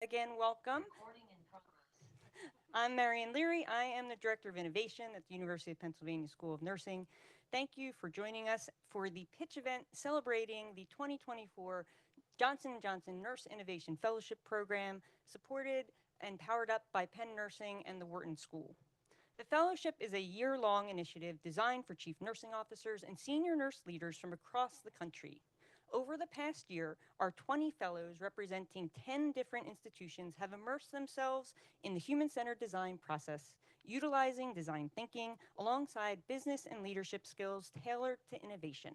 Again, welcome. I'm Marian Leary. I am the Director of Innovation at the University of Pennsylvania School of Nursing. Thank you for joining us for the pitch event celebrating the 2024 Johnson & Johnson Nurse Innovation Fellowship Program, supported and powered up by Penn Nursing and the Wharton School. The fellowship is a year-long initiative designed for chief nursing officers and senior nurse leaders from across the country. Over the past year, our 20 fellows representing 10 different institutions have immersed themselves in the human-centered design process, utilizing design thinking alongside business and leadership skills tailored to innovation.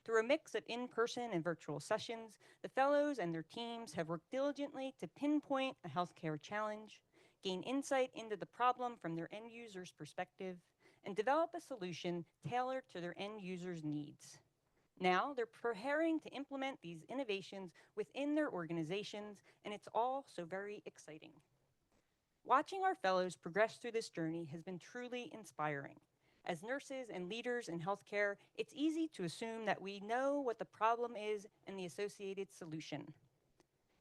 Through a mix of in-person and virtual sessions, the fellows and their teams have worked diligently to pinpoint a healthcare challenge, gain insight into the problem from their end user's perspective, and develop a solution tailored to their end user's needs. Now they're preparing to implement these innovations within their organizations, and it's all so very exciting. Watching our fellows progress through this journey has been truly inspiring. As nurses and leaders in healthcare, it's easy to assume that we know what the problem is and the associated solution.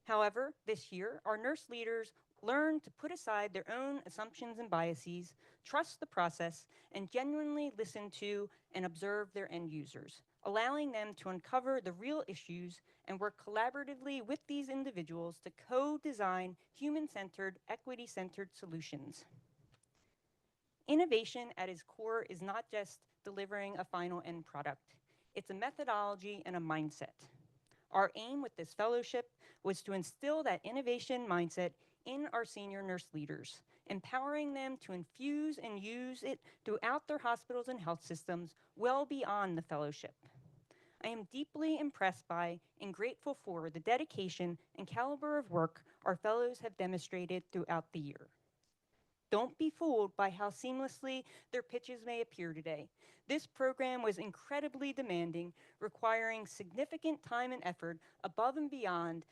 However, this year, our nurse leaders learn to put aside their own assumptions and biases, trust the process, and genuinely listen to and observe their end users, allowing them to uncover the real issues and work collaboratively with these individuals to co-design human-centered, equity-centered solutions. Innovation at its core is not just delivering a final end product. It's a methodology and a mindset. Our aim with this fellowship was to instill that innovation mindset in our senior nurse leaders, empowering them to infuse and use it throughout their hospitals and health systems well beyond the fellowship. I am deeply impressed by and grateful for the dedication and caliber of work our fellows have demonstrated throughout the year. Don't be fooled by how seamlessly their pitches may appear today. This program was incredibly demanding, requiring significant time and effort above and beyond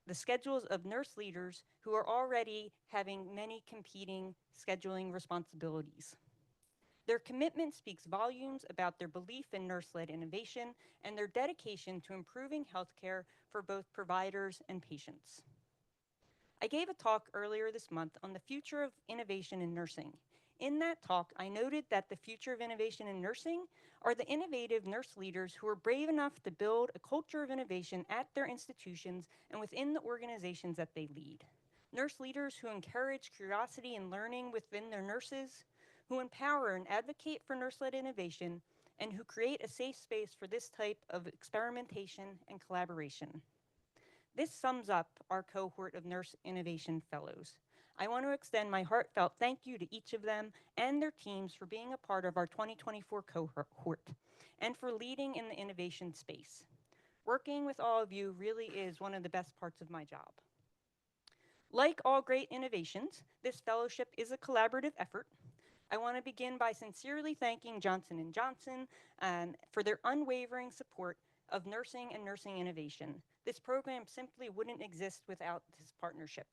the schedules of nurse leaders who are already having many competing scheduling responsibilities. Their commitment speaks volumes about their belief in nurse-led innovation and their dedication to improving healthcare for both providers and patients. I gave a talk earlier this month on the future of innovation in nursing. In that talk, I noted that the future of innovation in nursing are the innovative nurse leaders who are brave enough to build a culture of innovation at their institutions and within the organizations that they lead. Nurse leaders who encourage curiosity and learning within their nurses, who empower and advocate for nurse-led innovation, and who create a safe space for this type of experimentation and collaboration. This sums up our cohort of Nurse Innovation Fellows. I want to extend my heartfelt thank you to each of them and their teams for being a part of our 2024 cohort and for leading in the innovation space. Working with all of you really is one of the best parts of my job. Like all great innovations, this fellowship is a collaborative effort. I want to begin by sincerely thanking Johnson & Johnson for their unwavering support of nursing and nursing innovation. This program simply wouldn't exist without this partnership.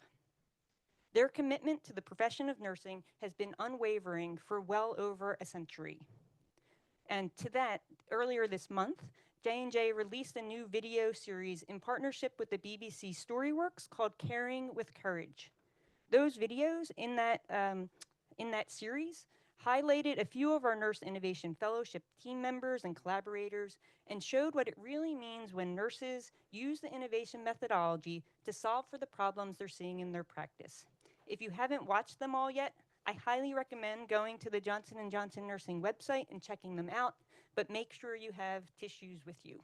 Their commitment to the profession of nursing has been unwavering for well over a century. And to that, earlier this month, J&J released a new video series in partnership with the BBC Storyworks called Caring with Courage. Those videos in that series highlighted a few of our Nurse Innovation Fellowship team members and collaborators and showed what it really means when nurses use the innovation methodology to solve for the problems they're seeing in their practice. If you haven't watched them all yet, I highly recommend going to the Johnson & Johnson Nursing website and checking them out, but make sure you have tissues with you.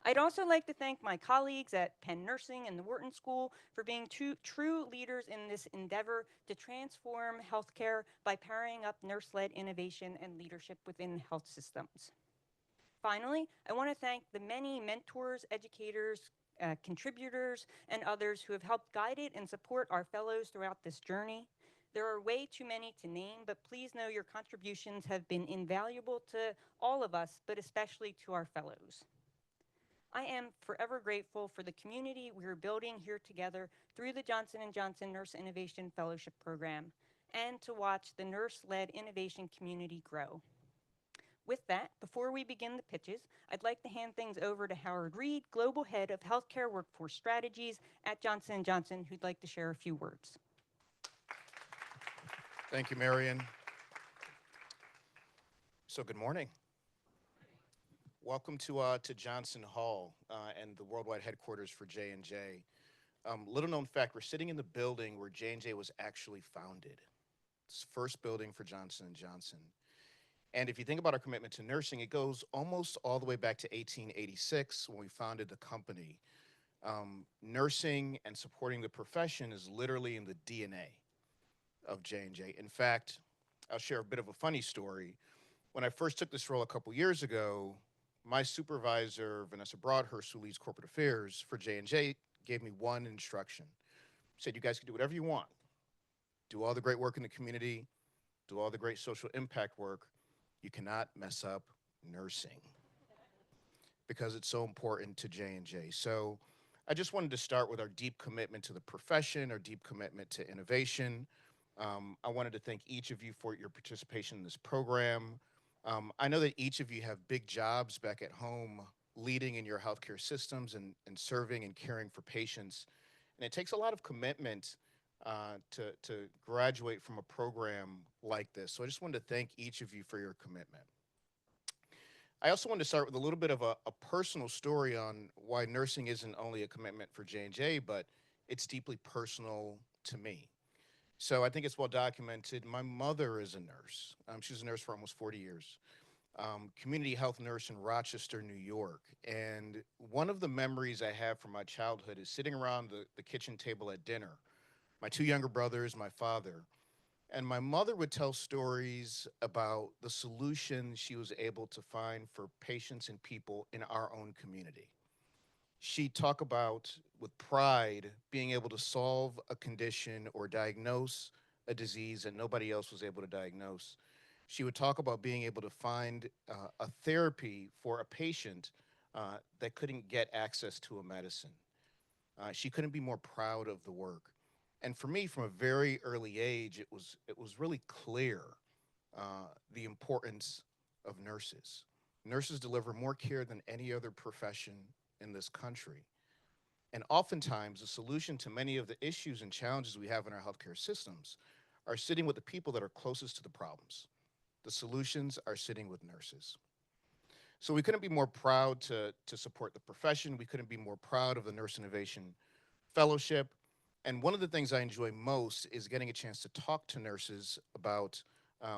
I'd also like to thank my colleagues at Penn Nursing and the Wharton School for being true leaders in this endeavor to transform healthcare by powering up nurse-led innovation and leadership within health systems. Finally, I want to thank the many mentors, educators, contributors, and others who have helped guide it and support our fellows throughout this journey. There are way too many to name, but please know your contributions have been invaluable to all of us, but especially to our fellows. I am forever grateful for the community we are building here together through the Johnson & Johnson Nurse Innovation Fellowship Program, and to watch the nurse-led innovation community grow. With that, before we begin the pitches, I'd like to hand things over to Howard Reed, Global Head of Healthcare Workforce Strategies at Johnson & Johnson, who'd like to share a few words. Thank you, Marion. So good morning. Welcome to Johnson Hall and the worldwide headquarters for J&J. Little known fact, we're sitting in the building where J&J was actually founded. It's the first building for Johnson & Johnson. And if you think about our commitment to nursing, it goes almost all the way back to 1886 when we founded the company. Nursing and supporting the profession is literally in the DNA of J&J. In fact, I'll share a bit of a funny story. When I first took this role a couple years ago, my supervisor, Vanessa Broadhurst, who leads corporate affairs for J&J, gave me one instruction. Said, you guys can do whatever you want. Do all the great work in the community, do all the great social impact work. You cannot mess up nursing because it's so important to J&J. So I just wanted to start with our deep commitment to the profession, our deep commitment to innovation. I wanted to thank each of you for your participation in this program. I know that each of you have big jobs back at home leading in your healthcare systems and serving and caring for patients. And it takes a lot of commitment to graduate from a program like this. So I just wanted to thank each of you for your commitment. I also wanted to start with a little bit of a personal story on why nursing isn't only a commitment for J&J, but it's deeply personal to me. So I think it's well documented. My mother is a nurse. She was a nurse for almost 40 years, community health nurse in Rochester, New York. And one of the memories I have from my childhood is sitting around the kitchen table at dinner, my two younger brothers, my father. And my mother would tell stories about the solution she was able to find for patients and people in our own community. She'd talk about, with pride, being able to solve a condition or diagnose a disease that nobody else was able to diagnose. She would talk about being able to find a therapy for a patient that couldn't get access to a medicine. She couldn't be more proud of the work. And for me, from a very early age, it was really clear the importance of nurses. Nurses deliver more care than any other profession in this country. And oftentimes, the solution to many of the issues and challenges we have in our healthcare systems are sitting with the people that are closest to the problems. The solutions are sitting with nurses. So we couldn't be more proud to support the profession. We couldn't be more proud of the Nurse Innovation Fellowship. And one of the things I enjoy most is getting a chance to talk to nurses about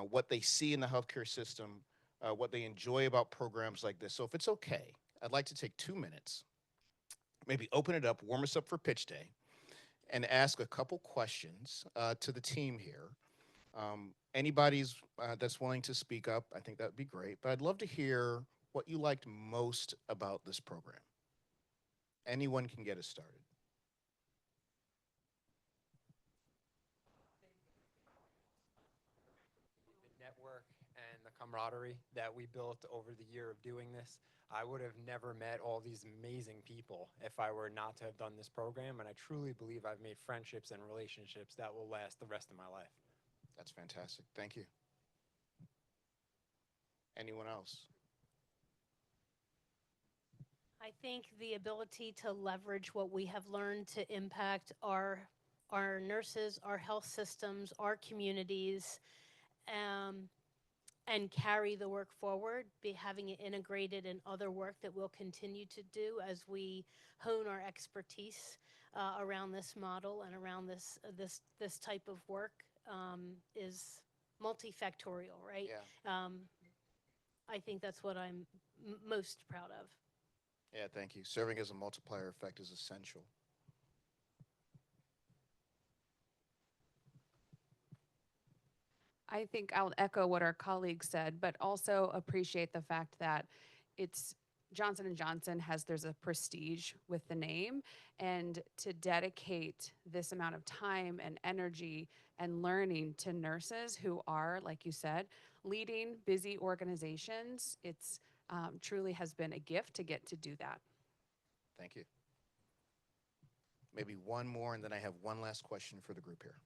what they see in the healthcare system, what they enjoy about programs like this. So if it's okay, I'd like to take 2 minutes, maybe open it up, warm us up for pitch day, and ask a couple questions to the team here. Anybody's that's willing to speak up, I think that would be great. But I'd love to hear what you liked most about this program. Anyone can get us started. The network and the camaraderie that we built over the year of doing this. I would have never met all these amazing people if I were not to have done this program, and I truly believe I've made friendships and relationships that will last the rest of my life. That's fantastic. Thank you. Anyone else? I think the ability to leverage what we have learned to impact our nurses, our health systems, our communities, um, and carry the work forward, be having it integrated in other work that we'll continue to do as we hone our expertise around this model and around this type of work is multifactorial, right? Yeah. Um, I think that's what I'm most proud of. Yeah, thank you. Serving as a multiplier effect is essential. I think I'll echo what our colleagues said, but also appreciate the fact that it's Johnson and Johnson has there's a prestige with the name, and to dedicate this amount of time and energy and learning to nurses who are, like you said, leading busy organizations, it's truly has been a gift to get to do that. Thank you. Maybe one more, and then I have one last question for the group here.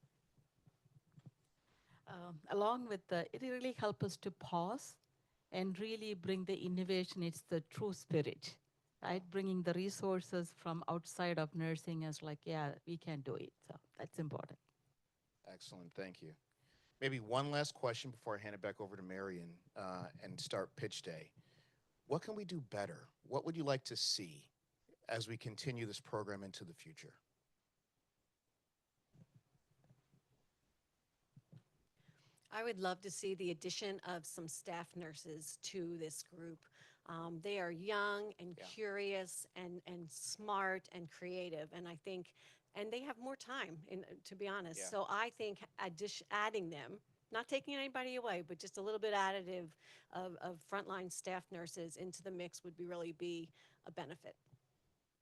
Along with it really helps us to pause and really bring the innovation. It's the true spirit, right? Bringing the resources from outside of nursing as like, yeah, we can do it. So that's important. Excellent. Thank you. Maybe one last question before I hand it back over to Marion and start pitch day. What can we do better? What would you like to see as we continue this program into the future? I would love to see the addition of some staff nurses to this group. They are young and Yeah. curious and smart and creative, and I think, and they have more time, to be honest. Yeah. So I think adding them, not taking anybody away, but just a little bit additive of frontline staff nurses into the mix would really be a benefit.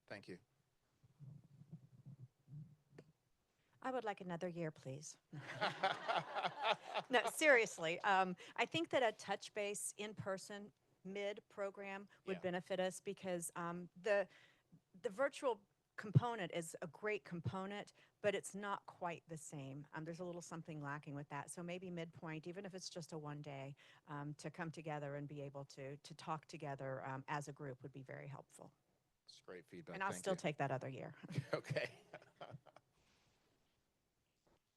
Thank you. I would like another year, please. No, seriously. I think that a touch base in person mid program would Yeah. benefit us because the virtual component is a great component, but it's not quite the same. There's a little something lacking with that. So maybe midpoint, even if it's just a one day, to come together and be able to talk together as a group would be very helpful. It's great feedback. And I'll Thank still you. take that other year. Okay.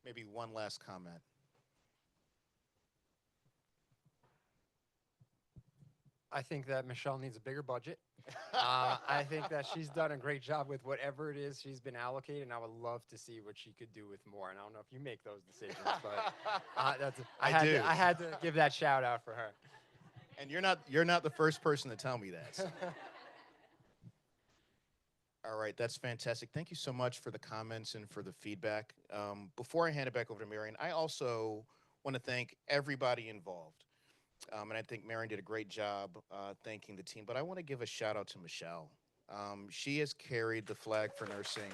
Maybe one last comment. I think that Michelle needs a bigger budget. I think that she's done a great job with whatever it is she's been allocated, and I would love to see what she could do with more. And I don't know if you make those decisions, but I do. I had to give that shout out for her. And you're not the first person to tell me that. So. All right, that's fantastic. Thank you so much for the comments and for the feedback. Before I hand it back over to Marion, I also want to thank everybody involved. And I think Marion did a great job thanking the team, but I want to give a shout out to Michelle. She has carried the flag for nursing.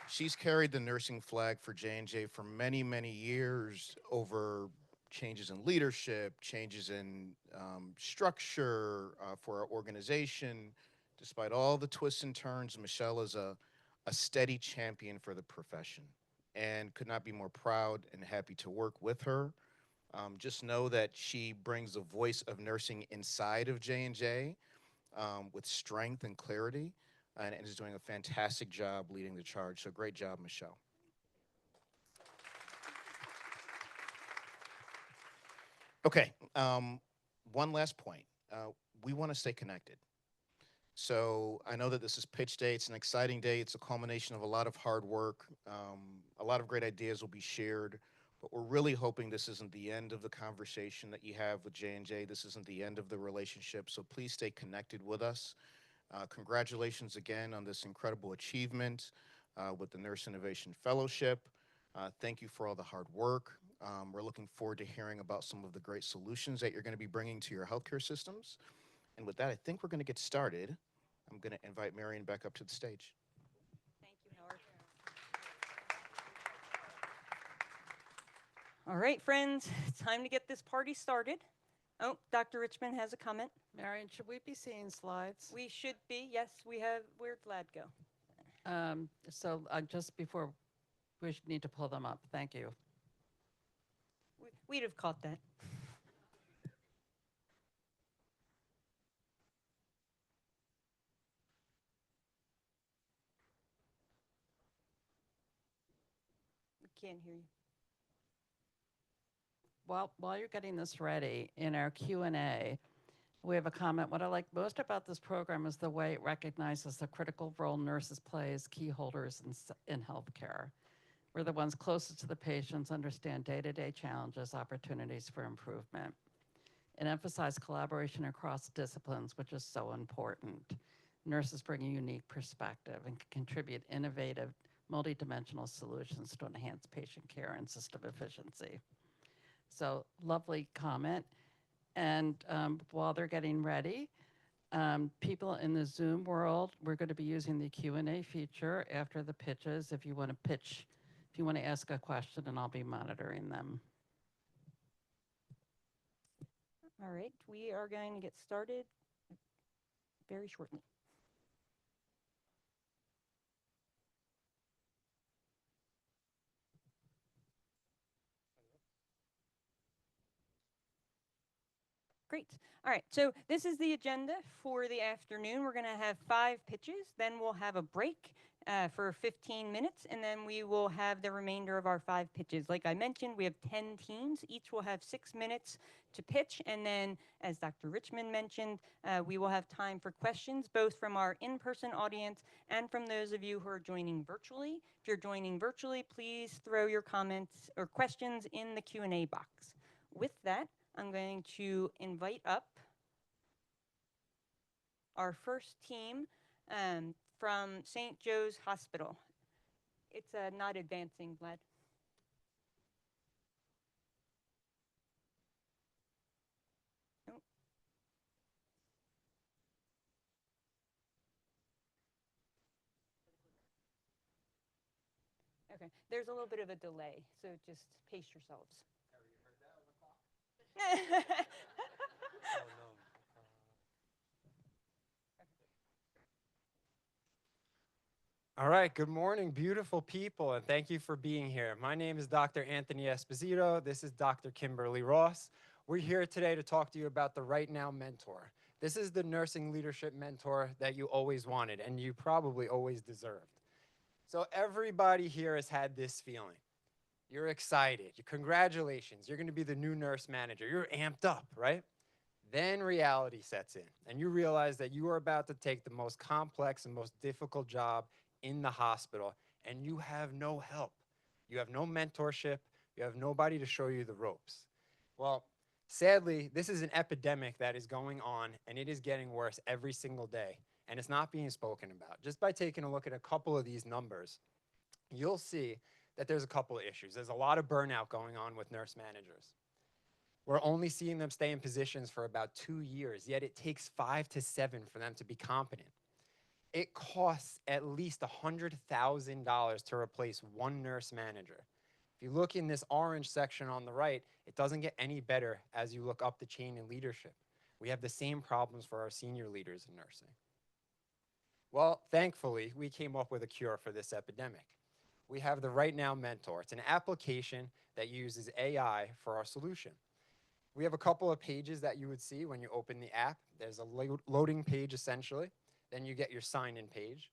She's carried the nursing flag for J&J for many, many years over changes in leadership, changes in structure for our organization. Despite all the twists and turns, Michelle is a steady champion for the profession and could not be more proud and happy to work with her. Just know that she brings the voice of nursing inside of J&J with strength and clarity and is doing a fantastic job leading the charge. So great job, Michelle. Okay, one last point. We want to stay connected. So I know that this is pitch day. It's an exciting day. It's a culmination of a lot of hard work. A lot of great ideas will be shared, but we're really hoping this isn't the end of the conversation that you have with J&J. This isn't the end of the relationship. So please stay connected with us. Congratulations again on this incredible achievement with the Nurse Innovation Fellowship. Thank you for all the hard work. We're looking forward to hearing about some of the great solutions that you're going to be bringing to your healthcare systems. And with that, I think we're going to get started. I'm going to invite Marion back up to the stage. Thank you, Howard. All right, friends, it's time to get this party started. Oh, Dr. Richmond has a comment. Marion, should we be seeing slides? We should be, yes, where'd Vlad go? So just before, we should need to pull them up. Thank you. We'd have caught that. We can't hear you. While you're getting this ready, in our Q&A, we have a comment. What I like most about this program is the way it recognizes the critical role nurses play as key holders in healthcare. We're the ones closest to the patients, understand day-to-day challenges, opportunities for improvement, and emphasize collaboration across disciplines, which is so important. Nurses bring a unique perspective and can contribute innovative, multidimensional solutions to enhance patient care and system efficiency. So lovely comment. And while they're getting ready, people in the Zoom world, we're going to be using the Q&A feature after the pitches if you want to pitch, if you want to ask a question, and I'll be monitoring them. All right, we are going to get started very shortly. Great. All right, so this is the agenda for the afternoon. We're going to have 5 pitches, then we'll have a break for 15 minutes, and then we will have the remainder of our 5 pitches. Like I mentioned, we have 10 teams. Each will have 6 minutes to pitch, and then, as Dr. Richmond mentioned, we will have time for questions, both from our in-person audience and from those of you who are joining virtually. If you're joining virtually, please throw your comments or questions in the Q&A box. With that, I'm going to invite up our first team from St. Joe's Hospital. It's not advancing, Vlad. Nope. Okay, there's a little bit of a delay, so just pace yourselves. All right, good morning, beautiful people, and thank you for being here. My name is Dr. Anthony Esposito. This is Dr. Kimberly Ross. We're here today to talk to you about the Right Now Mentor. This is the nursing leadership mentor that you always wanted and you probably always deserved. So everybody here has had this feeling. You're excited. Congratulations. You're going to be the new nurse manager. You're amped up, right? Then reality sets in, and you realize that you are about to take the most complex and most difficult job in the hospital, and you have no help. You have no mentorship. You have nobody to show you the ropes. Well, sadly, this is an epidemic that is going on, and it is getting worse every single day, and it's not being spoken about. Just by taking a look at a couple of these numbers, you'll see that there's a couple of issues. There's a lot of burnout going on with nurse managers. We're only seeing them stay in positions for about 2 years, yet it takes 5 to 7 for them to be competent. It costs at least $100,000 to replace one nurse manager. If you look in this orange section on the right, it doesn't get any better as you look up the chain in leadership. We have the same problems for our senior leaders in nursing. Well, thankfully, we came up with a cure for this epidemic. We have the Right Now Mentor. It's an application that uses AI for our solution. We have a couple of pages that you would see when you open the app. There's a loading page, essentially. Then you get your sign-in page.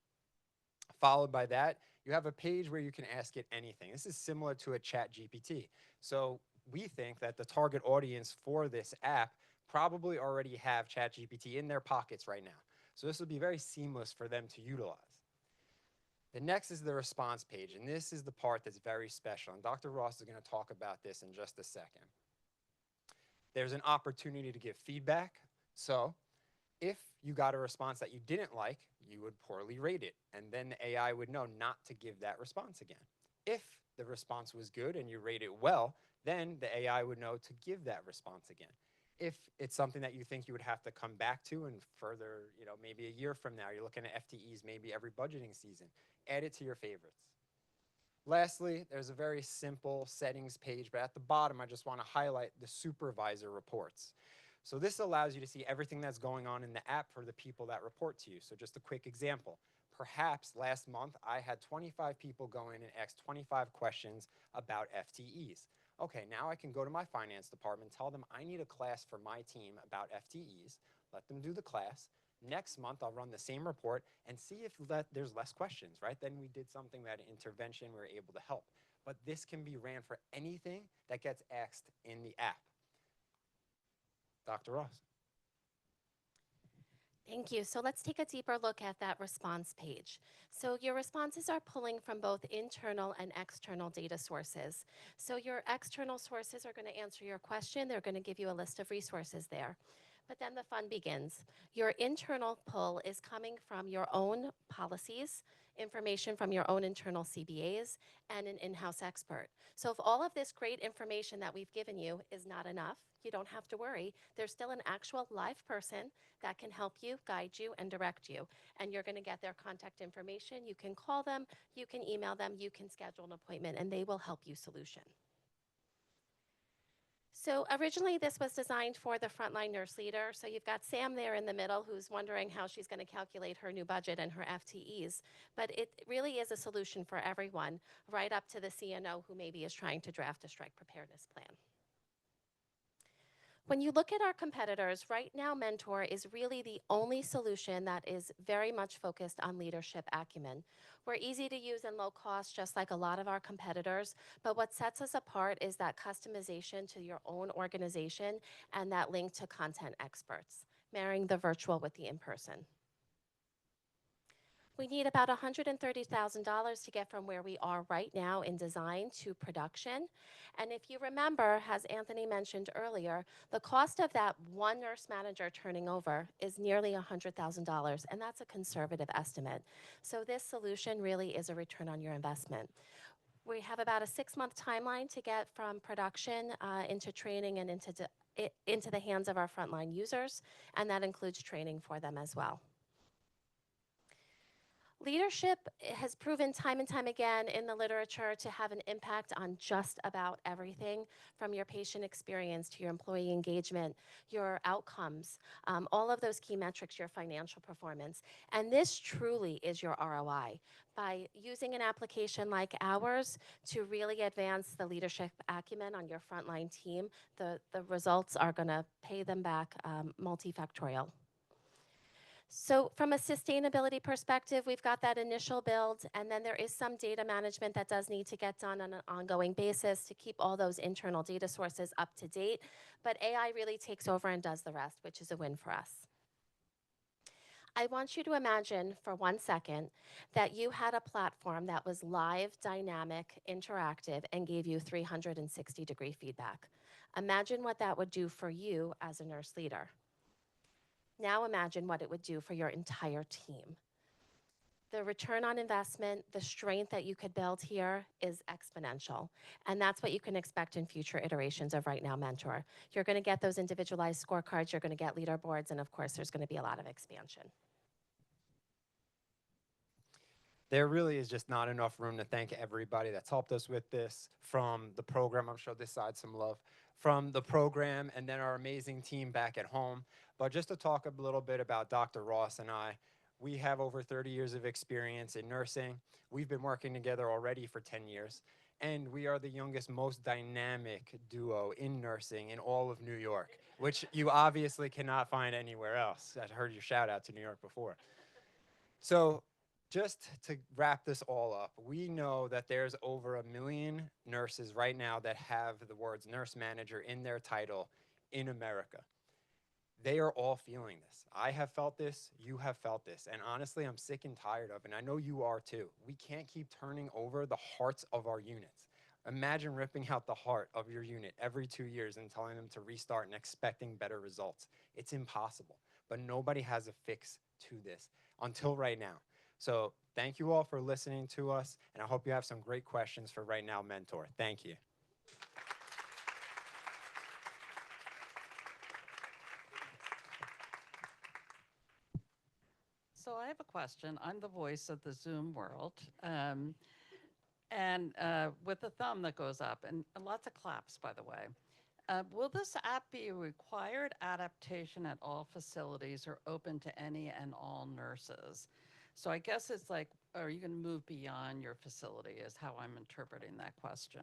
Followed by that, you have a page where you can ask it anything. This is similar to a chat GPT. So we think that the target audience for this app probably already have chat GPT in their pockets right now. So this will be very seamless for them to utilize. The next is the response page, and this is the part that's very special. And Dr. Ross is going to talk about this in just a second. There's an opportunity to give feedback. So if you got a response that you didn't like, you would poorly rate it. And then the AI would know not to give that response again. If the response was good and you rate it well, then the AI would know to give that response again. If it's something that you think you would have to come back to and further, maybe a year from now, you're looking at FTEs maybe every budgeting season, add it to your favorites. Lastly, there's a very simple settings page, but at the bottom, I just want to highlight the supervisor reports. So this allows you to see everything that's going on in the app for the people that report to you. So just a quick example. Perhaps last month, I had 25 people go in and ask 25 questions about FTEs. Okay, now I can go to my finance department, tell them I need a class for my team about FTEs, let them do the class. Next month, I'll run the same report and see if there's less questions, right? Then we did something, we had an intervention, we were able to help. But this can be ran for anything that gets asked in the app. Dr. Ross. Thank you. So let's take a deeper look at that response page. So your responses are pulling from both internal and external data sources. So your external sources are going to answer your question. They're going to give you a list of resources there. But then the fun begins. Your internal pull is coming from your own policies, information from your own internal CBAs, and an in-house expert. So if all of this great information that we've given you is not enough, you don't have to worry. There's still an actual live person that can help you, guide you, and direct you. And you're going to get their contact information. You can call them, you can email them, you can schedule an appointment, and they will help you solution. So originally this was designed for the frontline nurse leader. So you've got Sam there in the middle who's wondering how she's going to calculate her new budget and her FTEs. But it really is a solution for everyone, right up to the CNO who maybe is trying to draft a strike preparedness plan. When you look at our competitors, right now Mentor is really the only solution that is very much focused on leadership acumen. We're easy to use and low cost, just like a lot of our competitors, but what sets us apart is that customization to your own organization and that link to content experts, marrying the virtual with the in-person. We need about $130,000 to get from where we are right now in design to production. And if you remember, as Anthony mentioned earlier, the cost of that one nurse manager turning over is nearly $100,000, and that's a conservative estimate. So this solution really is a return on your investment. We have about a 6-month timeline to get from production into training and into the hands of our frontline users, and that includes training for them as well. Leadership has proven time and time again in the literature to have an impact on just about everything, from your patient experience to your employee engagement, your outcomes, all of those key metrics, your financial performance. And this truly is your ROI. By using an application like ours to really advance the leadership acumen on your frontline team, the results are going to pay them back multifactorial. So from a sustainability perspective, we've got that initial build, and then there is some data management that does need to get done on an ongoing basis to keep all those internal data sources up to date. But AI really takes over and does the rest, which is a win for us. I want you to imagine for 1 second that you had a platform that was live, dynamic, interactive, and gave you 360-degree feedback. Imagine what that would do for you as a nurse leader. Now imagine what it would do for your entire team. The return on investment, the strength that you could build here is exponential. And that's what you can expect in future iterations of Right Now Mentor. You're going to get those individualized scorecards, you're going to get leaderboards, and of course, there's going to be a lot of expansion. There really is just not enough room to thank everybody that's helped us with this, from the program. I'm sure this side some love from the program, and then our amazing team back at home. But just to talk a little bit about Dr. Ross and I, we have over 30 years of experience in nursing. We've been working together already for 10 years, and we are the youngest, most dynamic duo in nursing in all of New York, which you obviously cannot find anywhere else. I heard your shout out to New York before. So just to wrap this all up, we know that there's over 1 million nurses right now that have the words nurse manager in their title in America. They are all feeling this. I have felt this, you have felt this, and honestly, I'm sick and tired of it, and I know you are too. We can't keep turning over the hearts of our units. Imagine ripping out the heart of your unit every 2 years and telling them to restart and expecting better results. It's impossible, but nobody has a fix to this until right now. So thank you all for listening to us, and I hope you have some great questions for Right Now Mentor. Thank you. So I have a question. I'm the voice of the Zoom world. With a thumb that goes up and lots of claps, by the way. Will this app be a required adaptation at all facilities or open to any and all nurses? So I guess it's like, are you going to move beyond your facility is how I'm interpreting that question.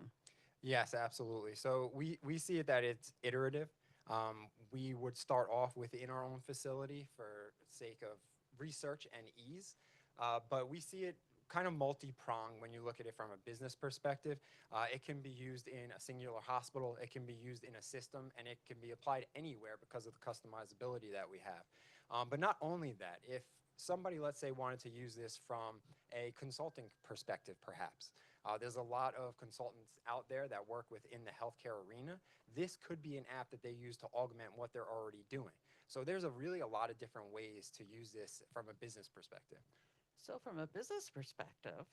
Yes, absolutely. So we see it that it's iterative. We would start off within our own facility for sake of research and ease, but we see it kind of multi-pronged when you look at it from a business perspective. It can be used in a singular hospital, it can be used in a system, and it can be applied anywhere because of the customizability that we have. But not only that, if somebody, let's say, wanted to use this from a consulting perspective, perhaps. There's a lot of consultants out there that work within the healthcare arena. This could be an app that they use to augment what they're already doing. So there's really a lot of different ways to use this from a business perspective. So from a business perspective,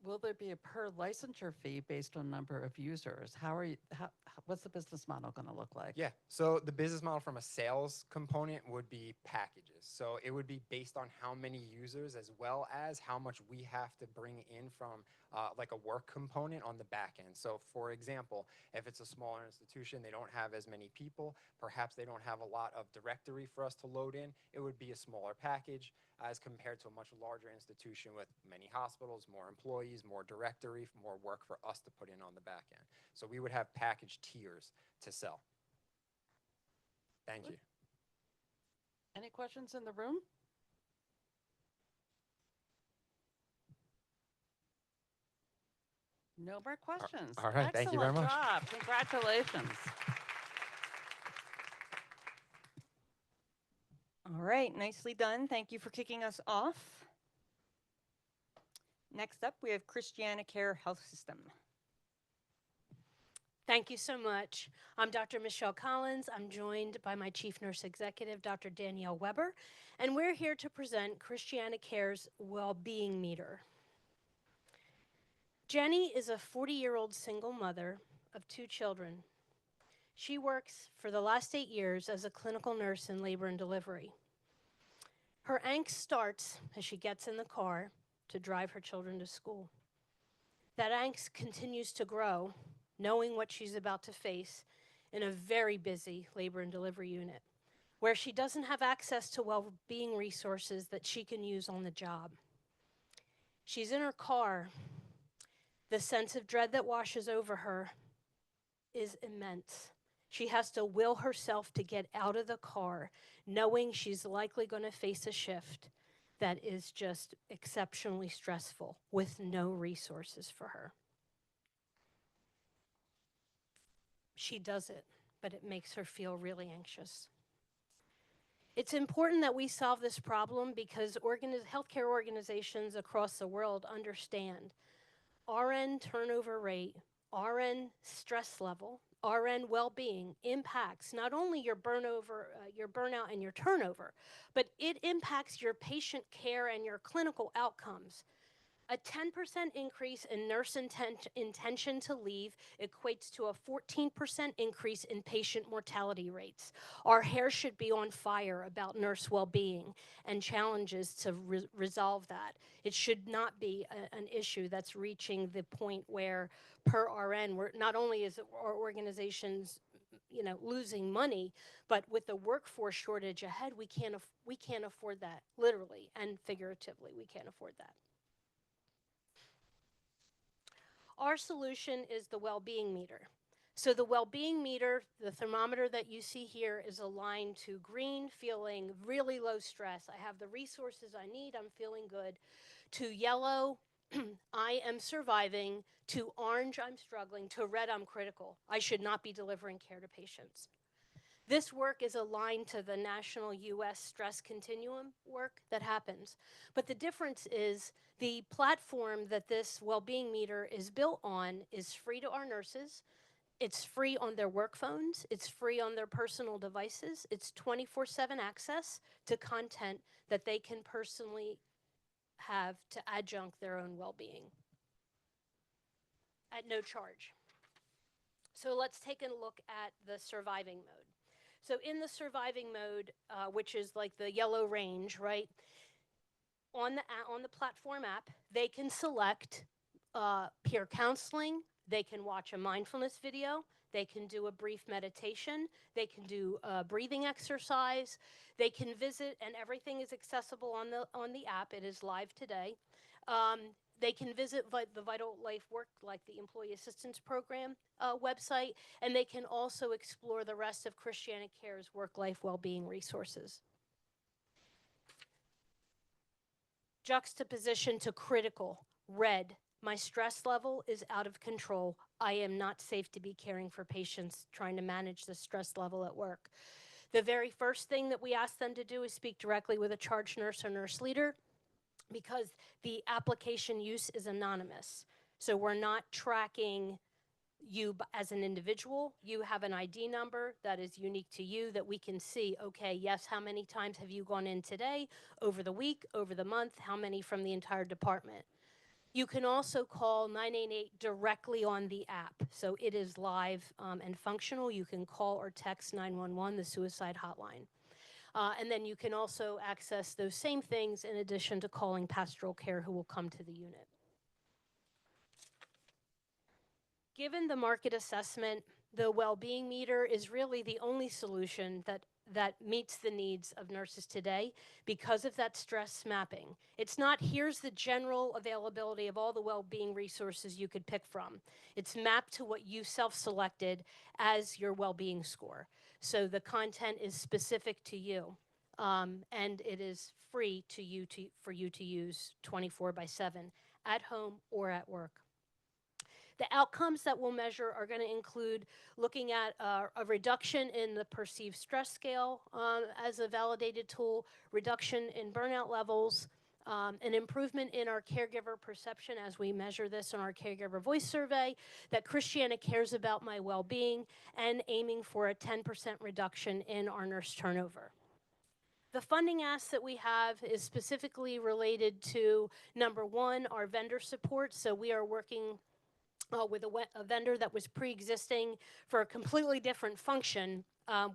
will there be a per licensure fee based on number of users? What's the business model going to look like? Yeah, so the business model from a sales component would be packages. So it would be based on how many users as well as how much we have to bring in from like a work component on the back end. So for example, if it's a smaller institution, they don't have as many people, perhaps they don't have a lot of directory for us to load in, it would be a smaller package. as compared to a much larger institution with many hospitals, more employees, more directory, more work for us to put in on the back end. So we would have package tiers to sell. Thank you. Any questions in the room? No more questions. all right, thank you very much. Excellent job. Congratulations. All right, nicely done. Thank you for kicking us off. Next up, we have Christiana Care Health System. Thank you so much. I'm Dr. Michelle Collins. I'm joined by my Chief Nurse Executive, Dr. Danielle Weber, and we're here to present Christiana Care's Well-Being Meter. Jenny is a 40-year-old single mother of 2 children. She works for the last 8 years as a clinical nurse in labor and delivery. Her angst starts as she gets in the car to drive her children to school. That angst continues to grow, knowing what she's about to face in a very busy labor and delivery unit, where she doesn't have access to well-being resources that she can use on the job. She's in her car. The sense of dread that washes over her is immense. She has to will herself to get out of the car, knowing she's likely going to face a shift that is just exceptionally stressful with no resources for her. She does it, but it makes her feel really anxious. It's important that we solve this problem because healthcare organizations across the world understand RN turnover rate, RN stress level, RN well-being impacts not only your burnout and your turnover, but it impacts your patient care and your clinical outcomes. A 10% increase in nurse intention to leave equates to a 14% increase in patient mortality rates. Our hair should be on fire about nurse well-being and challenges to resolve that. It should not be an issue that's reaching the point where, per RN, not only is our organizations losing money, but with the workforce shortage ahead, we can't afford that, literally and figuratively. We can't afford that. Our solution is the well-being meter. So the well-being meter, the thermometer that you see here, is aligned to green, feeling really low stress. I have the resources I need, I'm feeling good. To yellow, I am surviving. To orange, I'm struggling. To red, I'm critical. I should not be delivering care to patients. This work is aligned to the national US stress continuum work that happens. But the difference is the platform that this well-being meter is built on is free to our nurses. It's free on their work phones. It's free on their personal devices. It's 24/7 access to content that they can personally have to adjunct their own well-being at no charge. So let's take a look at the surviving mode. So in the surviving mode, which is like the yellow range, right? On the platform app, they can select peer counseling. They can watch a mindfulness video. They can do a brief meditation. They can do a breathing exercise. They can visit, and everything is accessible on the app. It is live today. They can visit the Vital Life Work, like the Employee Assistance Program website, and they can also explore the rest of Christiana Care's work-life well-being resources. Juxtaposition to critical, red. My stress level is out of control. I am not safe to be caring for patients trying to manage the stress level at work. The very first thing that we ask them to do is speak directly with a charge nurse or nurse leader, because the application use is anonymous. So we're not tracking you as an individual. You have an ID number that is unique to you that we can see, okay, yes, how many times have you gone in today, over the week, over the month, how many from the entire department? You can also call 988 directly on the app. So it is live and functional. You can call or text 911, the suicide hotline. And then you can also access those same things in addition to calling pastoral care, who will come to the unit. Given the market assessment, the well-being meter is really the only solution that that meets the needs of nurses today because of that stress mapping. It's not here's the general availability of all the well-being resources you could pick from. It's mapped to what you self-selected as your well-being score. So the content is specific to you, and it is free for you to use 24/7 at home or at work. The outcomes that we'll measure are going to include looking at a reduction in the perceived stress scale as a validated tool, reduction in burnout levels, an improvement in our caregiver perception as we measure this in our caregiver voice survey, that Christiana cares about my well-being, and aiming for a 10% reduction in our nurse turnover. The funding ask that we have is specifically related to, number one, our vendor support. So we are working with a vendor that was pre-existing for a completely different function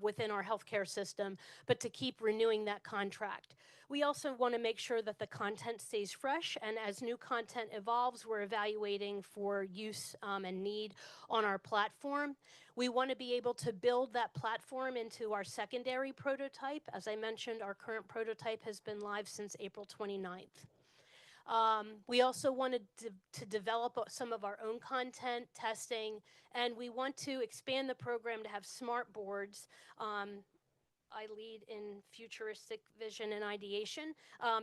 within our healthcare system, but to keep renewing that contract. We also want to make sure that the content stays fresh, and as new content evolves, we're evaluating for use and need on our platform. We want to be able to build that platform into our secondary prototype. As I mentioned, our current prototype has been live since April 29th. We also wanted to develop some of our own content testing, and we want to expand the program to have smart boards. I lead in futuristic vision and ideation.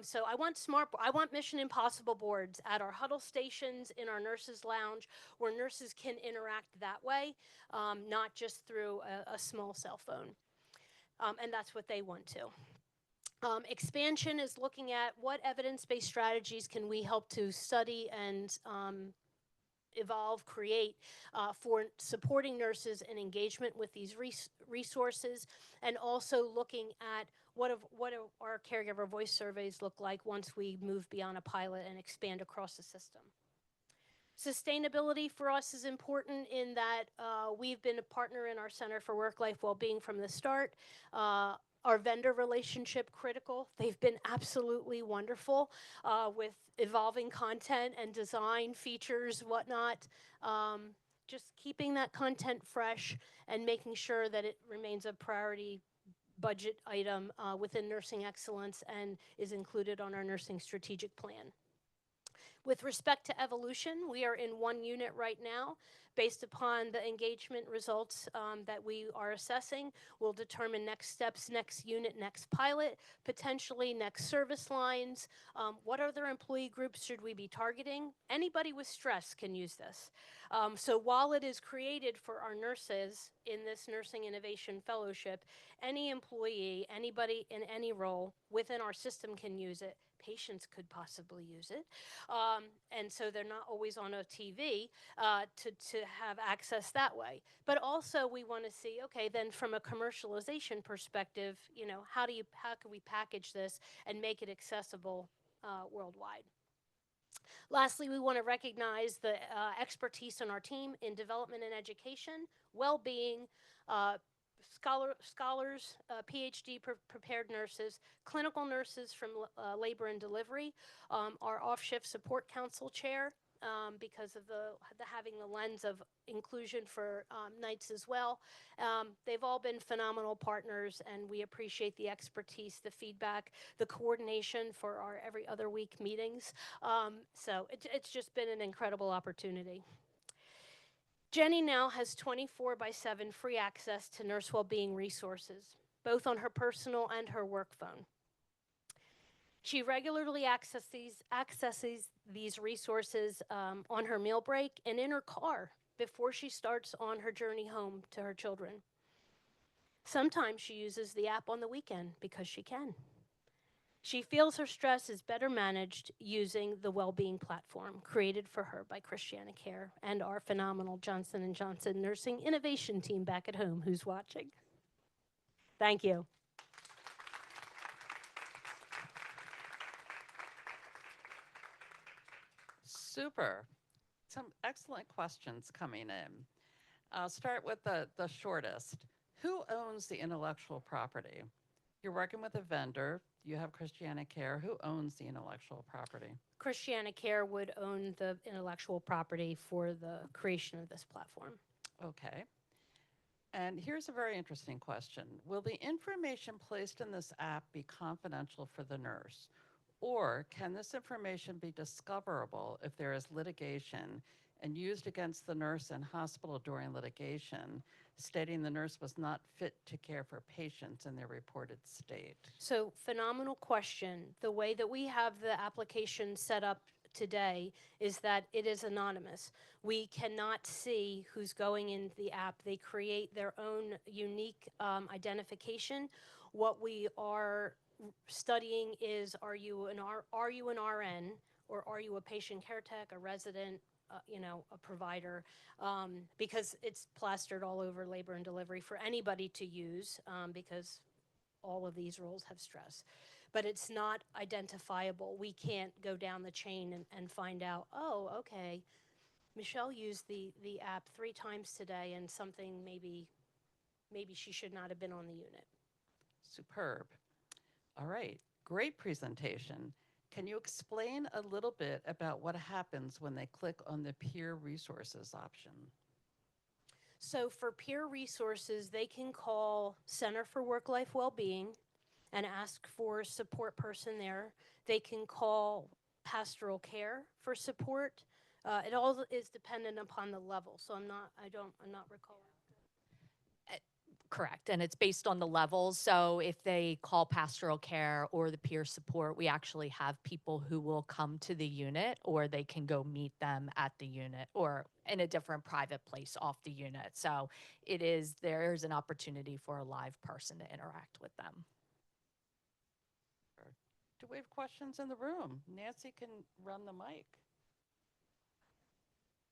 So I want Mission Impossible boards at our huddle stations, in our nurses' lounge, where nurses can interact that way, not just through a small cell phone. And that's what they want to. Expansion is looking at what evidence-based strategies can we help to study and evolve, create for supporting nurses in engagement with these resources, and also looking at what our caregiver voice surveys look like once we move beyond a pilot and expand across the system. Sustainability for us is important in that we've been a partner in our Center for Work-Life Wellbeing from the start. Our vendor relationship critical. They've been absolutely wonderful with evolving content and design features, whatnot. Just keeping that content fresh and making sure that it remains a priority budget item within nursing excellence and is included on our nursing strategic plan. With respect to evolution, we are in one unit right now. Based upon the engagement results that we are assessing, we'll determine next steps, next unit, next pilot, potentially next service lines. What other employee groups should we be targeting? Anybody with stress can use this. So while it is created for our nurses in this Nursing Innovation Fellowship, any employee, anybody in any role within our system can use it. Patients could possibly use it. And so they're not always on a TV to have access that way. But also we want to see, okay, then from a commercialization perspective, you know, how can we package this and make it accessible worldwide? Lastly, we want to recognize the expertise on our team in development and education, well-being, scholars, PhD prepared nurses, clinical nurses from labor and delivery, our off-shift support council chair, because of having the lens of inclusion for nights as well. They've all been phenomenal partners, and we appreciate the expertise, the feedback, the coordination for our every other week meetings. So it's just been an incredible opportunity. Jenny now has 24/7 free access to nurse wellbeing resources, both on her personal and her work phone. She regularly accesses these resources on her meal break and in her car before she starts on her journey home to her children. Sometimes she uses the app on the weekend because she can. She feels her stress is better managed using the wellbeing platform created for her by Christiana Care and our phenomenal Johnson & Johnson Nursing Innovation team back at home who's watching. Thank you. Super. Some excellent questions coming in. I'll start with the shortest. Who owns the intellectual property? You're working with a vendor. You have Christiana Care. Who owns the intellectual property? Christiana Care would own the intellectual property for the creation of this platform. Okay. And here's a very interesting question. Will the information placed in this app be confidential for the nurse? Or can this information be discoverable if there is litigation and used against the nurse in hospital during litigation, stating the nurse was not fit to care for patients in their reported state? So, phenomenal question. The way that we have the application set up today is that it is anonymous. We cannot see who's going in the app. They create their own unique identification. What we are studying is, are you an RN, or are you a patient care tech, a resident, a provider, because it's plastered all over labor and delivery for anybody to use, because all of these roles have stress. But it's not identifiable. We can't go down the chain and find out, oh, okay, Michelle used the app 3 times today, and something maybe she should not have been on the unit. Superb. All right, great presentation. Can you explain a little bit about what happens when they click on the peer resources option? So for peer resources, they can call Center for Work-Life Wellbeing and ask for a support person there. They can call pastoral care for support. It all is dependent upon the level. So I'm not recalling. Correct. And it's based on the levels. So if they call pastoral care or the peer support, we actually have people who will come to the unit, or they can go meet them at the unit or in a different private place off the unit. So there's an opportunity for a live person to interact with them. Do we have questions in the room? Nancy can run the mic.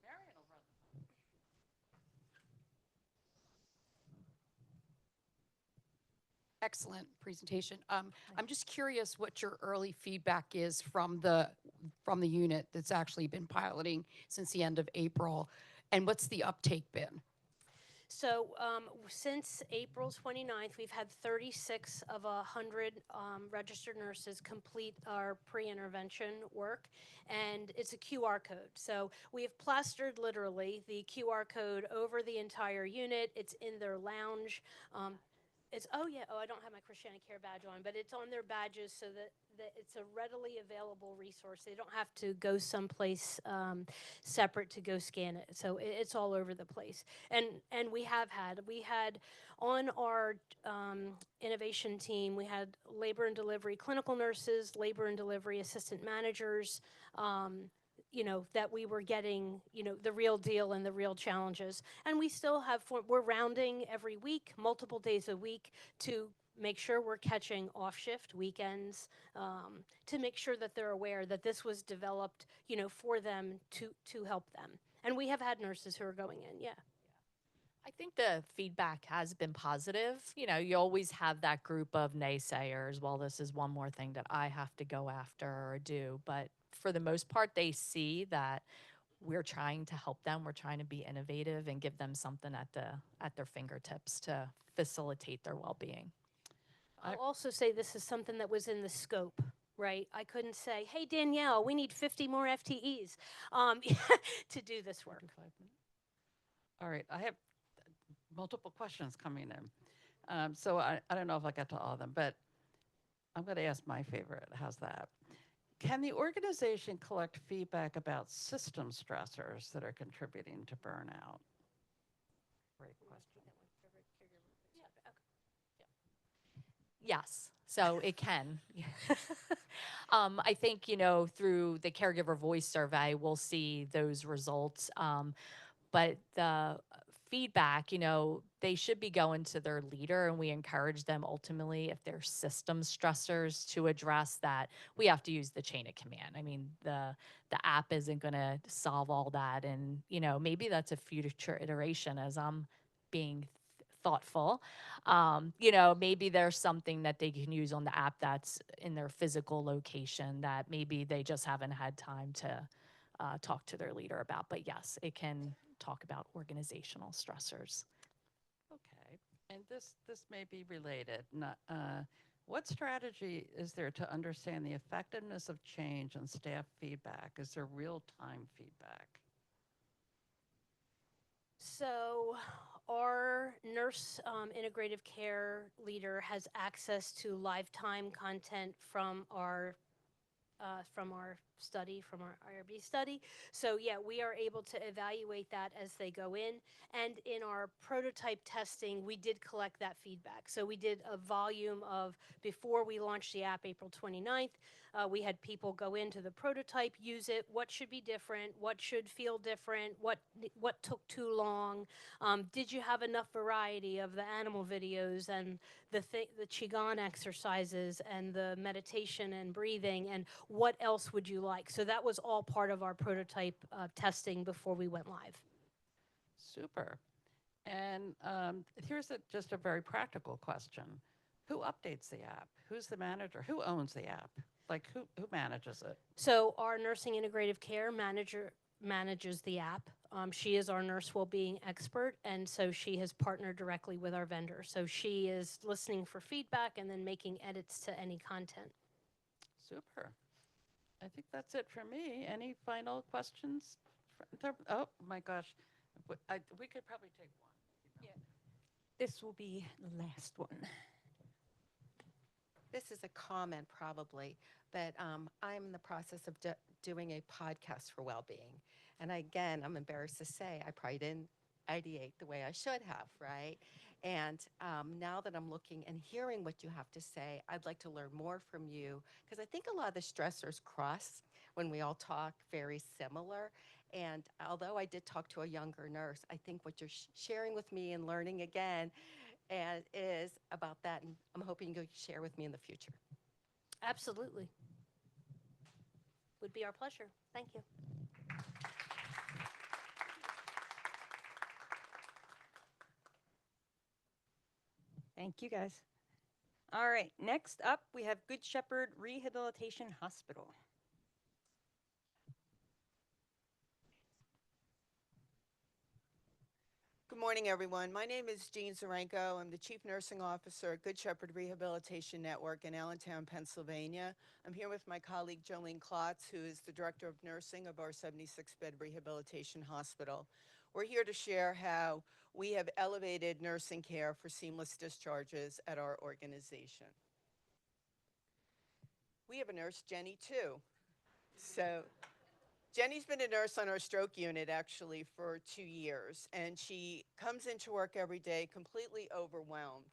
Marion will run the mic. Excellent presentation. I'm just curious what your early feedback is from the unit that's actually been piloting since the end of April, and what's the uptake been? So since April 29th, we've had 36 of 100 registered nurses complete our pre-intervention work, and it's a QR code. So we have plastered literally the QR code over the entire unit. It's in their lounge. I don't have my Christiana Care badge on, but it's on their badges so that it's a readily available resource. They don't have to go someplace separate to go scan it. So it's all over the place. And we had on our innovation team, we had labor and delivery clinical nurses, labor and delivery assistant managers, that we were getting, the real deal and the real challenges. And we still we're rounding every week, multiple days a week, to make sure we're catching off shift weekends, to make sure that they're aware that this was developed, for them to help them. And we have had nurses who are going in, yeah. I think the feedback has been positive. You always have that group of naysayers. Well, this is one more thing that I have to go after or do. But for the most part, they see that we're trying to help them. We're trying to be innovative and give them something at their fingertips to facilitate their well-being. I'll also say this is something that was in the scope, right? I couldn't say, hey, Danielle, we need 50 more FTEs to do this work. All right, I have multiple questions coming in. So I don't know if I got to all of them, but I'm going to ask my favorite. How's that? Can the organization collect feedback about system stressors that are contributing to burnout? Great question. Yes, so it can. I think, through the caregiver voice survey, we'll see those results. But the feedback, they should be going to their leader, and we encourage them ultimately, if there's system stressors, to address that. We have to use the chain of command. I mean, the app isn't going to solve all that. And, maybe that's a future iteration as I'm being thoughtful. Maybe there's something that they can use on the app that's in their physical location that maybe they just haven't had time to talk to their leader about. But yes, it can talk about organizational stressors. Okay, and this may be related. What strategy is there to understand the effectiveness of change and staff feedback? Is there real-time feedback? So Our nurse integrative care leader has access to lifetime content from our study, from our IRB study. So yeah, we are able to evaluate that as they go in. And in our prototype testing, we did collect that feedback. So we did a volume of, before we launched the app April 29th, we had people go into the prototype, use it, what should be different, what should feel different, what took too long, did you have enough variety of the animal videos and the qigong exercises and the meditation and breathing, and what else would you like? So that was all part of our prototype testing before we went live. Super. And here's just a very practical question. Who updates the app? Who's the manager? Who owns the app? Like who manages it? So our nursing integrative care manager manages the app. She is our nurse well-being expert, and so she has partnered directly with our vendor. So she is listening for feedback and then making edits to any content. Super. I think that's it for me. Any final questions? Oh my gosh. We could probably take one. This will be the last one. This is a comment probably, but I'm in the process of doing a podcast for well-being. And again, I'm embarrassed to say I probably didn't ideate the way I should have, right? And now that I'm looking and hearing what you have to say, I'd like to learn more from you, because I think a lot of the stressors cross when we all talk very similar. And although I did talk to a younger nurse, I think what you're sharing with me and learning again and is about that, and I'm hoping you can share with me in the future. Absolutely. Would be our pleasure. Thank you. Thank you, guys. All right, next up, we have Good Shepherd Rehabilitation Hospital. Good morning, everyone. My name is Jean Zarenko. I'm the Chief Nursing Officer at Good Shepherd Rehabilitation Network in Allentown, Pennsylvania. I'm here with my colleague Jolene Klotz, who is the Director of Nursing of our 76-bed rehabilitation hospital. We're here to share how we have elevated nursing care for seamless discharges at our organization. We have a nurse, Jenny, too. So Jenny's been a nurse on our stroke unit actually for 2 years, and she comes into work every day completely overwhelmed.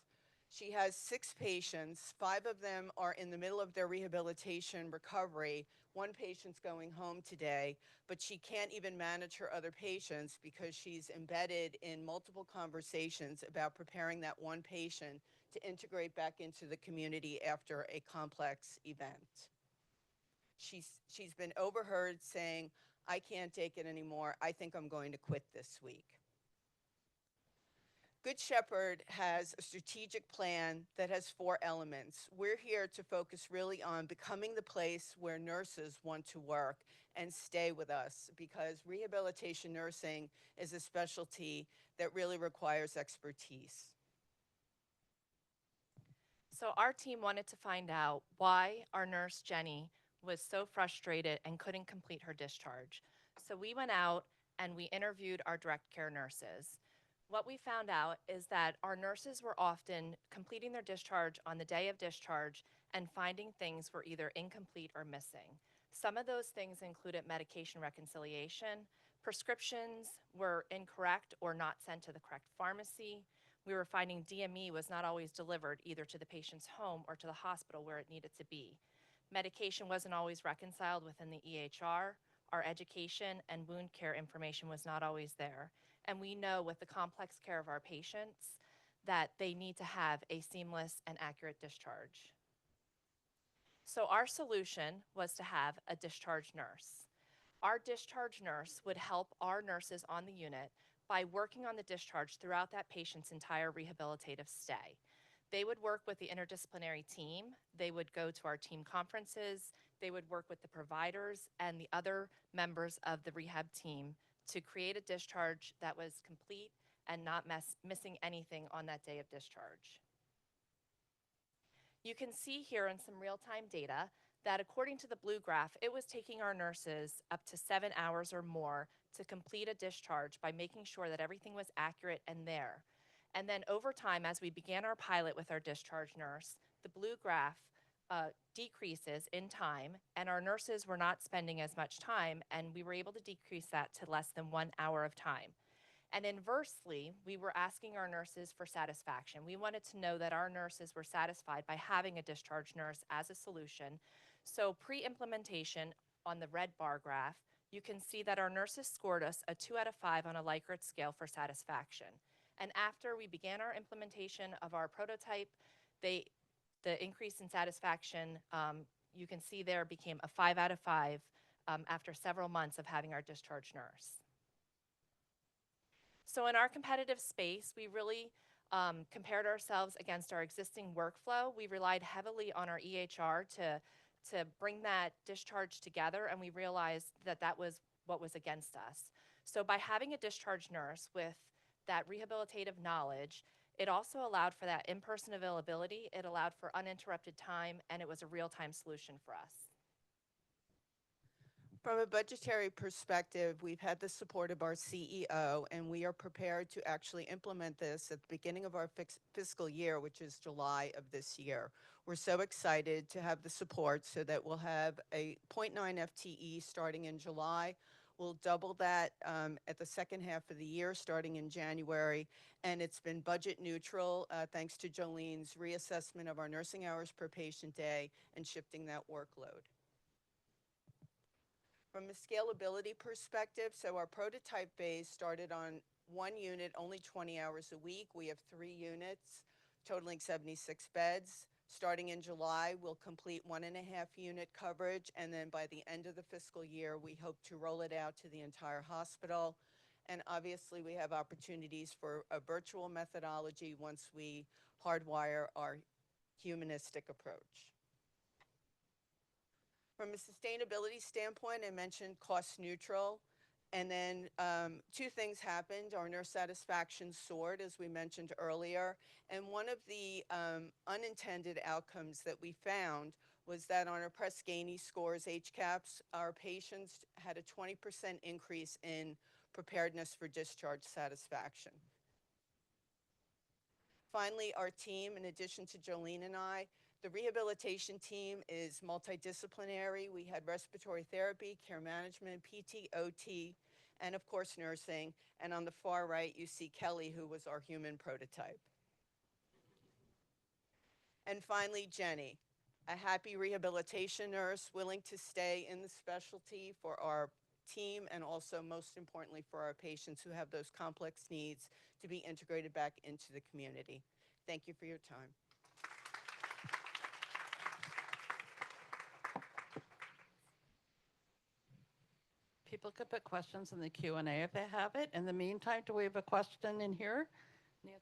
She has 6 patients. 5 of them are in the middle of their rehabilitation recovery. 1 patient's going home today, but she can't even manage her other patients because she's embedded in multiple conversations about preparing that 1 patient to integrate back into the community after a complex event. She's been overheard saying, "I can't take it anymore. I think I'm going to quit this week." Good Shepherd has a strategic plan that has 4 elements. We're here to focus really on becoming the place where nurses want to work and stay with us, because rehabilitation nursing is a specialty that really requires expertise. So our team wanted to find out why our nurse, Jenny, was so frustrated and couldn't complete her discharge. So we went out and we interviewed our direct care nurses. What we found out is that our nurses were often completing their discharge on the day of discharge and finding things were either incomplete or missing. Some of those things included medication reconciliation, prescriptions were incorrect or not sent to the correct pharmacy. We were finding DME was not always delivered either to the patient's home or to the hospital where it needed to be. Medication wasn't always reconciled within the EHR. Our education and wound care information was not always there. And we know with the complex care of our patients that they need to have a seamless and accurate discharge. So our solution was to have a discharge nurse. Our discharge nurse would help our nurses on the unit by working on the discharge throughout that patient's entire rehabilitative stay. They would work with the interdisciplinary team. They would go to our team conferences. They would work with the providers and the other members of the rehab team to create a discharge that was complete and not missing anything on that day of discharge. You can see here in some real-time data that according to the blue graph, it was taking our nurses up to 7 hours or more to complete a discharge by making sure that everything was accurate and there. And then over time, as we began our pilot with our discharge nurse, the blue graph decreases in time, and our nurses were not spending as much time, and we were able to decrease that to less than 1 hour of time. And inversely, we were asking our nurses for satisfaction. We wanted to know that our nurses were satisfied by having a discharge nurse as a solution. So pre-implementation on the red bar graph, you can see that our nurses scored us a 2 out of 5 on a Likert scale for satisfaction. And after we began our implementation of our prototype, the increase in satisfaction, you can see there, became a 5 out of 5 after several months of having our discharge nurse. So in our competitive space, we really compared ourselves against our existing workflow. We relied heavily on our EHR to bring that discharge together, and we realized that that was what was against us. So by having a discharge nurse with that rehabilitative knowledge, it also allowed for that in-person availability, it allowed for uninterrupted time, and it was a real-time solution for us. From a budgetary perspective, we've had the support of our CEO, and we are prepared to actually implement this at the beginning of our fiscal year, which is July of this year. We're so excited to have the support so that we'll have a 0.9 FTE starting in July. We'll double that at the second half of the year, starting in January, and it's been budget neutral thanks to Jolene's reassessment of our nursing hours per patient day and shifting that workload. From a scalability perspective, so our prototype phase started on 1 unit, only 20 hours a week. We have 3 units, totaling 76 beds. Starting in July, we'll complete 1.5 unit coverage, and then by the end of the fiscal year, we hope to roll it out to the entire hospital. And obviously, we have opportunities for a virtual methodology once we hardwire our humanistic approach. From a sustainability standpoint, I mentioned cost neutral. And then 2 things happened. Our nurse satisfaction soared, as we mentioned earlier. And one of the unintended outcomes that we found was that on our Press Ganey scores, HCAHPS, our patients had a 20% increase in preparedness for discharge satisfaction. Finally, our team, in addition to Jolene and I, the rehabilitation team is multidisciplinary. We had respiratory therapy, care management, PT, OT, and of course nursing. And on the far right, you see Kelly, who was our human prototype. And finally, Jenny, a happy rehabilitation nurse willing to stay in the specialty for our team and also, most importantly, for our patients who have those complex needs to be integrated back into the community. Thank you for your time. People could put questions in the Q&A if they have it. In the meantime, do we have a question in here? Nancy.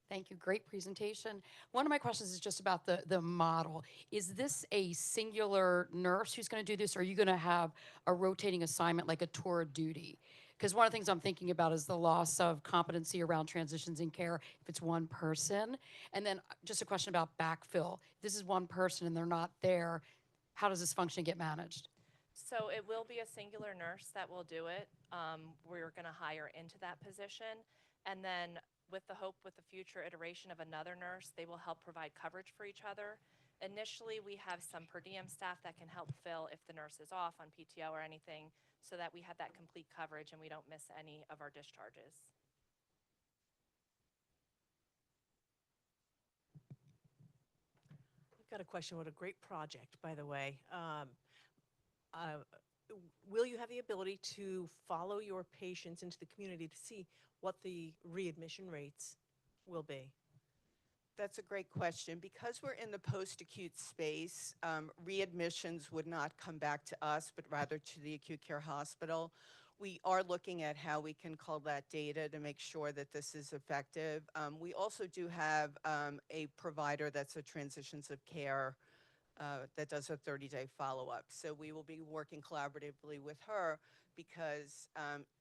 Thank you. Great presentation. One of my questions is just about the model. Is this a singular nurse who's going to do this, or are you going to have a rotating assignment like a tour of duty? Because one of the things I'm thinking about is the loss of competency around transitions in care if it's one person. And then just a question about backfill. If this is one person and they're not there, how does this function get managed? So it will be a singular nurse that will do it. We're going to hire into that position. And then with the hope with the future iteration of another nurse, they will help provide coverage for each other. Initially, we have some per diem staff that can help fill if the nurse is off on PTO or anything, so that we have that complete coverage and we don't miss any of our discharges. I've got a question. What a great project, by the way. Will you have the ability to follow your patients into the community to see what the readmission rates will be? That's a great question. Because we're in the post-acute space, readmissions would not come back to us, but rather to the acute care hospital. We are looking at how we can cull that data to make sure that this is effective. We also do have a provider that's a transitions of care that does a 30-day follow-up. So we will be working collaboratively with her, because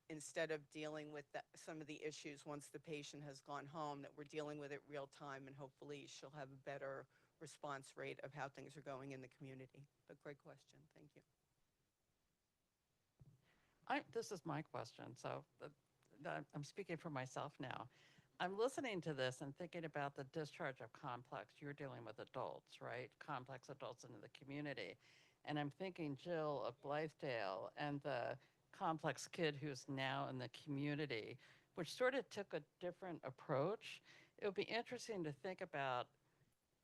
instead of dealing with some of the issues once the patient has gone home, that we're dealing with it real time, and hopefully she'll have a better response rate of how things are going in the community. But great question. Thank you. This is my question, so I'm speaking for myself now. I'm listening to this and thinking about the discharge of complex. You're dealing with adults, right? Complex adults into the community. And I'm thinking, Jill, of Blythedale and the complex kid who's now in the community, which sort of took a different approach. It would be interesting to think about,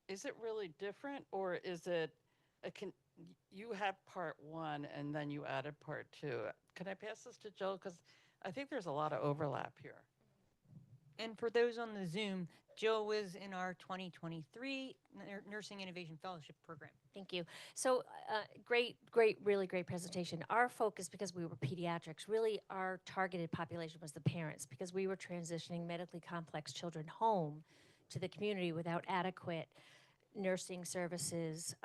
is it really different, or is it you had part one and then you added part two? Can I pass this to Jill? Because I think there's a lot of overlap here. And for those on the Zoom, Jill was in our 2023 Nursing Innovation Fellowship Program. Thank you. So really great presentation. Our focus, because we were pediatrics, really our targeted population was the parents, because we were transitioning medically complex children home to the community without adequate nursing services,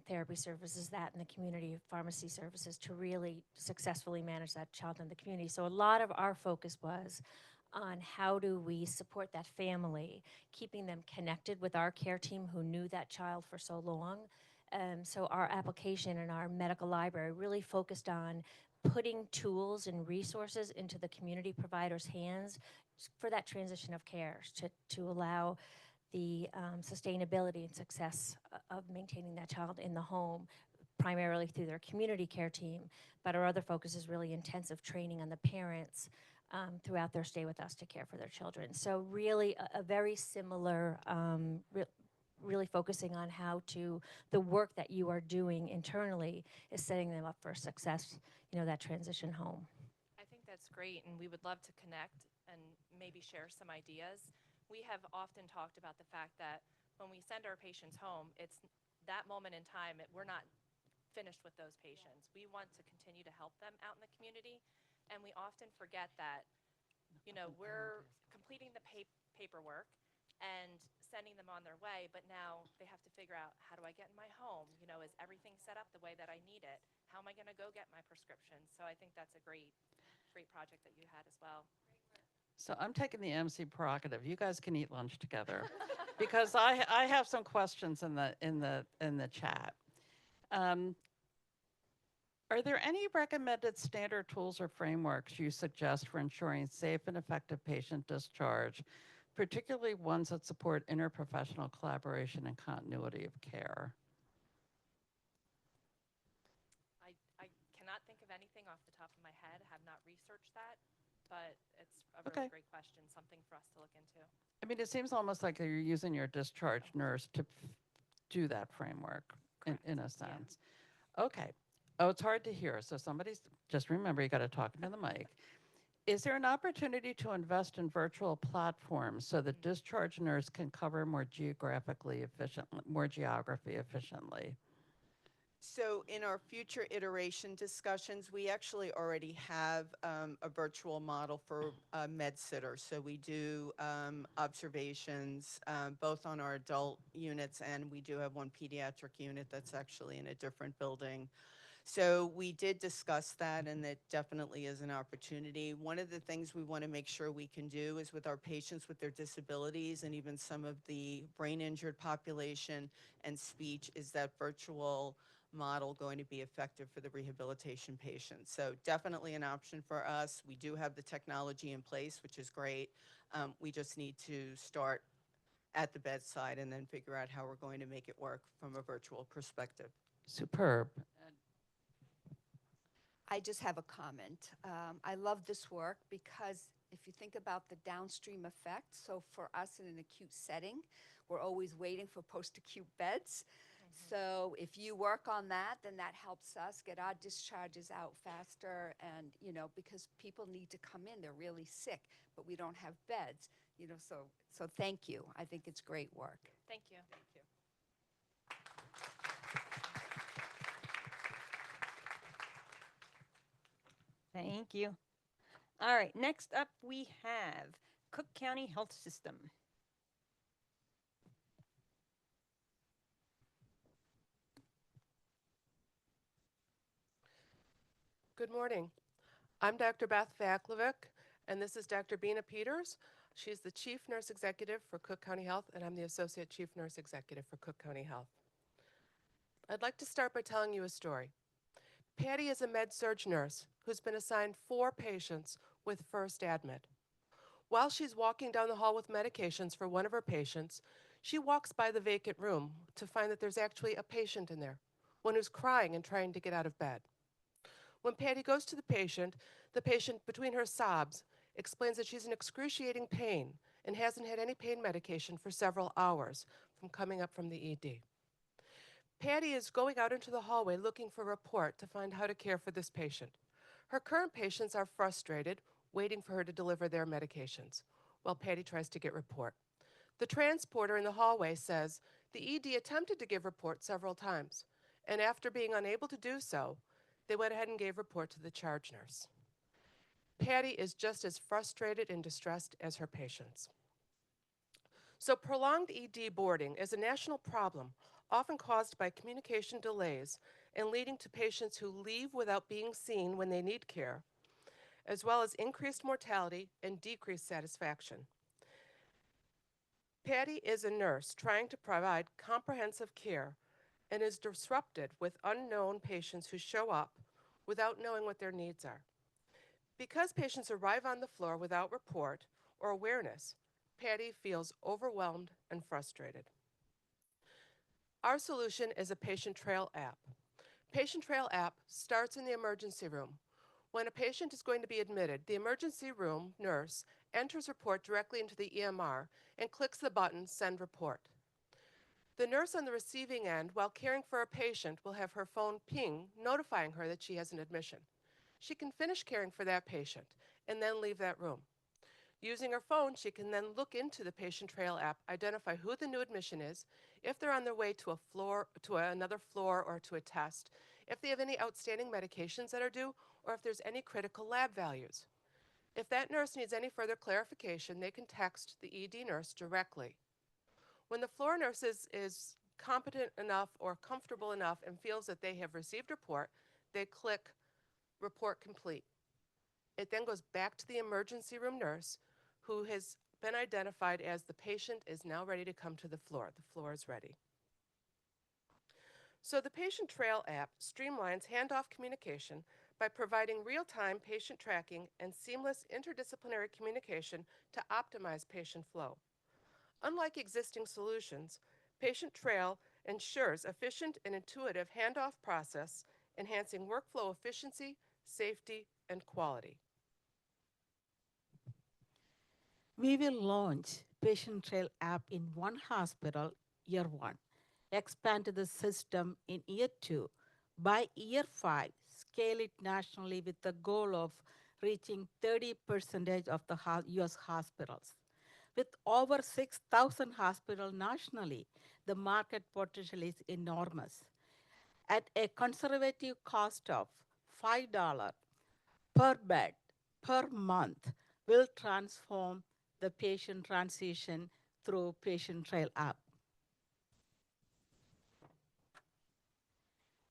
therapy services, that in the community, pharmacy services, to really successfully manage that child in the community. So a lot of our focus was on how do we support that family, keeping them connected with our care team who knew that child for so long. So our application and our medical library really focused on putting tools and resources into the community providers' hands for that transition of care, to allow the sustainability and success of maintaining that child in the home, primarily through their community care team. But our other focus is really intensive training on the parents throughout their stay with us to care for their children. So really a very similar, really focusing on how the work that you are doing internally is setting them up for success, that transition home. I think that's great, and we would love to connect and maybe share some ideas. We have often talked about the fact that when we send our patients home, it's that moment in time, we're not finished with those patients. We want to continue to help them out in the community. And we often forget that, we're completing the paperwork and sending them on their way, but now they have to figure out, how do I get in my home? Is everything set up the way that I need it? How am I going to go get my prescriptions? So I think that's a great project that you had as well. So I'm taking the MC prerogative. You guys can eat lunch together, because I have some questions in the chat. Are there any recommended standard tools or frameworks you suggest for ensuring safe and effective patient discharge, particularly ones that support interprofessional collaboration and continuity of care? I cannot think of anything off the top of my head. I have not researched that, but it's a really great question, something for us to look into. I mean, it seems almost like you're using your discharge nurse to do that framework in a sense. Yeah. Okay. Oh, it's hard to hear. So just remember, you got to talk into the mic. Is there an opportunity to invest in virtual platforms so the discharge nurse can cover more geography efficiently? So in our future iteration discussions, we actually already have a virtual model for med sitter. So we do observations both on our adult units, and we do have one pediatric unit that's actually in a different building. So we did discuss that, and that definitely is an opportunity. One of the things we want to make sure we can do is with our patients with their disabilities and even some of the brain injured population and speech, is that virtual model going to be effective for the rehabilitation patients. So definitely an option for us. We do have the technology in place, which is great. We just need to start at the bedside and then figure out how we're going to make it work from a virtual perspective. Superb. I just have a comment. I love this work because if you think about the downstream effect, so for us in an acute setting, we're always waiting for post-acute beds. So if you work on that, then that helps us get our discharges out faster, and because people need to come in, they're really sick, but we don't have beds, so thank you. I think it's great work. Thank you. Thank you. Thank you. All right, next up we have Cook County Health System. Good morning. I'm Dr. Beth Vaklovic, and this is Dr. Bina Peters. She's the Chief Nurse Executive for Cook County Health, and I'm the Associate Chief Nurse Executive for Cook County Health. I'd like to start by telling you a story. Patty is a med-surg nurse who's been assigned 4 patients with first admit. While she's walking down the hall with medications for one of her patients, she walks by the vacant room to find that there's actually a patient in there, one who's crying and trying to get out of bed. When Patty goes to the patient, between her sobs, explains that she's in excruciating pain and hasn't had any pain medication for several hours from coming up from the ED. Patty is going out into the hallway looking for a report to find how to care for this patient. Her current patients are frustrated, waiting for her to deliver their medications, while Patty tries to get report. The transporter in the hallway says the ED attempted to give report several times, and after being unable to do so, they went ahead and gave report to the charge nurse. Patty is just as frustrated and distressed as her patients. So prolonged ED boarding is a national problem, often caused by communication delays and leading to patients who leave without being seen when they need care, as well as increased mortality and decreased satisfaction. Patty is a nurse trying to provide comprehensive care and is disrupted with unknown patients who show up without knowing what their needs are. Because patients arrive on the floor without report or awareness, Patty feels overwhelmed and frustrated. Our solution is a patient trail app. Patient trail app starts in the emergency room. When a patient is going to be admitted, the emergency room nurse enters report directly into the EMR and clicks the button Send Report. The nurse on the receiving end, while caring for a patient, will have her phone ping, notifying her that she has an admission. She can finish caring for that patient and then leave that room. Using her phone, she can then look into the patient trail app, identify who the new admission is, if they're on their way to another floor or to a test, if they have any outstanding medications that are due, or if there's any critical lab values. If that nurse needs any further clarification, they can text the ED nurse directly. When the floor nurse is competent enough or comfortable enough and feels that they have received report, they click Report Complete. It then goes back to the emergency room nurse who has been identified as the patient is now ready to come to the floor. The floor is ready. So the Patient Trail app streamlines handoff communication by providing real-time patient tracking and seamless interdisciplinary communication to optimize patient flow. Unlike existing solutions, Patient Trail ensures efficient and intuitive handoff process, enhancing workflow efficiency, safety, and quality. We will launch Patient Trail app in one hospital year 1, expand to the system in year 2. By year 5, scale it nationally with the goal of reaching 30% of the US hospitals. With over 6,000 hospitals nationally, the market potential is enormous. At a conservative cost of $5 per bed per month, will transform the patient transition through Patient Trail app.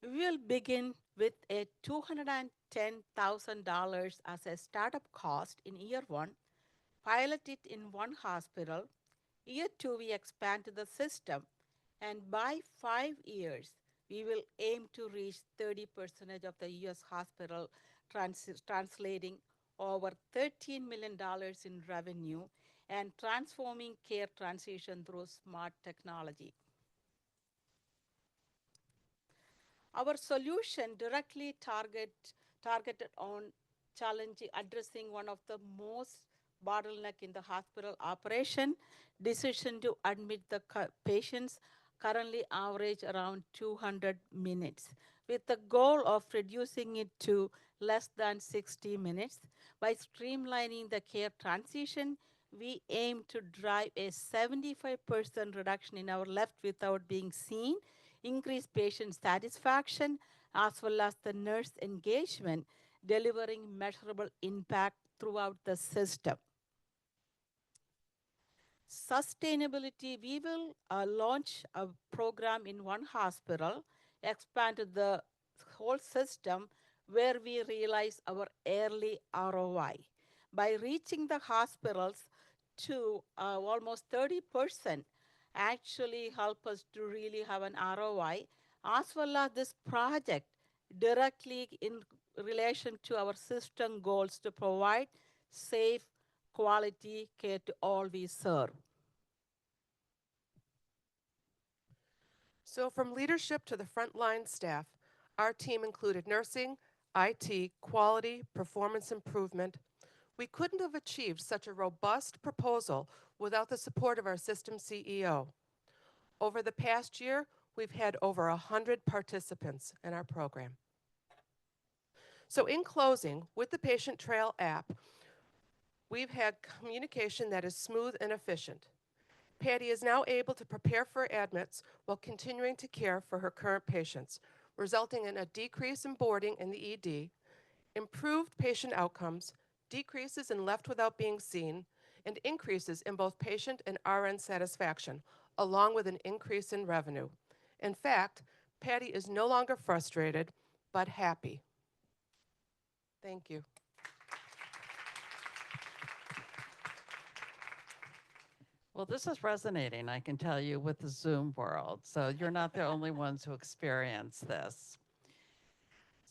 We will begin with a $210,000 as a startup cost in year 1, pilot it in one hospital. Year 2, we expand to the system, and by 5 years, we will aim to reach 30% of the US hospital, translating over $13 million in revenue and transforming care transition through smart technology. Our solution directly targeted on addressing one of the most bottleneck in the hospital operation, decision to admit the patients currently average around 200 minutes, with the goal of reducing it to less than 60 minutes. By streamlining the care transition, we aim to drive a 75% reduction in our left without being seen, increase patient satisfaction, as well as the nurse engagement, delivering measurable impact throughout the system. Sustainability, we will launch a program in one hospital, expand to the whole system where we realize our early ROI. By reaching the hospitals to almost 30% actually help us to really have an ROI, as well as this project directly in relation to our system goals to provide safe, quality care to all we serve. So from leadership to the frontline staff, our team included nursing, IT, quality, performance improvement. We couldn't have achieved such a robust proposal without the support of our system CEO. Over the past year, we've had over 100 participants in our program. So in closing, with the Patient Trail app, we've had communication that is smooth and efficient. Patty is now able to prepare for admits while continuing to care for her current patients, resulting in a decrease in boarding in the ED, improved patient outcomes, decreases in left without being seen, and increases in both patient and RN satisfaction, along with an increase in revenue. In fact, Patty is no longer frustrated, but happy. Thank you. Well, this is resonating, I can tell you, with the Zoom world. So you're not the only ones who experience this.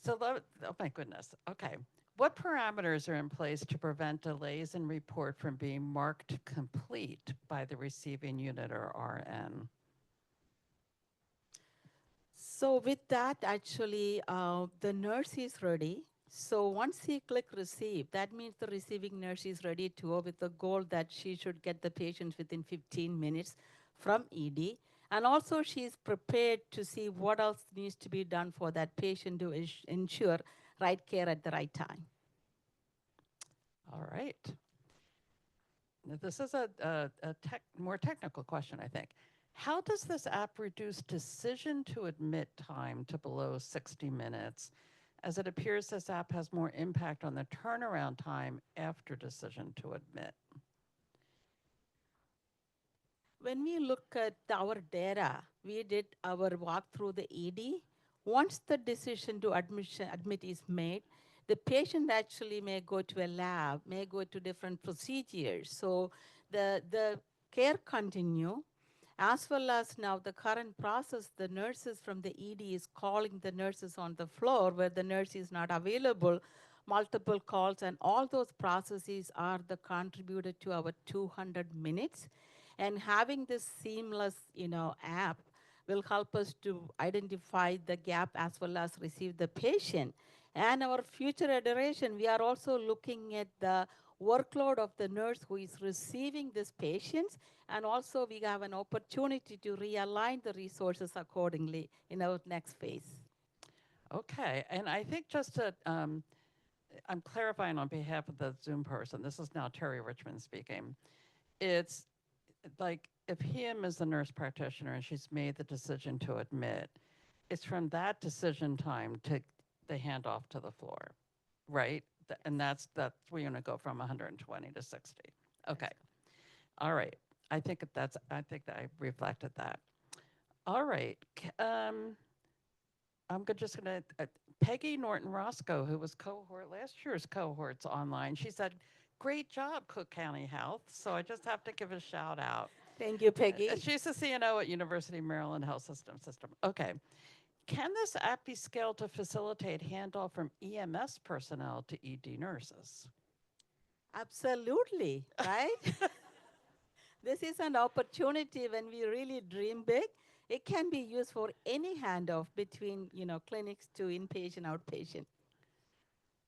So, oh my goodness. Okay. What parameters are in place to prevent delays in report from being marked complete by the receiving unit or RN? So with that, actually, the nurse is ready. So once you click receive, that means the receiving nurse is ready to go with the goal that she should get the patient within 15 minutes from ED. And also she's prepared to see what else needs to be done for that patient to ensure right care at the right time. All right. Now, this is a more technical question, I think. How does this app reduce decision to admit time to below 60 minutes, as it appears this app has more impact on the turnaround time after decision to admit? When we look at our data, we did our walk through the ED. Once the decision to admit is made, the patient actually may go to a lab, may go to different procedures. So the care continue, as well as now the current process, the nurses from the ED is calling the nurses on the floor where the nurse is not available, multiple calls, and all those processes are the contributor to our 200 minutes. And having this seamless, app will help us to identify the gap as well as receive the patient. And our future iteration, we are also looking at the workload of the nurse who is receiving these patients, and also we have an opportunity to realign the resources accordingly in our next phase. Okay, and I think just to, I'm clarifying on behalf of the Zoom person, this is now Terry Richmond speaking. It's like if him is the nurse practitioner and she's made the decision to admit, it's from that decision time to the handoff to the floor, right? And that's we're going to go from 120 to 60. Okay. All right. I think that I reflected that. All right. I'm just going to, Peggy Norton Roscoe, who was last year's cohort's online, she said, great job, Cook County Health. So I just have to give a shout out. Thank you, Peggy. She's the CNO at University of Maryland Health System. Okay. Can this app be scaled to facilitate handoff from EMS personnel to ED nurses? Absolutely, right? This is an opportunity when we really dream big. It can be used for any handoff between, clinics to inpatient, outpatient.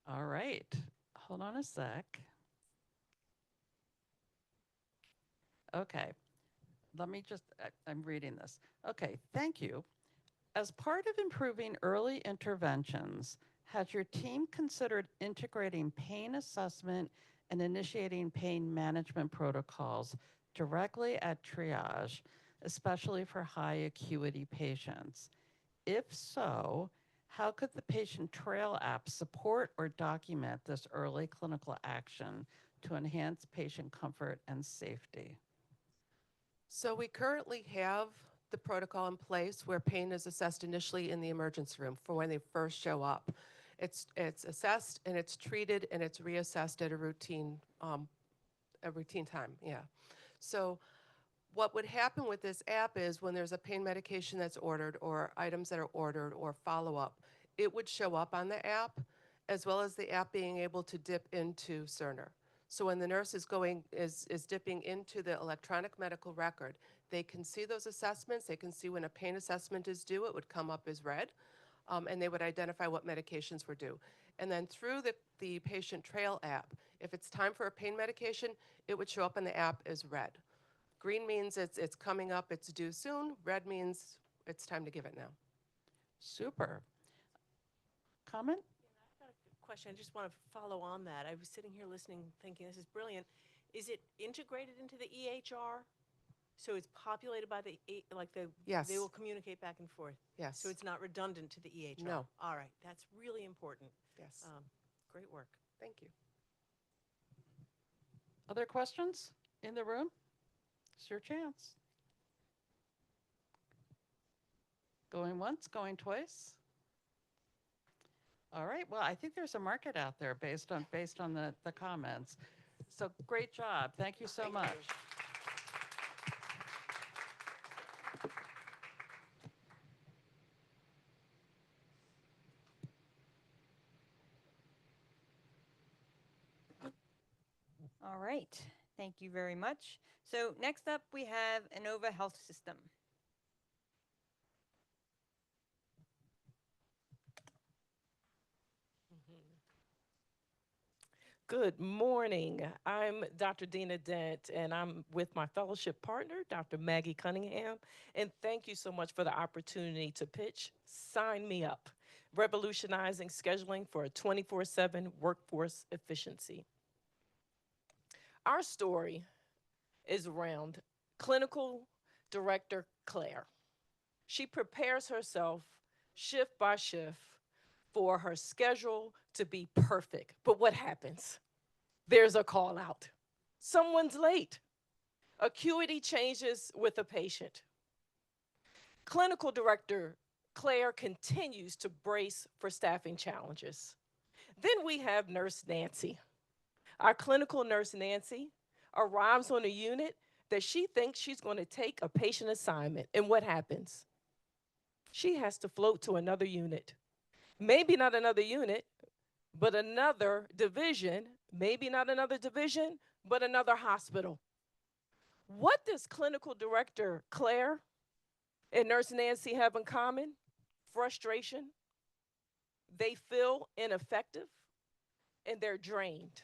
All right. Hold on a sec. Okay. Let me just, I'm reading this. Okay, thank you. As part of improving early interventions, has your team considered integrating pain assessment and initiating pain management protocols directly at triage, especially for high acuity patients? If so, how could the Patient Trail app support or document this early clinical action to enhance patient comfort and safety? So we currently have the protocol in place where pain is assessed initially in the emergency room for when they first show up. It's assessed and it's treated and it's reassessed at a routine time. Yeah. So what would happen with this app is when there's a pain medication that's ordered or items that are ordered or follow-up, it would show up on the app, as well as the app being able to dip into Cerner. So when the nurse is dipping into the electronic medical record, they can see those assessments. They can see when a pain assessment is due, it would come up as red, and they would identify what medications were due. And then through the patient trail app, if it's time for a pain medication, it would show up in the app as red. Green means it's coming up, it's due soon. Red means it's time to give it now. Super. Comment? Question. I just want to follow on that. I was sitting here listening, thinking this is brilliant. Is it integrated into the EHR? So it's populated by Yes. They will communicate back and forth. Yes. So it's not redundant to the EHR. No. All right. That's really important. Yes. Great work. Thank you. Other questions in the room? It's your chance. Going once, going twice. All right. Well, I think there's a market out there based on the comments. So great job. Thank you so much. All right. Thank you very much. So next up, we have Inova Health System. Good morning. I'm Dr. Dina Dent, and I'm with my fellowship partner, Dr. Maggie Cunningham. And thank you so much for the opportunity to pitch Sign Me Up, revolutionizing scheduling for a 24/7 workforce efficiency. Our story is around clinical director Claire. She prepares herself shift by shift for her schedule to be perfect. But what happens? There's a call out. Someone's late. Acuity changes with a patient. Clinical director Claire continues to brace for staffing challenges. Then we have Nurse Nancy. Our clinical nurse Nancy arrives on a unit that she thinks she's going to take a patient assignment. And what happens? She has to float to another unit. Maybe not another unit, but another division. Maybe not another division, but another hospital. What does clinical director Claire and nurse Nancy have in common? Frustration. They feel ineffective and they're drained.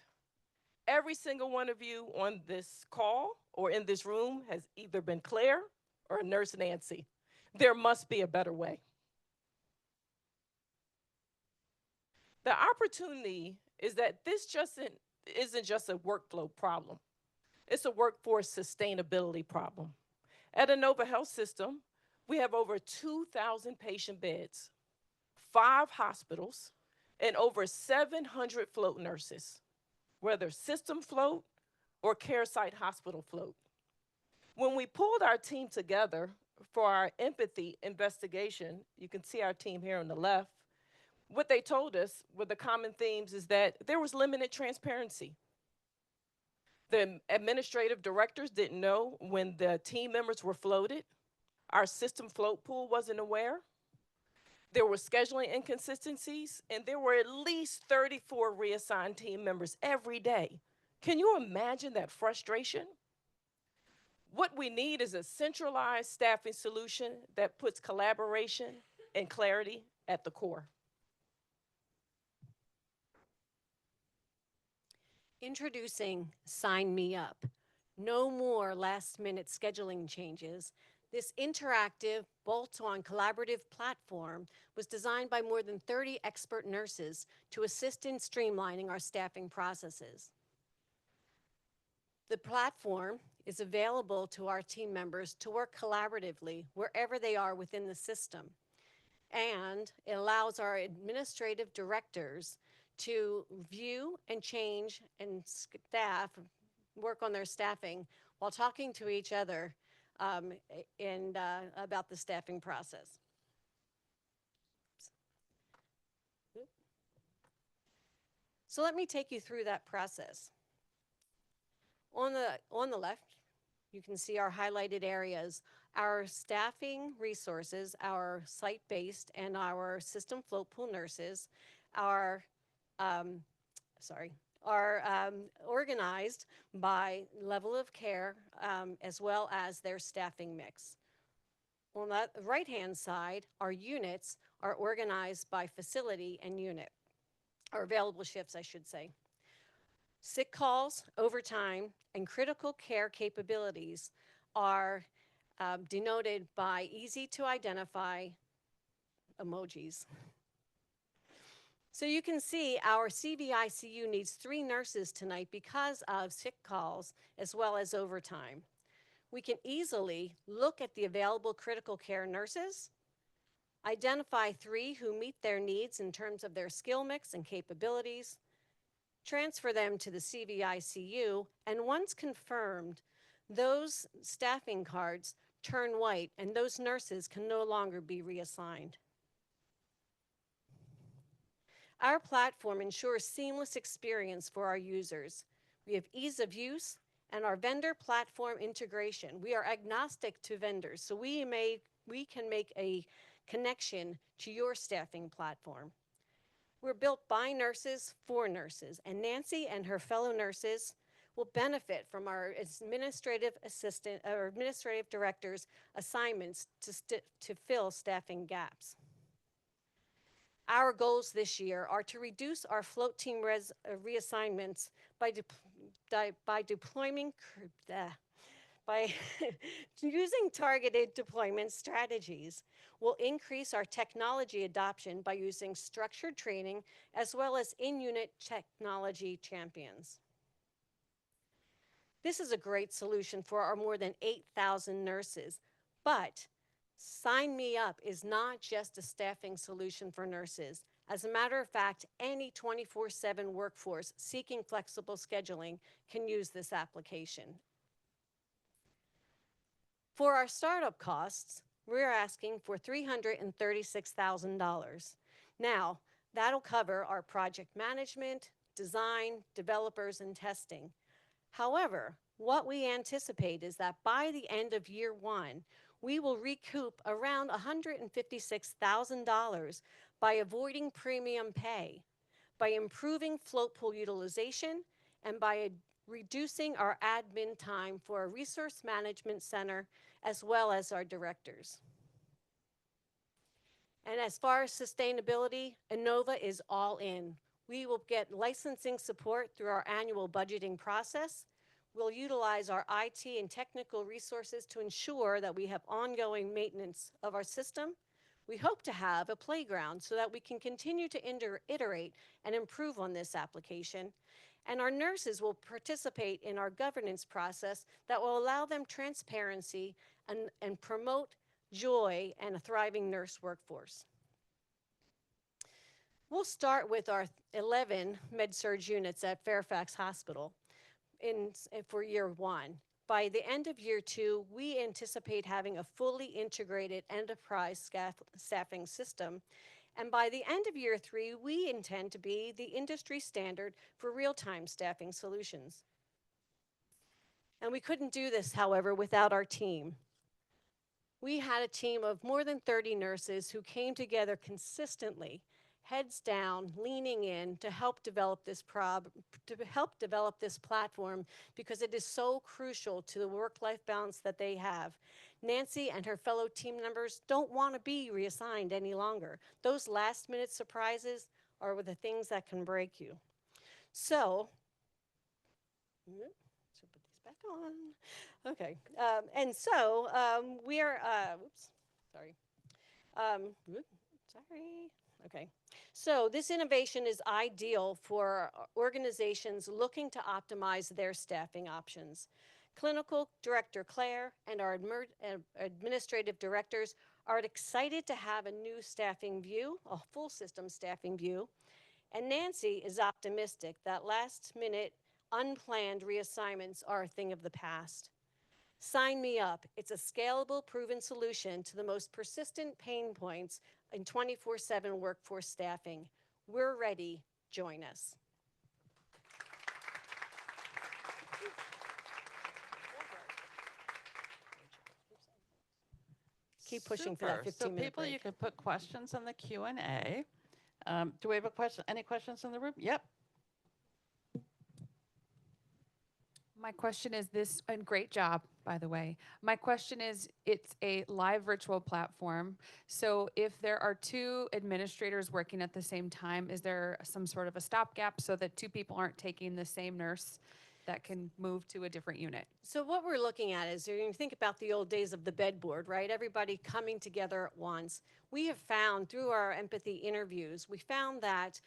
Every single one of you on this call or in this room has either been Claire or nurse Nancy. There must be a better way. The opportunity is that this isn't just a workflow problem. It's a workforce sustainability problem. At Inova Health System, we have over 2,000 patient beds, 5 hospitals, and over 700 float nurses, whether system float or care site hospital float. When we pulled our team together for our empathy investigation, you can see our team here on the left, what they told us with the common themes is that there was limited transparency. The administrative directors didn't know when the team members were floated. Our system float pool wasn't aware. There were scheduling inconsistencies, and there were at least 34 reassigned team members every day. Can you imagine that frustration? What we need is a centralized staffing solution that puts collaboration and clarity at the core. Introducing Sign Me Up. No more last-minute scheduling changes. This interactive, bolt-on collaborative platform was designed by more than 30 expert nurses to assist in streamlining our staffing processes. The platform is available to our team members to work collaboratively wherever they are within the system. And it allows our administrative directors to view and change and work on their staffing while talking to each other about the staffing process. So let me take you through that process. On the left, you can see our highlighted areas, our staffing resources, our site-based and our system float pool nurses are, organized by level of care as well as their staffing mix. On the right-hand side, our units are organized by facility and unit, or available shifts, I should say. Sick calls, overtime, and critical care capabilities are denoted by easy to identify emojis. So you can see our CVICU needs 3 nurses tonight because of sick calls as well as overtime. We can easily look at the available critical care nurses, identify 3 who meet their needs in terms of their skill mix and capabilities, transfer them to the CVICU, and once confirmed, those staffing cards turn white and those nurses can no longer be reassigned. Our platform ensures seamless experience for our users. We have ease of use and our vendor platform integration. We are agnostic to vendors, so we can make a connection to your staffing platform. We're built by nurses for nurses, and Nancy and her fellow nurses will benefit from our administrative assistant or administrative director's assignments to fill staffing gaps. Our goals this year are to reduce our float team reassignments by using targeted deployment strategies. We'll increase our technology adoption by using structured training as well as in-unit technology champions. This is a great solution for our more than 8,000 nurses, but Sign Me Up is not just a staffing solution for nurses. As a matter of fact, any 24/7 workforce seeking flexible scheduling can use this application. For our startup costs, we're asking for $336,000. Now, that'll cover our project management, design, developers, and testing. However, what we anticipate is that by the end of year 1, we will recoup around $156,000 by avoiding premium pay, by improving float pool utilization, and by reducing our admin time for our resource management center as well as our directors. And as far as sustainability, Inova is all in. We will get licensing support through our annual budgeting process. We'll utilize our IT and technical resources to ensure that we have ongoing maintenance of our system. We hope to have a playground so that we can continue to iterate and improve on this application. And our nurses will participate in our governance process that will allow them transparency and promote joy and a thriving nurse workforce. We'll start with our 11 med-surg units at Fairfax Hospital for year 1. By the end of year 2, we anticipate having a fully integrated enterprise staffing system. And by the end of year 3, we intend to be the industry standard for real-time staffing solutions. And we couldn't do this, however, without our team. We had a team of more than 30 nurses who came together consistently, heads down, leaning in to help develop this platform because it is so crucial to the work-life balance that they have. Nancy and her fellow team members don't want to be reassigned any longer. Those last-minute surprises are the things that can break you. So, put these back on. Okay, we are, Okay, so this innovation is ideal for organizations looking to optimize their staffing options. Clinical Director Claire and our administrative directors are excited to have a new staffing view, a full system staffing view, and Nancy is optimistic that last-minute, unplanned reassignments are a thing of the past. Sign Me Up. It's a scalable, proven solution to the most persistent pain points in 24/7 workforce staffing. We're ready. Join us. keep pushing for that Super. 15-minute people, break. you can put questions in the Q&A. Do we have a question? Any questions in the room? Yep. My question is this, and great job, by the way. My question is, it's a live virtual platform. So if there are two administrators working at the same time, is there some sort of a stopgap so that two people aren't taking the same nurse that can move to a different unit? So what we're looking at is, you think about the old days of the bedboard, right? Everybody coming together at once. We have found through our empathy interviews, we found that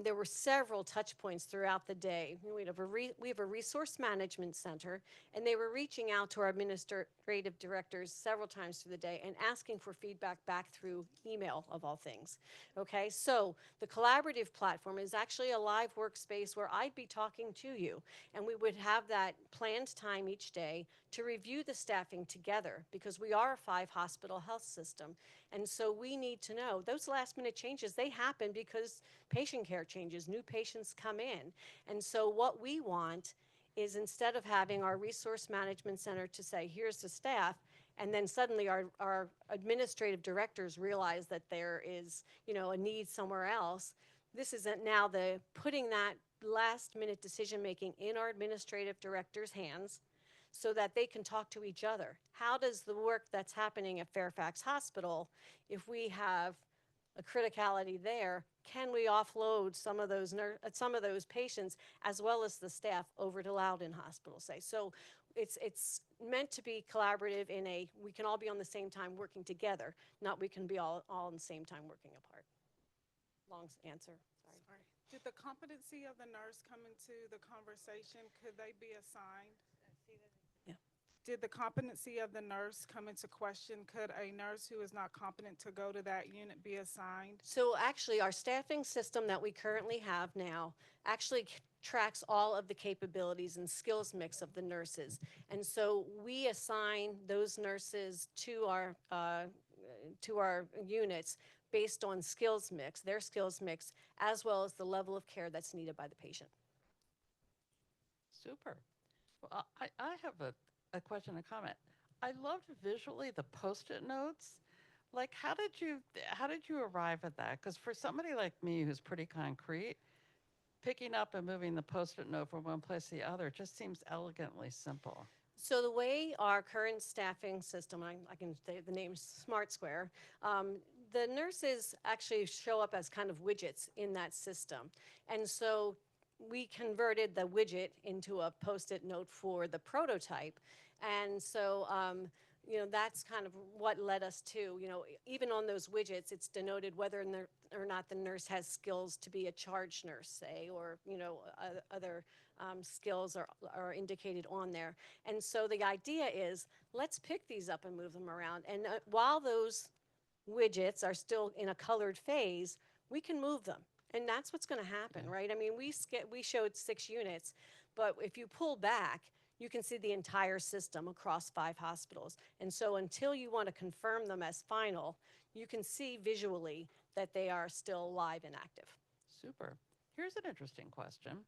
there were several touch points throughout the day. We have a resource management center, and they were reaching out to our administrative directors several times through the day and asking for feedback back through email, of all things. Okay, so the collaborative platform is actually a live workspace where I'd be talking to you, and we would have that planned time each day to review the staffing together, because we are a 5-hospital health system. And so we need to know those last minute changes, they happen because patient care changes, new patients come in. And so what we want is, instead of having our resource management center to say, here's the staff, and then suddenly our administrative directors realize that there is, a need somewhere else, this isn't now the putting that last minute decision making in our administrative directors' hands so that they can talk to each other. How does the work that's happening at Fairfax Hospital, if we have a criticality there, can we offload some of those patients as well as the staff over to Loudoun Hospital, say? So it's meant to be collaborative we can all be on the same time working together, not we can be all on the same time working apart. Long answer. Sorry. Did the competency of the nurse come into the conversation? Could they be assigned? Yeah. Did the competency of the nurse come into question? Could a nurse who is not competent to go to that unit be assigned? So actually, our staffing system that we currently have now actually tracks all of the capabilities and skills mix of the nurses. And so we assign those nurses to our units based on skills mix, their skills mix, as well as the level of care that's needed by the patient. Super. Well, I have a question, a comment. I loved visually the Post-it notes. Like, how did you arrive at that? Because for somebody like me who's pretty concrete, picking up and moving the Post-it note from one place to the other just seems elegantly simple. So the way our current staffing system, I can say the name Smart Square, the nurses actually show up as kind of widgets in that system. And so we converted the widget into a Post-it note for the prototype. And so, that's kind of what led us to, even on those widgets, it's denoted whether or not the nurse has skills to be a charge nurse, say, or, other skills are indicated on there. And so the idea is, let's pick these up and move them around. And while those widgets are still in a colored phase, we can move them. And that's what's going to happen, right? I mean, we showed 6 units, but if you pull back, you can see the entire system across 5 hospitals. And so until you want to confirm them as final, you can see visually that they are still live and active. Super. Here's an interesting question.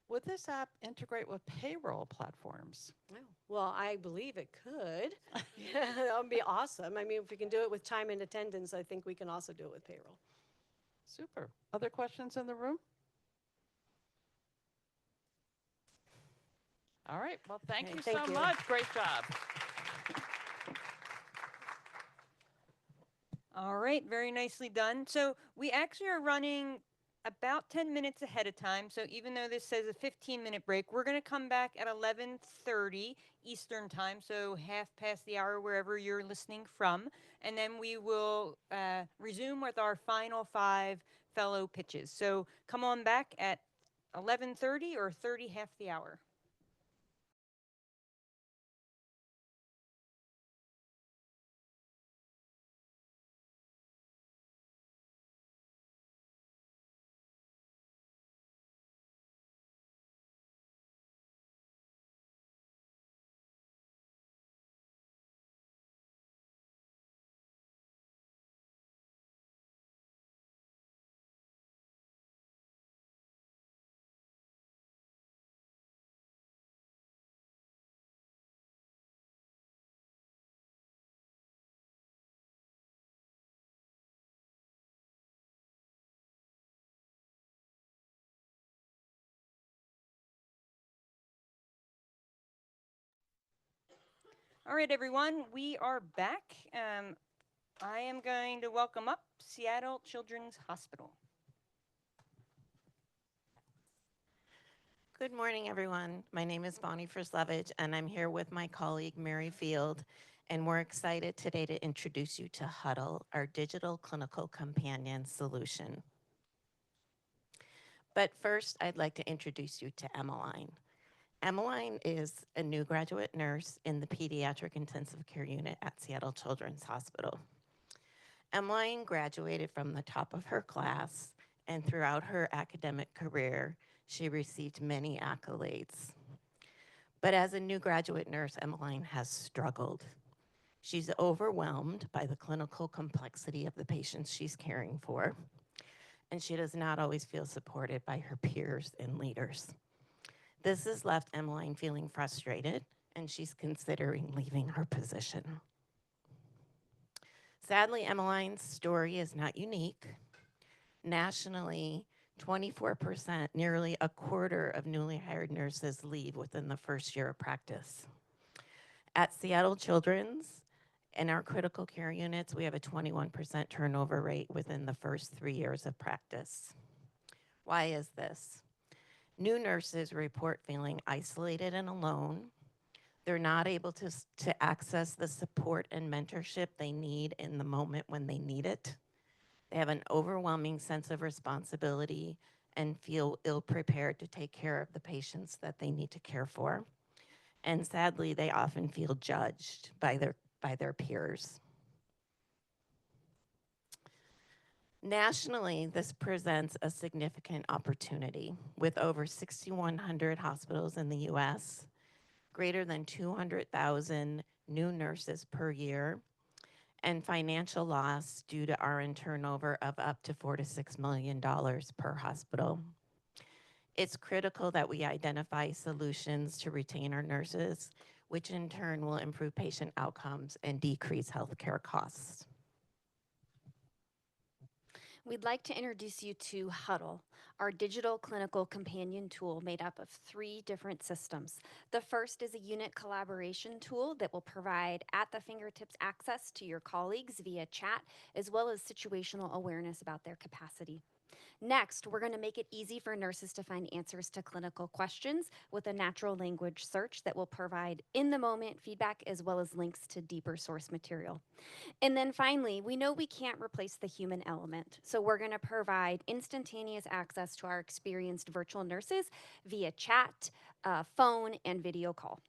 Would this app integrate with payroll platforms? Oh, well, I believe it could. Yeah, that would be awesome. I mean, if we can do it with time and attendance, I think we can also do it with payroll. Super. Other questions in the room? All right. Well, thank you so much. Great job. All right, very nicely done. So we actually are running about 10 minutes ahead of time. So even though this says a 15-minute break, we're going to come back at 11:30 Eastern time, so half past the hour wherever you're listening from. And then we will resume with our final 5 fellow pitches. So come on back at 11:30 or 30 half the hour. All right, everyone, we are back. I am going to welcome up Seattle Children's Hospital. Good morning, everyone. My name is Bonnie Frislevich, and I'm here with my colleague, Mary Field, and we're excited today to introduce you to Huddle, our digital clinical companion solution. But first, I'd like to introduce you to Emmeline. Emmeline is a new graduate nurse in the Pediatric Intensive Care Unit at Seattle Children's Hospital. Emmeline graduated from the top of her class, and throughout her academic career, she received many accolades. But as a new graduate nurse, Emmeline has struggled. She's overwhelmed by the clinical complexity of the patients she's caring for, and she does not always feel supported by her peers and leaders. This has left Emmeline feeling frustrated, and she's considering leaving her position. Sadly, Emmeline's story is not unique. Nationally, 24%, nearly a quarter of newly hired nurses leave within the first year of practice. At Seattle Children's, in our critical care units, we have a 21% turnover rate within the first 3 years of practice. Why is this? New nurses report feeling isolated and alone. They're not able to access the support and mentorship they need in the moment when they need it. They have an overwhelming sense of responsibility and feel ill-prepared to take care of the patients that they need to care for. And sadly, they often feel judged by their peers. Nationally, this presents a significant opportunity. With over 6,100 hospitals in the US, greater than 200,000 new nurses per year, and financial loss due to RN turnover of up to $4 to $6 million per hospital. It's critical that we identify solutions to retain our nurses, which in turn will improve patient outcomes and decrease healthcare costs. We'd like to introduce you to Huddle, our digital clinical companion tool made up of 3 different systems. The first is a unit collaboration tool that will provide at the fingertips access to your colleagues via chat, as well as situational awareness about their capacity. Next, we're going to make it easy for nurses to find answers to clinical questions with a natural language search that will provide in-the-moment feedback as well as links to deeper source material. And then finally, we know we can't replace the human element, so we're going to provide instantaneous access to our experienced virtual nurses via chat, phone, and video call.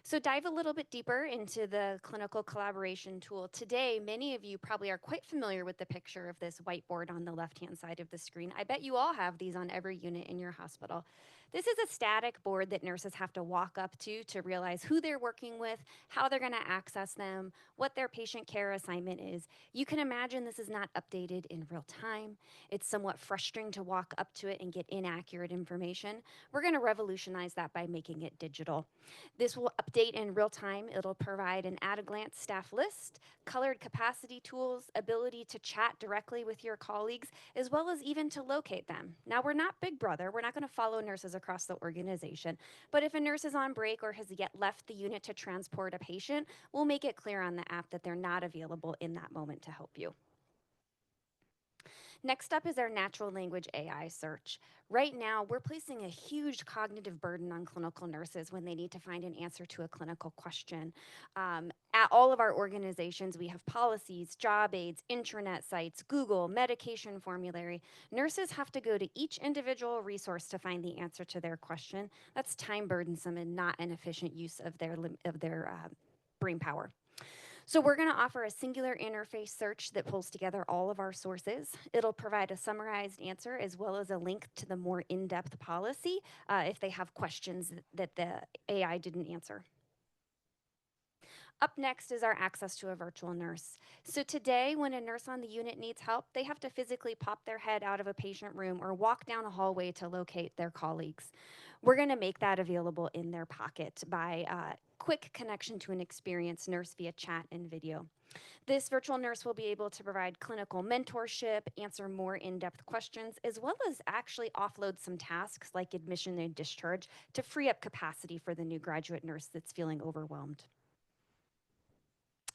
So dive a little bit deeper into the clinical collaboration tool. Today, many of you probably are quite familiar with the picture of this whiteboard on the left-hand side of the screen. I bet you all have these on every unit in your hospital. This is a static board that nurses have to walk up to realize who they're working with, how they're going to access them, what their patient care assignment is. You can imagine this is not updated in real time. It's somewhat frustrating to walk up to it and get inaccurate information. We're going to revolutionize that by making it digital. This will update in real time. It'll provide an at-a-glance staff list, colored capacity tools, ability to chat directly with your colleagues, as well as even to locate them. Now, we're not Big Brother. We're not going to follow nurses across the organization. But if a nurse is on break or has yet left the unit to transport a patient, we'll make it clear on the app that they're not available in that moment to help you. Next up is our natural language AI search. Right now, we're placing a huge cognitive burden on clinical nurses when they need to find an answer to a clinical question. At all of our organizations, we have policies, job aids, intranet sites, Google, medication formulary. Nurses have to go to each individual resource to find the answer to their question. That's time burdensome and not an efficient use of their brain power. So we're going to offer a singular interface search that pulls together all of our sources. It'll provide a summarized answer as well as a link to the more in-depth policy if they have questions that the AI didn't answer. Up next is our access to a virtual nurse. So today, when a nurse on the unit needs help, they have to physically pop their head out of a patient room or walk down a hallway to locate their colleagues. We're going to make that available in their pocket by quick connection to an experienced nurse via chat and video. This virtual nurse will be able to provide clinical mentorship, answer more in-depth questions, as well as actually offload some tasks like admission and discharge to free up capacity for the new graduate nurse that's feeling overwhelmed.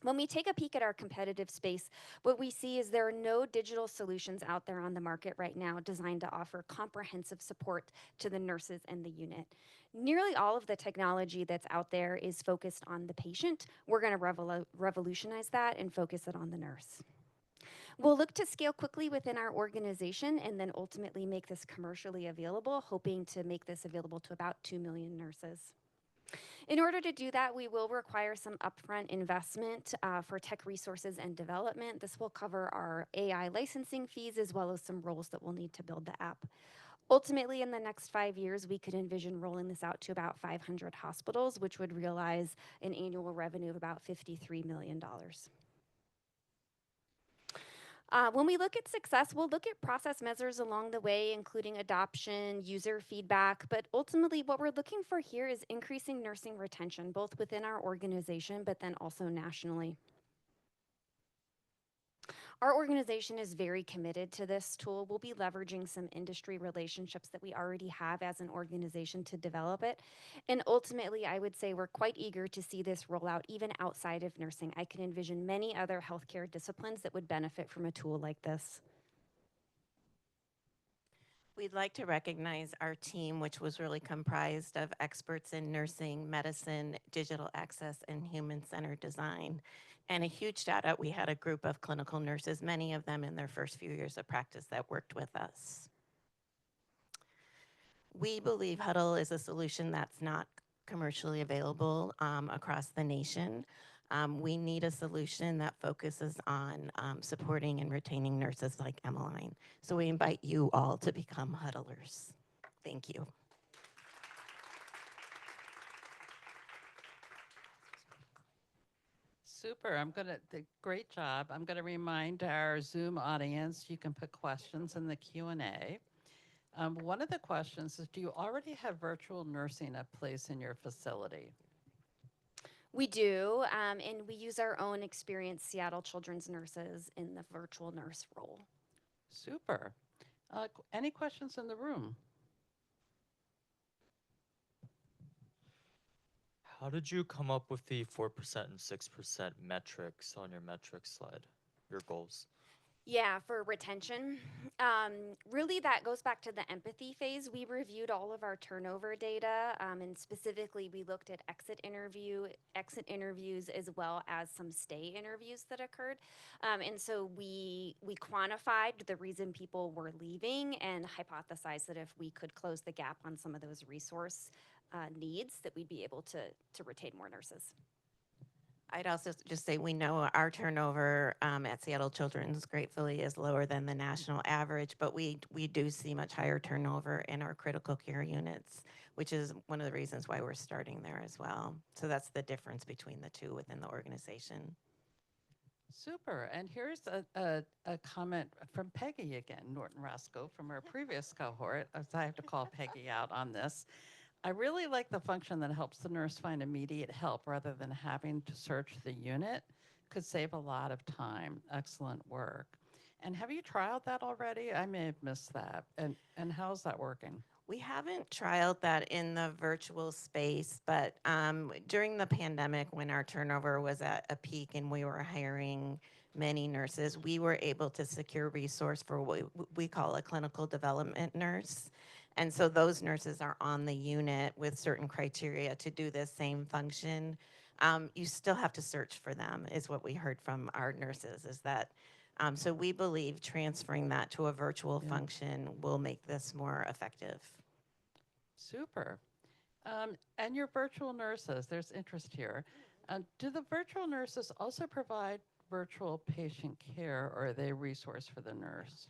When we take a peek at our competitive space, what we see is there are no digital solutions out there on the market right now designed to offer comprehensive support to the nurses and the unit. Nearly all of the technology that's out there is focused on the patient. We're going to revolutionize that and focus it on the nurse. We'll look to scale quickly within our organization and then ultimately make this commercially available, hoping to make this available to about 2 million nurses. In order to do that, we will require some upfront investment for tech resources and development. This will cover our AI licensing fees as well as some roles that we'll need to build the app. Ultimately, in the next 5 years, we could envision rolling this out to about 500 hospitals, which would realize an annual revenue of about $53 million. When we look at success, we'll look at process measures along the way, including adoption, user feedback, but ultimately what we're looking for here is increasing nursing retention, both within our organization, but then also nationally. Our organization is very committed to this tool. We'll be leveraging some industry relationships that we already have as an organization to develop it. And ultimately, I would say we're quite eager to see this roll out even outside of nursing. I can envision many other healthcare disciplines that would benefit from a tool like this. We'd like to recognize our team, which was really comprised of experts in nursing, medicine, digital access, and human-centered design. And a huge shout out, we had a group of clinical nurses, many of them in their first few years of practice, that worked with us. We believe Huddle is a solution that's not commercially available across the nation. We need a solution that focuses on supporting and retaining nurses like Emmeline. So we invite you all to become Huddlers. Thank you. Super. Great job. I'm going to remind our Zoom audience, you can put questions in the Q&A. One of the questions is, do you already have virtual nursing at place in your facility? We do, and we use our own experienced Seattle children's nurses in the virtual nurse role. Super. Any questions in the room? How did you come up with the 4% and 6% metrics on your metrics slide, your goals? Yeah, for retention, really that goes back to the empathy phase. We reviewed all of our turnover data, and specifically we looked at exit interviews as well as some stay interviews that occurred. And so we quantified the reason people were leaving and hypothesized that if we could close the gap on some of those resource needs, that we'd be able to retain more nurses. I'd also just say we know our turnover at Seattle Children's gratefully is lower than the national average, but we do see much higher turnover in our critical care units, which is one of the reasons why we're starting there as well. So that's the difference between the two within the organization. Super. And here's a comment from Peggy again, Norton Rasco, from our previous cohort, as I have to call Peggy out on this. I really like the function that helps the nurse find immediate help rather than having to search the unit. Could save a lot of time. Excellent work. And have you trialed that already? I may have missed that. And how's that working? We haven't trialed that in the virtual space, but during the pandemic when our turnover was at a peak and we were hiring many nurses, we were able to secure resource for what we call a clinical development nurse. And so those nurses are on the unit with certain criteria to do the same function. You still have to search for them, is what we heard from our nurses, is that, so we believe transferring that to a virtual function will make this more effective. Super. And your virtual nurses, there's interest here. Do the virtual nurses also provide virtual patient care, or are they a resource for the nurse?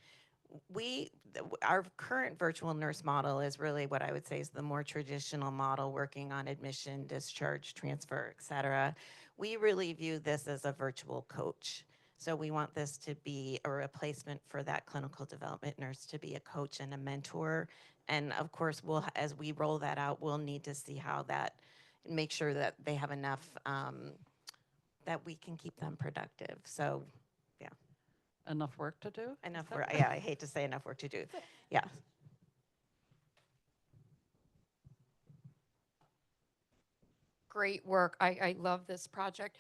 our current virtual nurse model is really what I would say is the more traditional model, working on admission, discharge, transfer, et cetera. We really view this as a virtual coach. So we want this to be a replacement for that clinical development nurse, to be a coach and a mentor. And of course, as we roll that out, we'll need to see how that, make sure that they have enough, that we can keep them productive. So, yeah. Enough work to do? Enough work. Yeah, I hate to say enough work to do. Yeah. Great work. I love this project.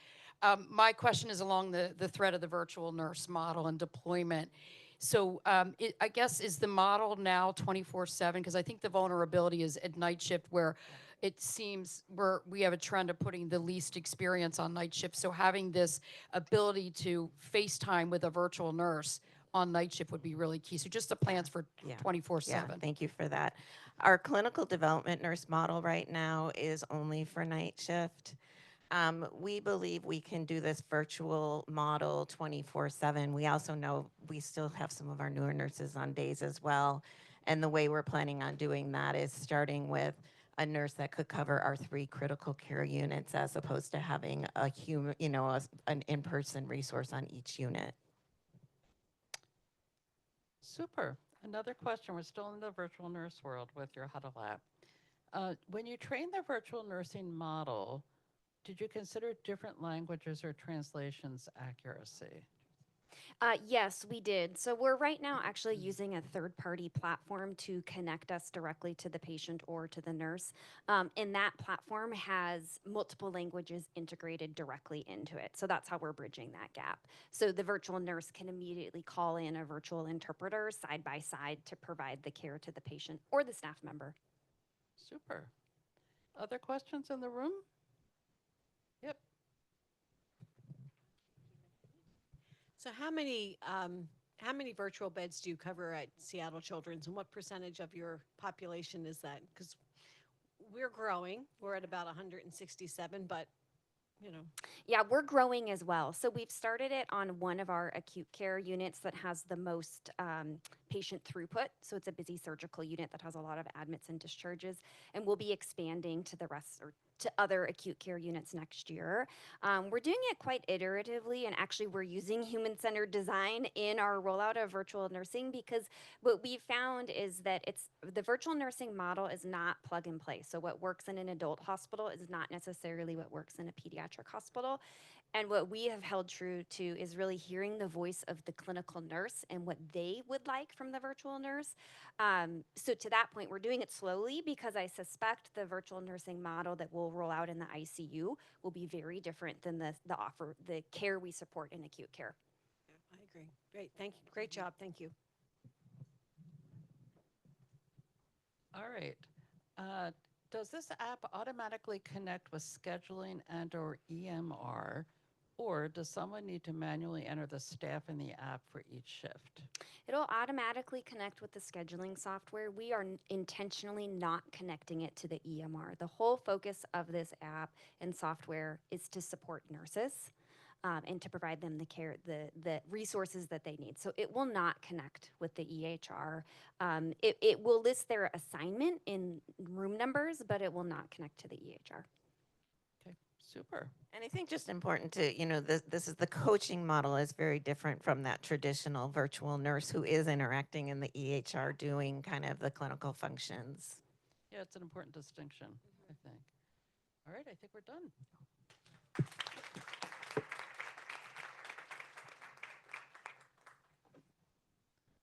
My question is along the thread of the virtual nurse model and deployment. So I guess is the model now 24/7? Because I think the vulnerability is at night shift where it seems we have a trend of putting the least experience on night shift. So having this ability to FaceTime with a virtual nurse on night shift would be really key. So just the plans for 24/7. Yeah, thank you for that. Our clinical development nurse model right now is only for night shift. We believe we can do this virtual model 24/7. We also know we still have some of our newer nurses on days as well. And the way we're planning on doing that is starting with a nurse that could cover our 3 critical care units as opposed to having a human, an in-person resource on each unit. Super. Another question. We're still in the virtual nurse world with your Huddle app. When you trained the virtual nursing model, did you consider different languages or translations accuracy? Yes, we did. So we're right now actually using a third-party platform to connect us directly to the patient or to the nurse. And that platform has multiple languages integrated directly into it. So that's how we're bridging that gap. So the virtual nurse can immediately call in a virtual interpreter side by side to provide the care to the patient or the staff member. Super. Other questions in the room? Yep. So how many virtual beds do you cover at Seattle Children's, and what percentage of your population is that? Because we're growing. We're at about 167, but Yeah, we're growing as well. So we've started it on one of our acute care units that has the most patient throughput. So it's a busy surgical unit that has a lot of admits and discharges, and we'll be expanding to the rest or to other acute care units next year. We're doing it quite iteratively, and actually we're using human-centered design in our rollout of virtual nursing, because what we found is that the virtual nursing model is not plug and play. So what works in an adult hospital is not necessarily what works in a pediatric hospital. And what we have held true to is really hearing the voice of the clinical nurse and what they would like from the virtual nurse. So to that point, we're doing it slowly, because I suspect the virtual nursing model that we'll roll out in the ICU will be very different than the care we support in acute care. I agree. Great. Thank you. Great job. Thank you. All right. Does this app automatically connect with scheduling and/or EMR, or does someone need to manually enter the staff in the app for each shift? It'll automatically connect with the scheduling software. We are intentionally not connecting it to the EMR. The whole focus of this app and software is to support nurses and to provide them the care, the resources that they need. So it will not connect with the EHR. It will list their assignment in room numbers, but it will not connect to the EHR. Okay, super. And I think just important to, this is the coaching model is very different from that traditional virtual nurse who is interacting in the EHR doing kind of the clinical functions. Yeah, it's an important distinction, I think. All right, I think we're done.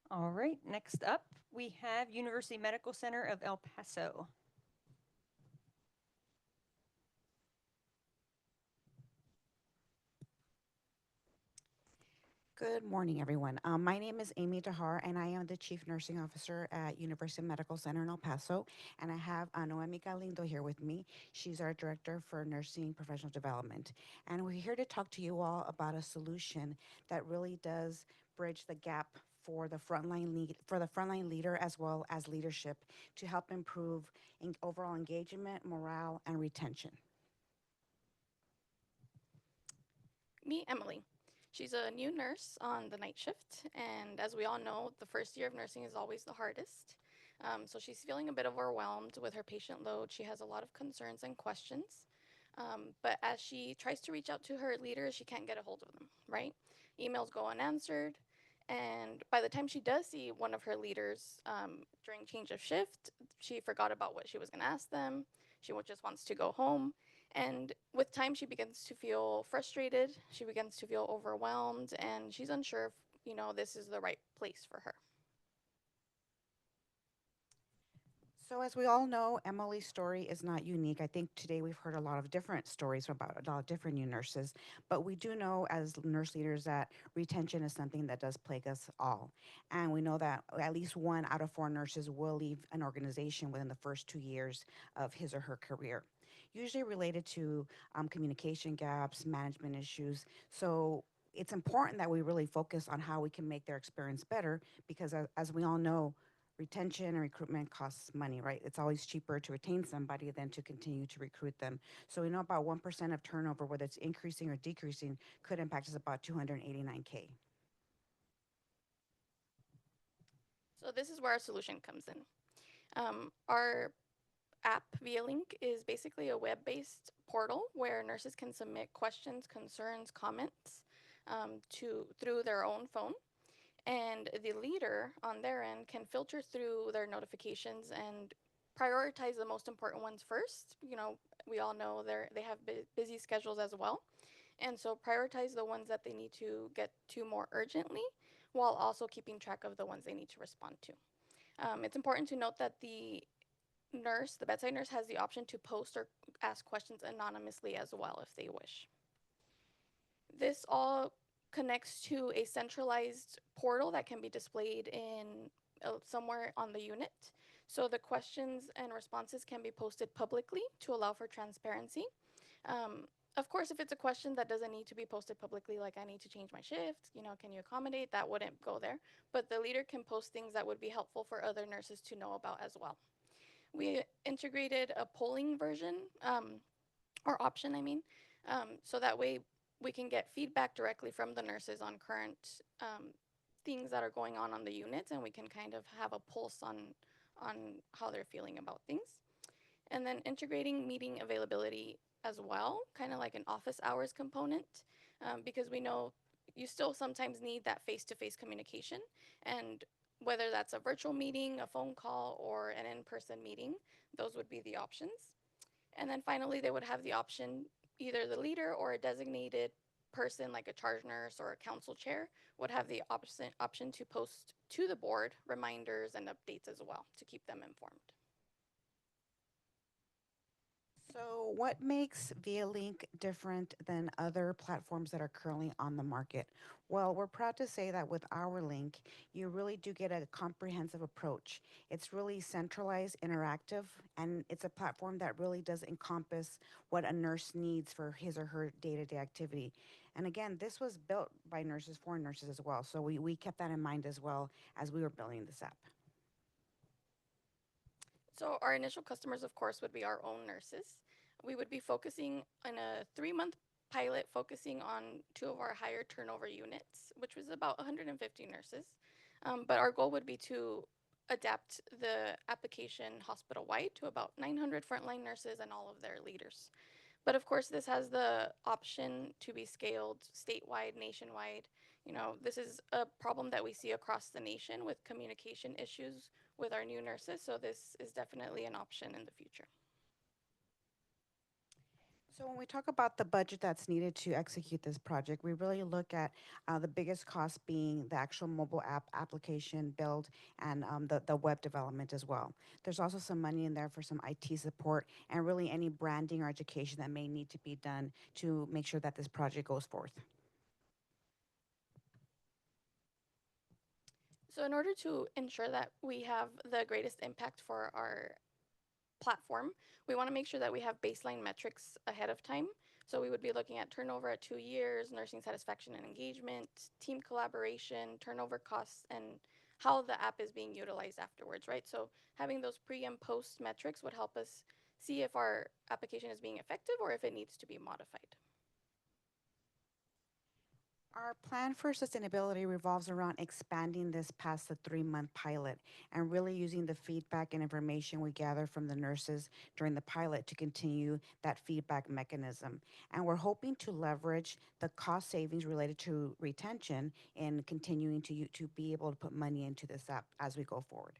All right, next up, we have University Medical Center of El Paso. Good morning, everyone. My name is Amy Tahar, and I am the Chief Nursing Officer at University Medical Center in El Paso. And I have Noemi Galindo here with me. She's our Director for Nursing Professional Development. And we're here to talk to you all about a solution that really does bridge the gap for the frontline leader as well as leadership to help improve overall engagement, morale, and retention. Meet Emily. She's a new nurse on the night shift, and as we all know, the first year of nursing is always the hardest. So she's feeling a bit overwhelmed with her patient load. She has a lot of concerns and questions. But as she tries to reach out to her leaders, she can't get a hold of them, right? Emails go unanswered. And by the time she does see one of her leaders during change of shift, she forgot about what she was going to ask them. She just wants to go home. And with time, she begins to feel frustrated. She begins to feel overwhelmed, and she's unsure if, this is the right place for her. So, as we all know, Emily's story is not unique. I think today we've heard a lot of different stories about a lot of different new nurses, but we do know as nurse leaders that retention is something that does plague us all. And we know that at least 1 out of 4 nurses will leave an organization within the first 2 years of his or her career, usually related to communication gaps, management issues. So, it's important that we really focus on how we can make their experience better because, as we all know, retention and recruitment costs money, right? It's always cheaper to retain somebody than to continue to recruit them. So we know about 1% of turnover, whether it's increasing or decreasing, could impact us about 289K. So this is where our solution comes in. Our app via Link is basically a web-based portal where nurses can submit questions, concerns, comments through their own phone. And the leader on their end can filter through their notifications and prioritize the most important ones first. We all know they have busy schedules as well. And so prioritize the ones that they need to get to more urgently while also keeping track of the ones they need to respond to. It's important to note that the bedside nurse, has the option to post or ask questions anonymously as well if they wish. This all connects to a centralized portal that can be displayed in somewhere on the unit. So the questions and responses can be posted publicly to allow for transparency. Of course, if it's a question that doesn't need to be posted publicly, like I need to change my shift, can you accommodate, that wouldn't go there. But the leader can post things that would be helpful for other nurses to know about as well. We integrated a polling version, or option, so that way we can get feedback directly from the nurses on current things that are going on the units, and we can kind of have a pulse on how they're feeling about things. And then integrating meeting availability as well, kind of like an office hours component, because we know you still sometimes need that face-to-face communication, and whether that's a virtual meeting, a phone call, or an in-person meeting, those would be the options. And then finally, they would have the option, either the leader or a designated person like a charge nurse or a council chair would have the option to post to the board reminders and updates as well to keep them informed. So, what makes ViaLink different than other platforms that are currently on the market? Well, we're proud to say that with our link, you really do get a comprehensive approach. It's really centralized, interactive, and it's a platform that really does encompass what a nurse needs for his or her day to day activity. And again, this was built by nurses for nurses as well. So, we kept that in mind as well as we were building this app. So our initial customers, of course, would be our own nurses. We would be focusing on a 3-month pilot, focusing on 2 of our higher turnover units, which was about 150 nurses. But our goal would be to adapt the application hospital-wide to about 900 frontline nurses and all of their leaders. But of course, this has the option to be scaled statewide, nationwide. This is a problem that we see across the nation with communication issues with our new nurses, so this is definitely an option in the future. So when we talk about the budget that's needed to execute this project, we really look at the biggest cost being the actual mobile app application build and the web development as well. There's also some money in there for some IT support and really any branding or education that may need to be done to make sure that this project goes forth. So in order to ensure that we have the greatest impact for our platform, we want to make sure that we have baseline metrics ahead of time. So we would be looking at turnover at 2 years, nursing satisfaction and engagement, team collaboration, turnover costs, and how the app is being utilized afterwards, right? So having those pre and post metrics would help us see if our application is being effective or if it needs to be modified. Our plan for sustainability revolves around expanding this past the 3-month pilot and really using the feedback and information we gather from the nurses during the pilot to continue that feedback mechanism. And we're hoping to leverage the cost savings related to retention in continuing to be able to put money into this app as we go forward.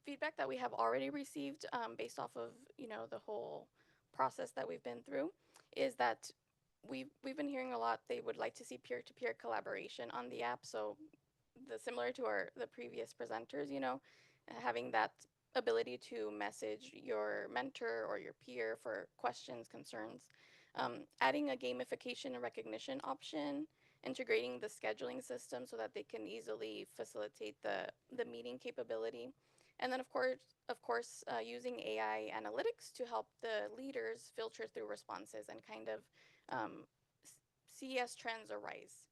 Feedback that we have already received based off of the whole process that we've been through is that we've been hearing a lot they would like to see peer-to-peer collaboration on the app. So similar to the previous presenters, having that ability to message your mentor or your peer for questions, concerns, adding a gamification and recognition option, integrating the scheduling system so that they can easily facilitate the meeting capability, and then of course, using AI analytics to help the leaders filter through responses and kind of see as trends arise.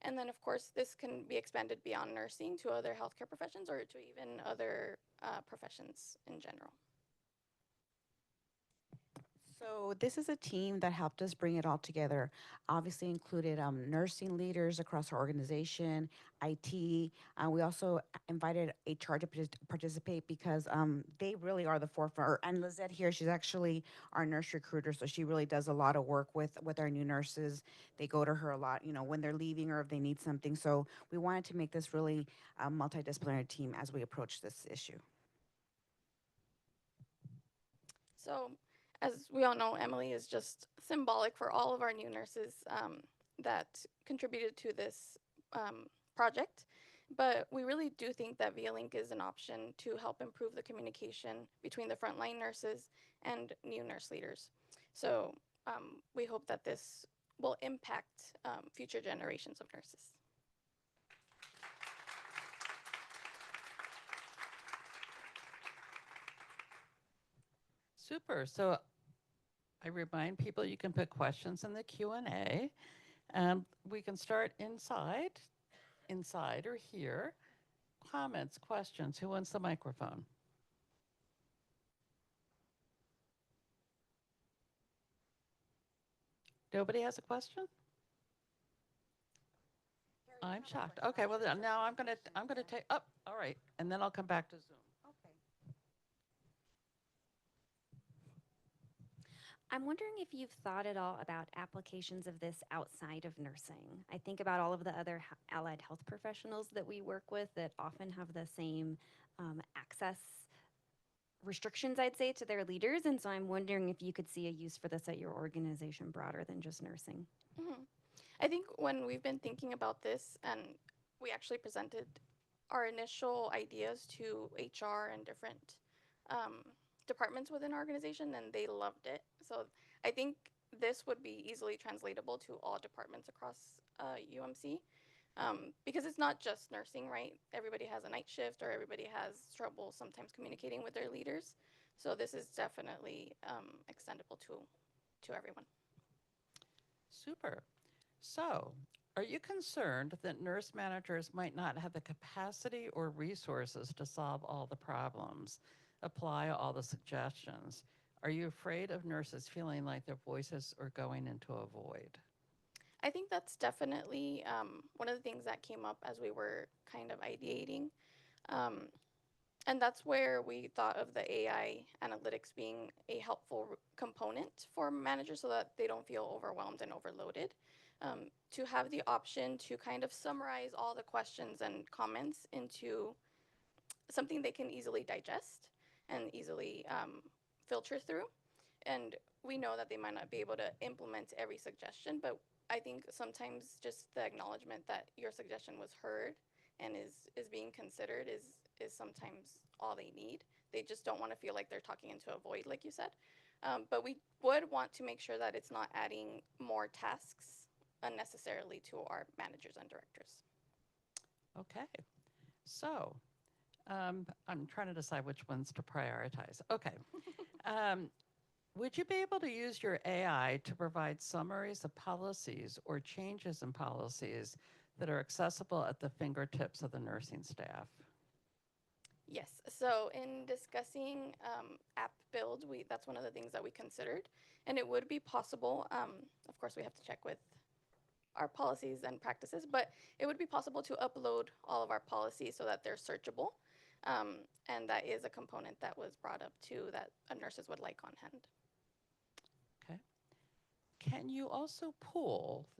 And then, of course, this can be expanded beyond nursing to other healthcare professions or to even other professions in general. So this is a team that helped us bring it all together. Obviously included nursing leaders across our organization, IT. We also invited HR to participate because they really are the forefront. And Lizette here, she's actually our nurse recruiter, so she really does a lot of work with our new nurses. They go to her a lot, when they're leaving or if they need something. So we wanted to make this really a multidisciplinary team as we approach this issue. So, as we all know, Emily is just symbolic for all of our new nurses that contributed to this project. But we really do think that ViaLink is an option to help improve the communication between the frontline nurses and new nurse leaders. So we hope that this will impact future generations of nurses. Super. So I remind people you can put questions in the Q&A. And we can start inside or here. Comments, questions. Who wants the microphone? Nobody has a question? I'm shocked. Okay, well now I'm gonna take. Oh, all right, and then I'll come back to Zoom. I'm wondering if you've thought at all about applications of this outside of nursing. I think about all of the other allied health professionals that we work with that often have the same access restrictions, I'd say, to their leaders. And so I'm wondering if you could see a use for this at your organization broader than just nursing. Mm-hmm. I think when we've been thinking about this, and we actually presented our initial ideas to HR and different departments within our organization, and they loved it. So I think this would be easily translatable to all departments across UMC, because it's not just nursing, right? Everybody has a night shift or everybody has trouble sometimes communicating with their leaders. So this is definitely extendable to everyone. Super. So, are you concerned that nurse managers might not have the capacity or resources to solve all the problems, apply all the suggestions? Are you afraid of nurses feeling like their voices are going into a void? I think that's definitely one of the things that came up as we were kind of ideating. And that's where we thought of the AI analytics being a helpful component for managers so that they don't feel overwhelmed and overloaded. To have the option to kind of summarize all the questions and comments into something they can easily digest and easily filter through. And we know that they might not be able to implement every suggestion, but I think sometimes just the acknowledgement that your suggestion was heard and is being considered is sometimes all they need. They just don't want to feel like they're talking into a void, like you said. But we would want to make sure that it's not adding more tasks unnecessarily to our managers and directors. Okay. So, I'm trying to decide which ones to prioritize. Okay. Would you be able to use your AI to provide summaries of policies or changes in policies that are accessible at the fingertips of the nursing staff? Yes. So in discussing app build, that's one of the things that we considered, and it would be possible. Of course, we have to check with our policies and practices, but it would be possible to upload all of our policies so that they're searchable, and that is a component that was brought up too that nurses would like on hand. Okay. Can you also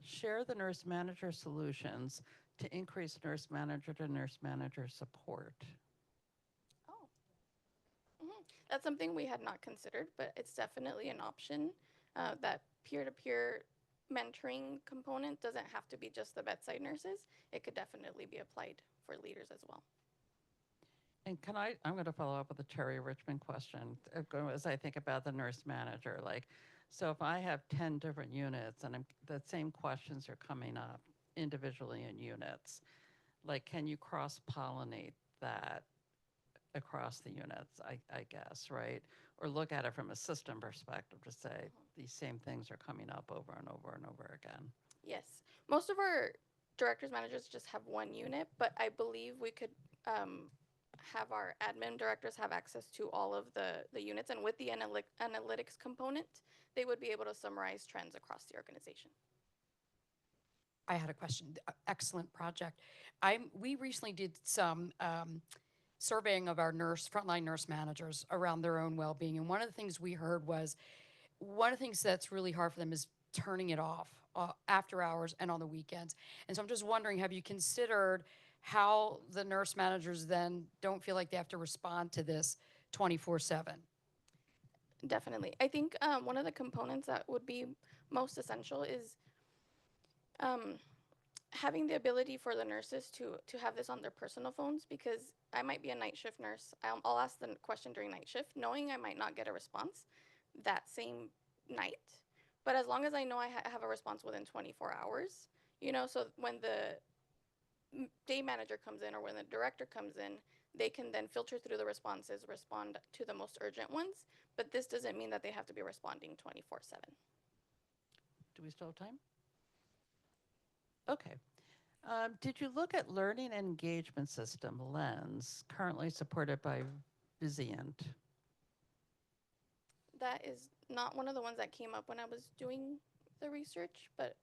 share the nurse manager solutions to increase nurse manager to nurse manager support? That's something we had not considered, but it's definitely an option. That peer-to-peer mentoring component doesn't have to be just the bedside nurses. It could definitely be applied for leaders as well. And I'm going to follow up with a Terry Richmond question as I think about the nurse manager. Like, so if I have 10 different units and the same questions are coming up individually in units, like, can you cross-pollinate that across the units, I guess, right? Or look at it from a system perspective to say these same things are coming up over and over and over again. Yes. Most of our directors, managers just have one unit, but I believe we could have our admin directors have access to all of the units. And with the analytics component, they would be able to summarize trends across the organization. I had a question. Excellent project. We recently did some surveying of our frontline nurse managers around their own well-being. And one of the things we heard was, one of the things that's really hard for them is turning it off after hours and on the weekends. And so I'm just wondering, have you considered how the nurse managers then don't feel like they have to respond to this 24/7? Definitely. I think one of the components that would be most essential is having the ability for the nurses to have this on their personal phones, because I might be a night shift nurse. I'll ask the question during night shift, knowing I might not get a response that same night. But as long as I know I have a response within 24 hours, so when the day manager comes in or when the director comes in, they can then filter through the responses, respond to the most urgent ones. But this doesn't mean that they have to be responding 24/7. Do we still have time? Okay. Did you look at learning and engagement system, LENS, currently supported by Vizient? That is not one of the ones that came up when I was doing the research, but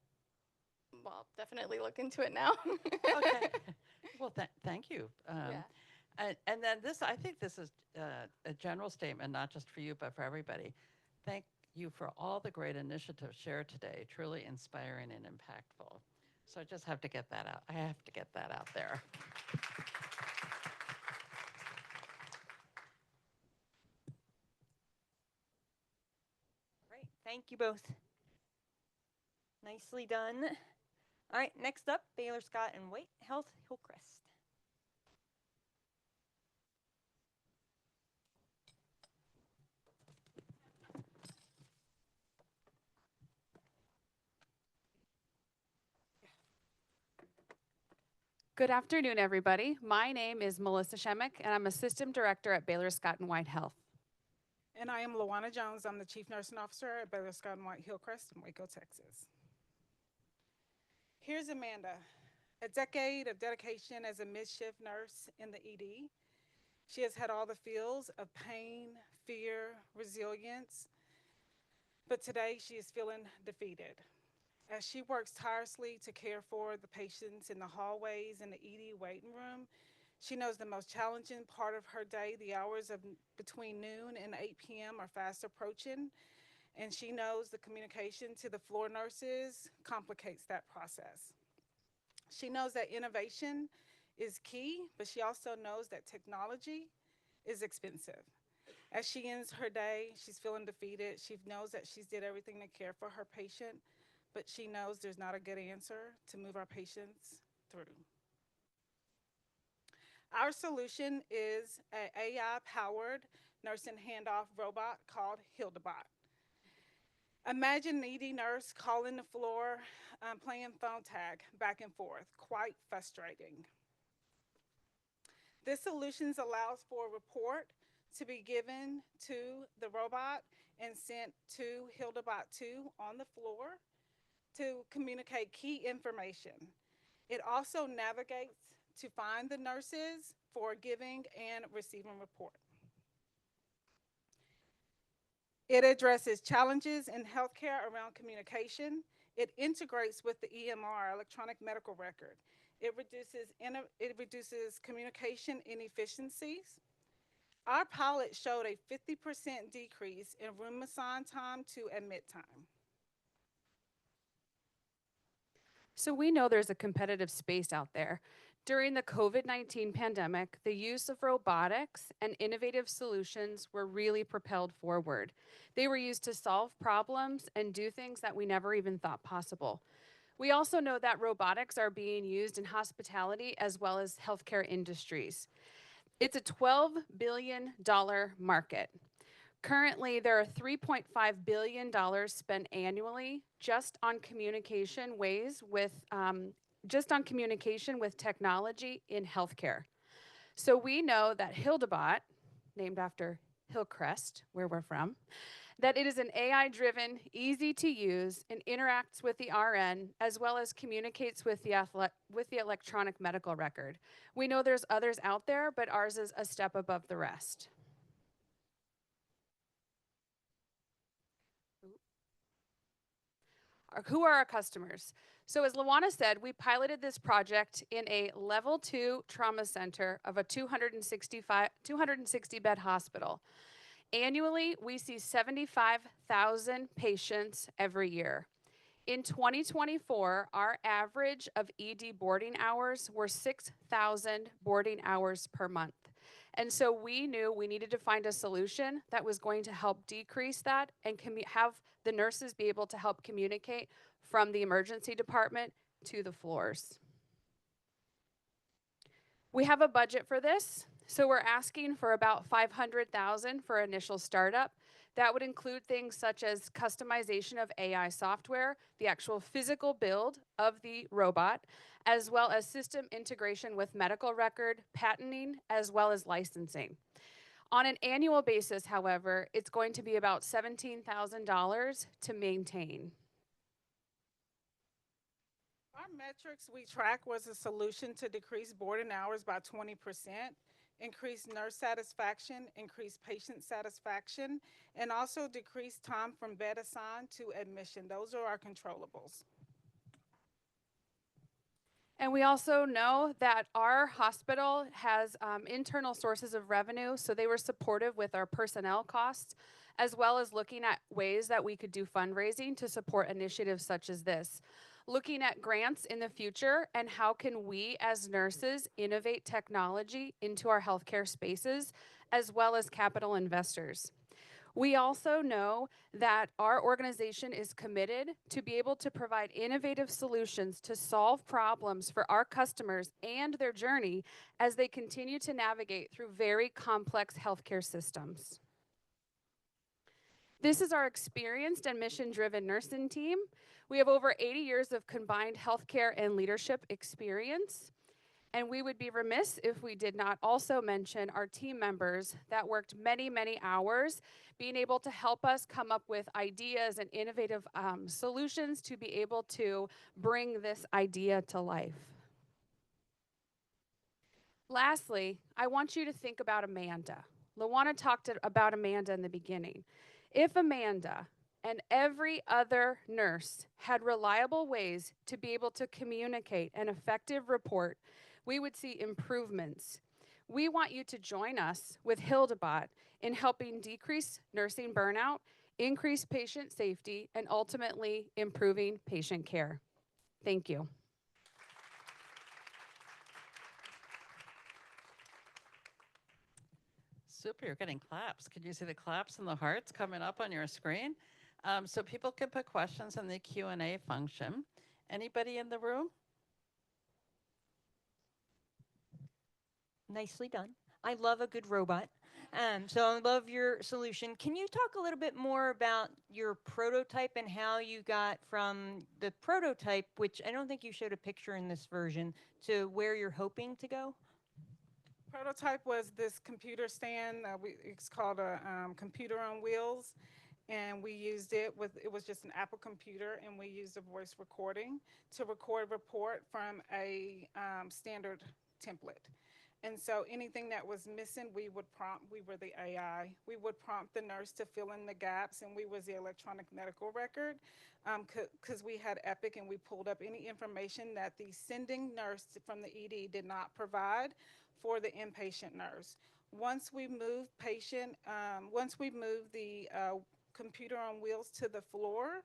well, definitely look into it now. Okay. Well, thank you. Yeah. And then I think this is a general statement, not just for you, but for everybody. Thank you for all the great initiatives shared today, truly inspiring and impactful. So I just have to get that out. I have to get that out there. Great. Thank you both. Nicely done. All right, next up, Baylor Scott and White Health Hillcrest. Good afternoon, everybody. My name is Melissa Shemek, and I'm a System Director at Baylor Scott & White Health. And I am Lawana Jones. I'm the Chief Nursing Officer at Baylor Scott & White Hillcrest in Waco, Texas. Here's Amanda, a decade of dedication as a mid-shift nurse in the ED. She has had all the feels of pain, fear, resilience, but today she is feeling defeated. As she works tirelessly to care for the patients in the hallways and the ED waiting room, she knows the most challenging part of her day, the hours of between noon and 8 p.m. are fast approaching, and she knows the communication to the floor nurses complicates that process. She knows that innovation is key, but she also knows that technology is expensive. As she ends her day, she's feeling defeated. She knows that she's did everything to care for her patient, but she knows there's not a good answer to move our patients through. Our solution is an AI-powered nursing handoff robot called Hildebot. Imagine an ED nurse calling the floor, playing phone tag back and forth, quite frustrating. This solution allows for a report to be given to the robot and sent to Hildebot 2 on the floor to communicate key information. It also navigates to find the nurses for giving and receiving report. It addresses challenges in healthcare around communication. It integrates with the EMR, electronic medical record. It reduces communication inefficiencies. Our pilot showed a 50% decrease in room assign time to admit time. So we know there's a competitive space out there. During the COVID-19 pandemic, the use of robotics and innovative solutions were really propelled forward. They were used to solve problems and do things that we never even thought possible. We also know that robotics are being used in hospitality as well as healthcare industries. It's a $12 billion market. Currently, there are $3.5 billion spent annually just on communication with technology in healthcare. So we know that Hildebot, named after Hillcrest, where we're from, that it is an AI-driven, easy to use, and interacts with the RN as well as communicates with the electronic medical record. We know there's others out there, but ours is a step above the rest. Who are our customers? So as Lawana said, we piloted this project in a level 2 trauma center of a 260 bed hospital. Annually, we see 75,000 patients every year. In 2024, our average of ED boarding hours were 6,000 boarding hours per month. And so we knew we needed to find a solution that was going to help decrease that and have the nurses be able to help communicate from the emergency department to the floors. We have a budget for this, so we're asking for about $500,000 for initial startup. That would include things such as customization of AI software, the actual physical build of the robot, as well as system integration with medical record, patenting, as well as licensing. On an annual basis, however, it's going to be about $17,000 to maintain. Our metrics we track was a solution to decrease boarding hours by 20%, increase nurse satisfaction, increase patient satisfaction, and also decrease time from bed assigned to admission. Those are our controllables. And we also know that our hospital has internal sources of revenue, so they were supportive with our personnel costs, as well as looking at ways that we could do fundraising to support initiatives such as this. Looking at grants in the future and how can we as nurses innovate technology into our healthcare spaces, as well as capital investors. We also know that our organization is committed to be able to provide innovative solutions to solve problems for our customers and their journey as they continue to navigate through very complex healthcare systems. This is our experienced and mission-driven nursing team. We have over 80 years of combined healthcare and leadership experience. And we would be remiss if we did not also mention our team members that worked many, many hours being able to help us come up with ideas and innovative solutions to be able to bring this idea to life. Lastly, I want you to think about Amanda. Lawana talked about Amanda in the beginning. If Amanda and every other nurse had reliable ways to be able to communicate an effective report, we would see improvements. We want you to join us with Hildebot in helping decrease nursing burnout, increase patient safety, and ultimately improving patient care. Thank you. Super, you're getting claps. Can you see the claps and the hearts coming up on your screen? So people can put questions in the Q&A function. Anybody in the room? Nicely done. I love a good robot. So I love your solution. Can you talk a little bit more about your prototype and how you got from the prototype, which I don't think you showed a picture in this version, to where you're hoping to go? Prototype was this computer stand. It's called a computer on wheels. And we used it was just an Apple computer, and we used a voice recording to record a report from a standard template. And so anything that was missing, we were the AI. We would prompt the nurse to fill in the gaps, and we was the electronic medical record because we had Epic, and we pulled up any information that the sending nurse from the ED did not provide for the inpatient nurse. Once we moved the computer on wheels to the floor,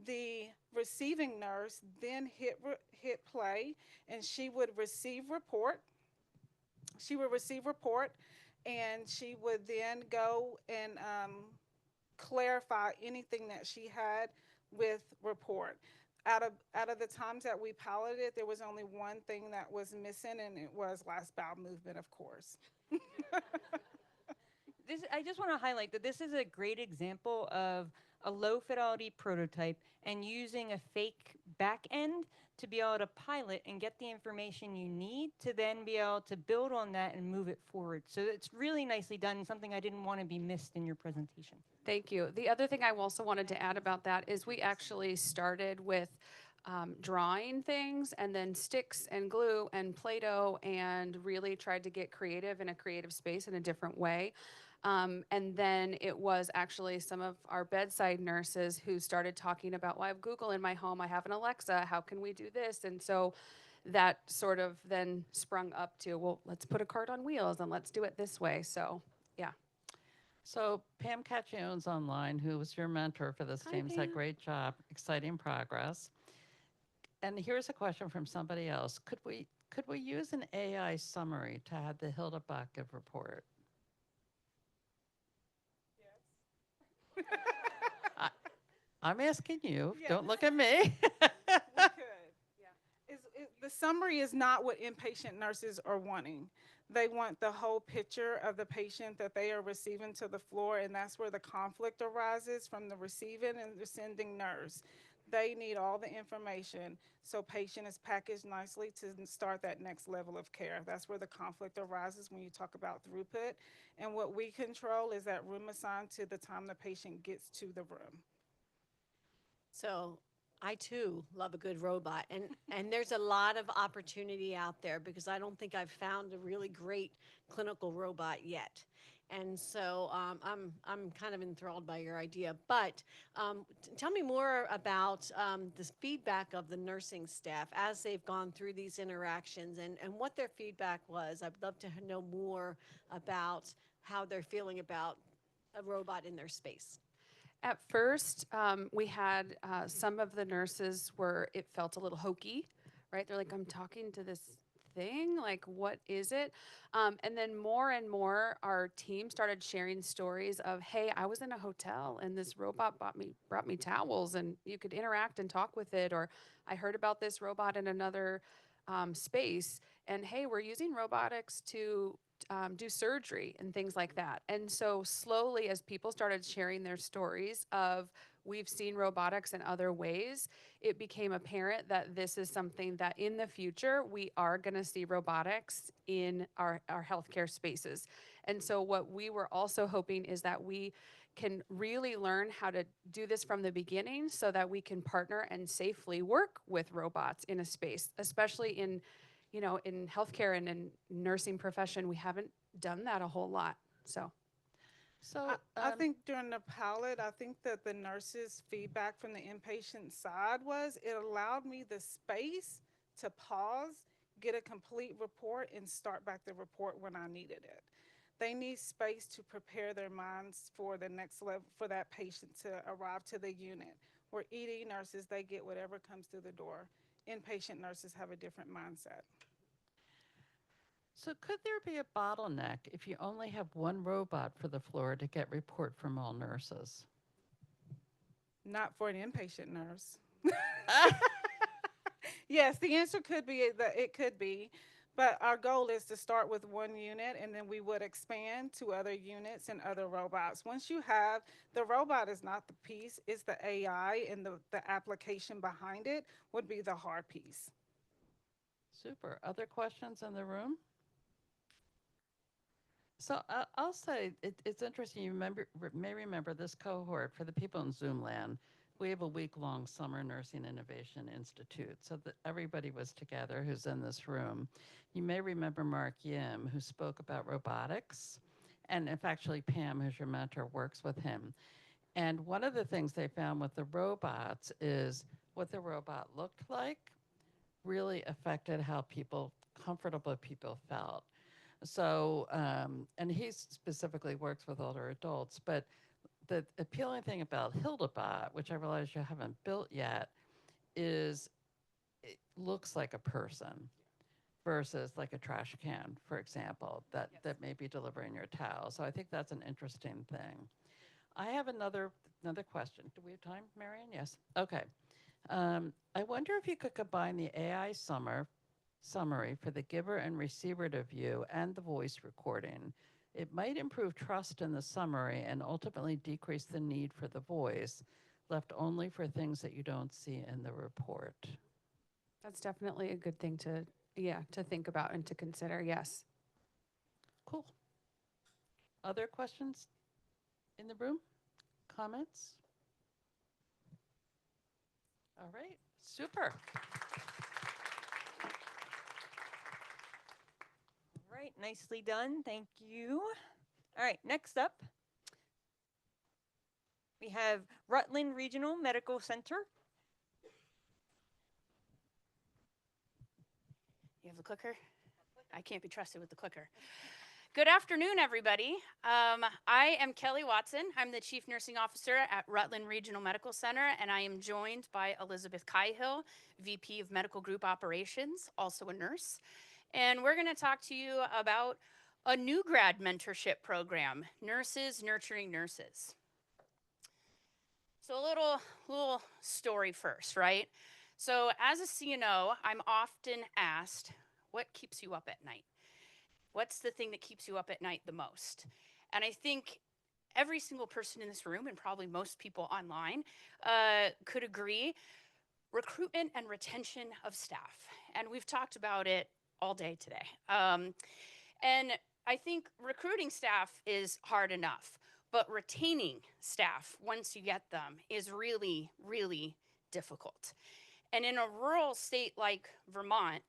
the receiving nurse then hit play, and she would receive report, and she would then go and clarify anything that she had with report. Out of the times that we piloted, there was only one thing that was missing, and it was last bowel movement, of course. I just want to highlight that this is a great example of a low fidelity prototype and using a fake back end to be able to pilot and get the information you need to then be able to build on that and move it forward. So it's really nicely done, something I didn't want to be missed in your presentation. Thank you. The other thing I also wanted to add about that is we actually started with drawing things and then sticks and glue and Play-Doh and really tried to get creative in a creative space in a different way. And then it was actually some of our bedside nurses who started talking about, well, I have Google in my home, I have an Alexa, how can we do this? And so that sort of then sprung up to, well, let's put a cart on wheels and let's do it this way. So, yeah. So Pam Cacchione's online, who was your mentor for this team, said great job, exciting progress. And here's a question from somebody else. Could we use an AI summary to have the Hilda Bucket report? I'm asking you. Yes. Don't look at me. We could. Yeah. The summary is not what inpatient nurses are wanting. They want the whole picture of the patient that they are receiving to the floor, and that's where the conflict arises from the receiving and the sending nurse. They need all the information so patient is packaged nicely to start that next level of care. That's where the conflict arises when you talk about throughput. And what we control is that room assigned to the time the patient gets to the room. So I too love a good robot, and there's a lot of opportunity out there because I don't think I've found a really great clinical robot yet. And so I'm kind of enthralled by your idea. But tell me more about the feedback of the nursing staff as they've gone through these interactions and what their feedback was. I'd love to know more about how they're feeling about a robot in their space. At first, we had some of the nurses where it felt a little hokey, right? They're like, I'm talking to this thing, like, what is it? And then more and more, our team started sharing stories of, hey, I was in a hotel and this robot brought me towels and you could interact and talk with it. Or I heard about this robot in another space, and hey, we're using robotics to do surgery and things like that. And so slowly, as people started sharing their stories of we've seen robotics in other ways, it became apparent that this is something that in the future we are going to see robotics in our healthcare spaces. And so what we were also hoping is that we can really learn how to do this from the beginning so that we can partner and safely work with robots in a space, especially in healthcare and in nursing profession. We haven't done that a whole lot. So I think during the pilot, I think that the nurses' feedback from the inpatient side was it allowed me the space to pause, get a complete report, and start back the report when I needed it. They need space to prepare their minds for the next level, for that patient to arrive to the unit. Where ED nurses, they get whatever comes through the door. Inpatient nurses have a different mindset. So could there be a bottleneck if you only have one robot for the floor to get report from all nurses? Not for an inpatient nurse. Yes, the answer could be that it could be, but our goal is to start with one unit and then we would expand to other units and other robots. Once you have, the robot is not the piece, it's the AI and the application behind it would be the hard piece. Super. Other questions in the room? So I'll say it's interesting. You may remember this cohort for the people in Zoom land. we have a week-long Summer Nursing Innovation Institute, so that everybody was together who's in this room. You may remember Mark Yim, who spoke about robotics, and if actually Pam, who's your mentor, works with him. And one of the things they found with the robots is what the robot looked like really affected how comfortable people felt. So, and he specifically works with older adults, but the appealing thing about Hildebot, which I realize you haven't built yet, is it looks like a person versus like a trash can, for example, that may be delivering your towel. So I think that's an interesting thing. I have another question. Do we have time, Marion? Yes. Okay. I wonder if you could combine the AI summary for the giver and receiver to view and the voice recording. It might improve trust in the summary and ultimately decrease the need for the voice, left only for things that you don't see in the report. That's definitely a good thing to think about and to consider. Yes. Cool. Other questions in the room? Comments? All right, super. All right, nicely done. Thank you. All right, next up, we have Rutland Regional Medical Center. You have the clicker? I can't be trusted with the clicker. Good afternoon, everybody. I am Kelly Watson. I'm the Chief Nursing Officer at Rutland Regional Medical Center, and I am joined by Elizabeth Cahill, VP of Medical Group Operations, also a nurse. And we're going to talk to you about a new grad mentorship program, Nurses Nurturing Nurses. So a little story first, right? So as a CNO, I'm often asked, what keeps you up at night? What's the thing that keeps you up at night the most? And I think every single person in this room, and probably most people online, could agree, recruitment and retention of staff. And we've talked about it all day today. And I think recruiting staff is hard enough, but retaining staff once you get them is really, really difficult. And in a rural state like Vermont,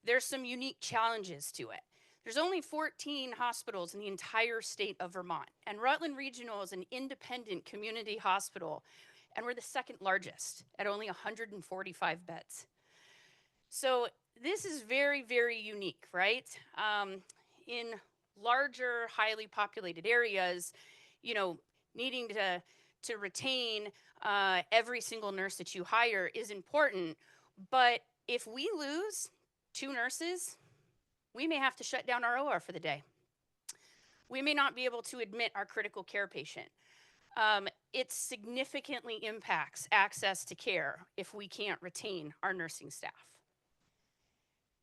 there's some unique challenges to it. There's only 14 hospitals in the entire state of Vermont, and Rutland Regional is an independent community hospital, and we're the second largest at only 145 beds. So this is very, very unique, right? In larger, highly populated areas, you know, needing to retain every single nurse that you hire is important, but if we lose 2 nurses, we may have to shut down our OR for the day. We may not be able to admit our critical care patient. It significantly impacts access to care if we can't retain our nursing staff.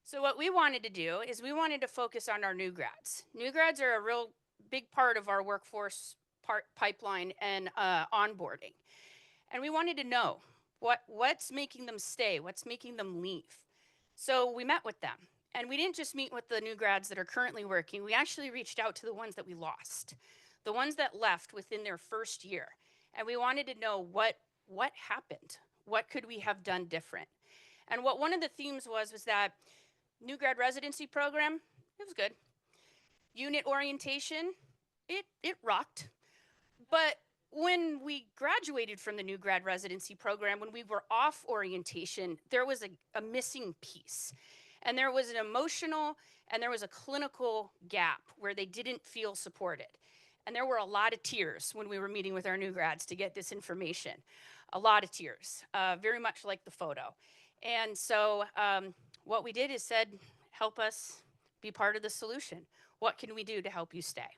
So what we wanted to do is we wanted to focus on our new grads. New grads are a real big part of our workforce pipeline and onboarding. And we wanted to know what's making them stay, what's making them leave. So we met with them. And we didn't just meet with the new grads that are currently working, we actually reached out to the ones that we lost, the ones that left within their first year. And we wanted to know what happened, what could we have done different. And what one of the themes was that new grad residency program, it was good. Unit orientation, it rocked. But when we graduated from the new grad residency program, when we were off orientation, there was a missing piece. And there was an emotional and there was a clinical gap where they didn't feel supported. And there were a lot of tears when we were meeting with our new grads to get this information. A lot of tears, very much like the photo. And so what we did is said, help us be part of the solution. What can we do to help you stay?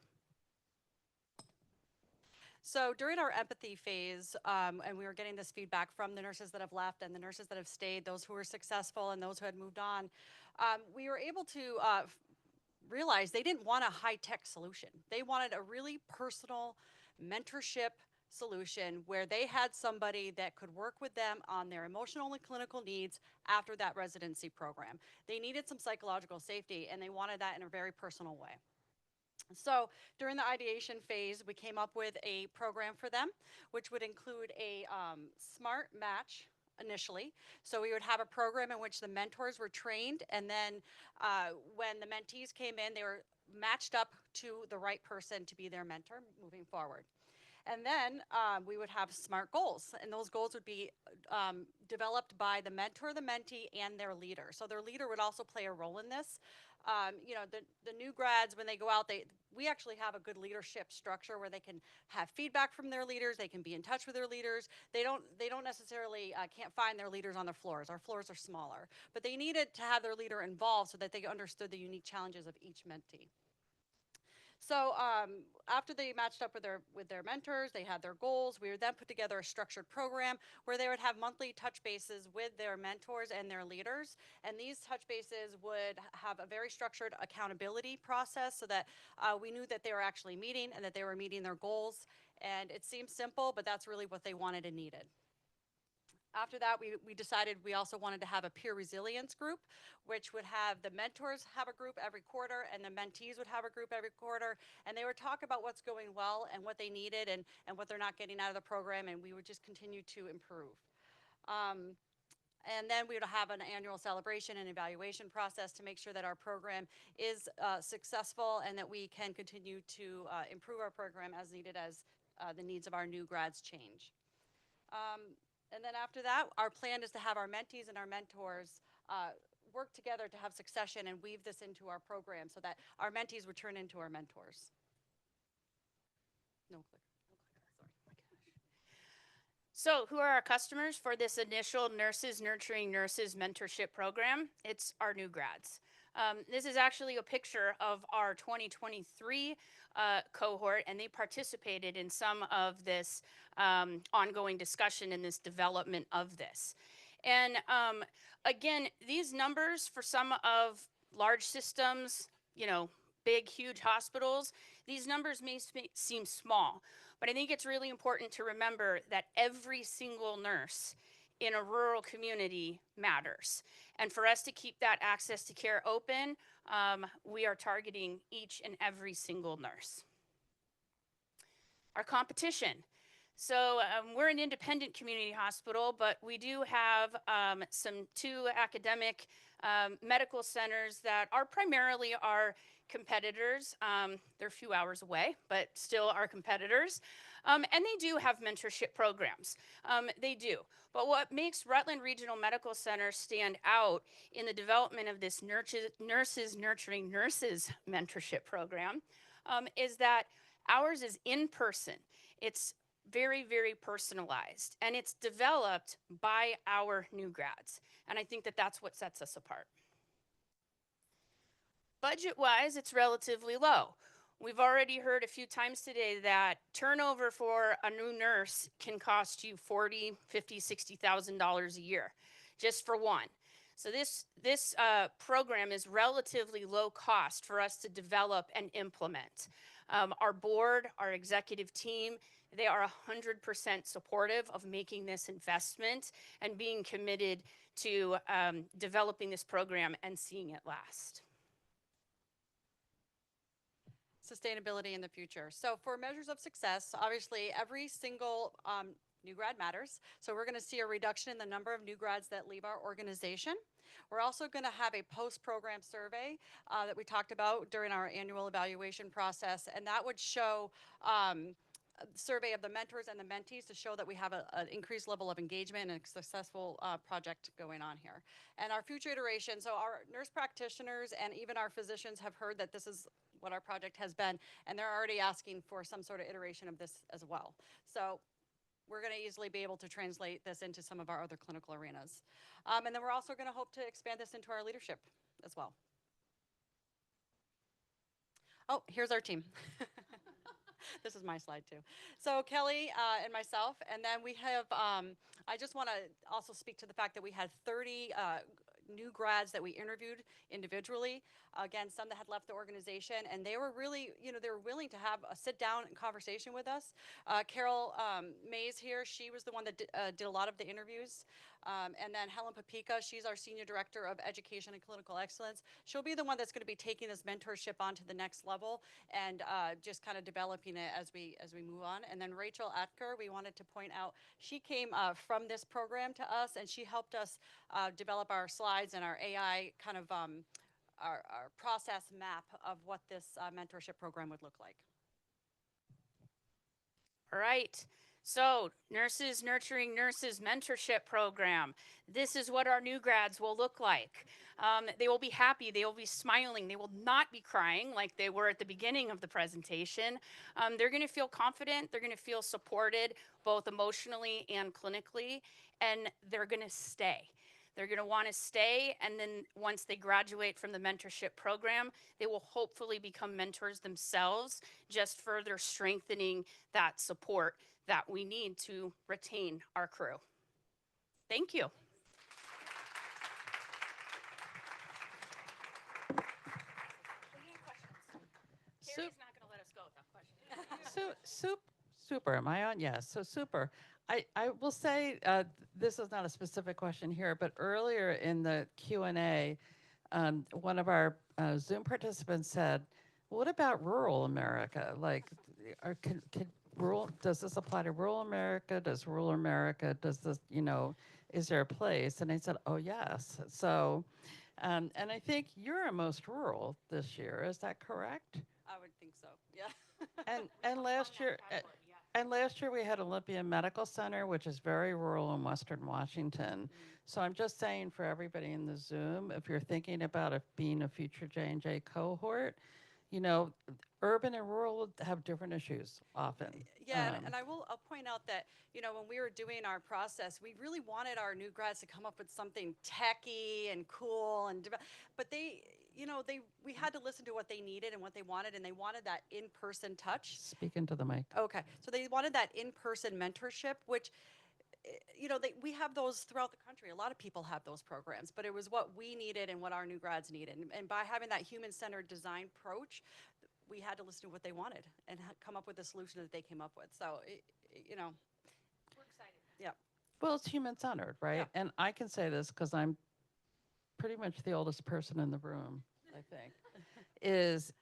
So during our empathy phase, and we were getting this feedback from the nurses that have left and the nurses that have stayed, those who were successful and those who had moved on, we were able to realize they didn't want a high-tech solution. They wanted a really personal mentorship solution where they had somebody that could work with them on their emotional and clinical needs after that residency program. They needed some psychological safety, and they wanted that in a very personal way. So during the ideation phase, we came up with a program for them, which would include a smart match initially. So we would have a program in which the mentors were trained, and then when the mentees came in, they were matched up to the right person to be their mentor moving forward. And then we would have SMART goals, and those goals would be developed by the mentor, the mentee, and their leader. So their leader would also play a role in this. You know, the new grads, when they go out, we actually have a good leadership structure where they can have feedback from their leaders. They can be in touch with their leaders. They don't necessarily can't find their leaders on their floors. Our floors are smaller, but they needed to have their leader involved so that they understood the unique challenges of each mentee. So after they matched up with their mentors, they had their goals. We would then put together a structured program where they would have monthly touch bases with their mentors and their leaders. And these touch bases would have a very structured accountability process so that we knew that they were actually meeting and that they were meeting their goals. And it seems simple, but that's really what they wanted and needed. After that, we decided we also wanted to have a peer resilience group, which would have the mentors have a group every quarter and the mentees would have a group every quarter. And they would talk about what's going well and what they needed and what they're not getting out of the program. And we would just continue to improve. And then we would have an annual celebration and evaluation process to make sure that our program is successful and that we can continue to improve our program as needed as the needs of our new grads change. And then after that, our plan is to have our mentees and our mentors work together to have succession and weave this into our program so that our mentees would turn into our mentors. No clicker. So who are our customers for this initial Nurses Nurturing Nurses mentorship program? It's our new grads. This is actually a picture of our 2023 cohort, and they participated in some of this ongoing discussion in this development of this. And again, these numbers for some of large systems, you know, big, huge hospitals, these numbers may seem small, but I think it's really important to remember that every single nurse in a rural community matters. And for us to keep that access to care open, we are targeting each and every single nurse. Our competition. So we're an independent community hospital, but we do have two academic medical centers that are primarily our competitors. They're a few hours away, but still our competitors. And they do have mentorship programs. They do. But what makes Rutland Regional Medical Center stand out in the development of this Nurses Nurturing Nurses mentorship program is that ours is in person. It's very, very personalized, and it's developed by our new grads. And I think that that's what sets us apart. Budget-wise, it's relatively low. We've already heard a few times today that turnover for a new nurse can cost you $40,000, $50,000, $60,000 a year, just for one. So this program is relatively low cost for us to develop and implement. Our board, our executive team, they are 100% supportive of making this investment and being committed to developing this program and seeing it last. Sustainability in the future. So for measures of success, obviously every single new grad matters. So we're going to see a reduction in the number of new grads that leave our organization. We're also going to have a post-program survey that we talked about during our annual evaluation process, and that would show survey of the mentors and the mentees to show that we have an increased level of engagement and a successful project going on here. And our future iteration, so our nurse practitioners and even our physicians have heard that this is what our project has been, and they're already asking for some sort of iteration of this as well. So we're going to easily be able to translate this into some of our other clinical arenas. And then we're also going to hope to expand this into our leadership as well. Oh, here's our team. This is my slide too. So Kelly and myself, and then we have, I just want to also speak to the fact that we had 30 new grads that we interviewed individually. Again, some that had left the organization, and they were really, you know, they were willing to have a sit down conversation with us. Carol Mays here, she was the one that did a lot of the interviews. And then Helen Papica, she's our Senior Director of Education and Clinical Excellence. She'll be the one that's going to be taking this mentorship on to the next level and just kind of developing it as we move on. And then Rachel Atker, we wanted to point out, she came from this program to us, and she helped us develop our slides and our AI kind of our process map of what this mentorship program would look like. All right. So, Nurses Nurturing Nurses Mentorship Program. This is what our new grads will look like. They will be happy, they will be smiling, they will not be crying like they were at the beginning of the presentation. They're going to feel confident, they're going to feel supported both emotionally and clinically, and they're going to stay. They're going to want to stay, and then once they graduate from the mentorship program, they will hopefully become mentors themselves, just further strengthening that support that we need to retain our crew. Thank you. Carrie's not going to let us go without questions. Super. Am I on? Yes. So super. I will say this is not a specific question here, but earlier in the Q&A, one of our Zoom participants said, "What about rural America? Like, can rural? Does this apply to rural America? Does rural America? Does this? Is there a place?" And I said, "Oh yes." So, and I think you're most rural this year. Is that correct? I would think so. Yeah. And last year. And last year we had Olympia Medical Center, which is very rural in Western Washington. So I'm just saying for everybody in the Zoom, if you're thinking about being a future J&J cohort, urban and rural have different issues often. Yeah, and I'll point out that, when we were doing our process, we really wanted our new grads to come up with something techy and cool, but we had to listen to what they needed and what they wanted, and they wanted that in-person touch. Speak into the mic. Okay, so they wanted that in-person mentorship, which, we have those throughout the country. A lot of people have those programs, but it was what we needed and what our new grads needed. And by having that human-centered design approach, we had to listen to what they wanted and come up with a solution that they came up with. So, We're excited. Yeah. Well, it's human-centered, right? Yeah. And I can say this because I'm pretty much the oldest person in the room, I think, is,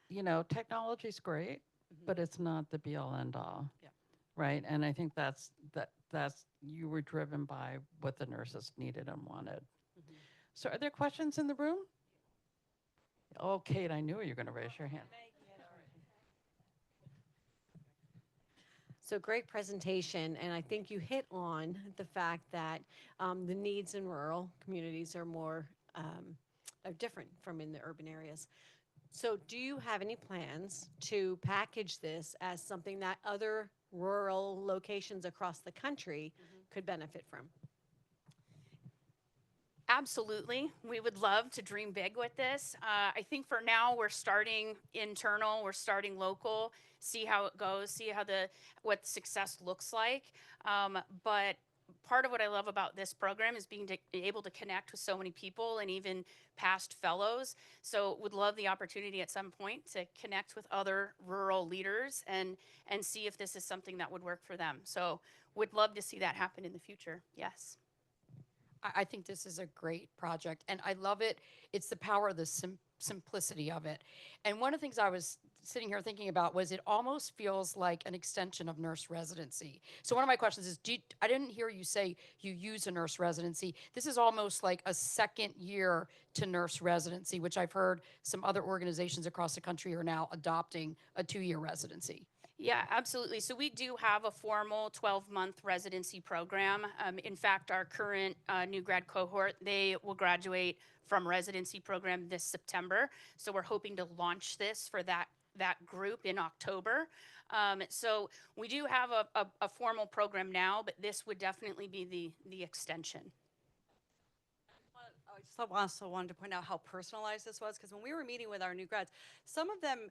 technology's great, but it's not the be-all, end-all. Yeah. Right? And I think that's you were driven by what the nurses needed and wanted. So are there questions in the room? Oh, Kate, I knew you were going to raise your hand. So great presentation, and I think you hit on the fact that the needs in rural communities are are different from in the urban areas. So do you have any plans to package this as something that other rural locations across the country could benefit from? Absolutely. We would love to dream big with this. I think for now we're starting internal, we're starting local, see how it goes, see what success looks like. But part of what I love about this program is being able to connect with so many people and even past fellows. So would love the opportunity at some point to connect with other rural leaders and see if this is something that would work for them. So would love to see that happen in the future. Yes. I think this is a great project, and I love it. It's the power of the simplicity of it. And one of the things I was sitting here thinking about was it almost feels like an extension of nurse residency. So one of my questions is, I didn't hear you say you use a nurse residency. This is almost like a second year to nurse residency, which I've heard some other organizations across the country are now adopting a 2-year residency. Yeah, absolutely. So we do have a formal 12-month residency program. In fact, our current new grad cohort, they will graduate from residency program this September. So we're hoping to launch this for that group in October. So we do have a formal program now, but this would definitely be the extension. I just also wanted to point out how personalized this was, because when we were meeting with our new grads, some of them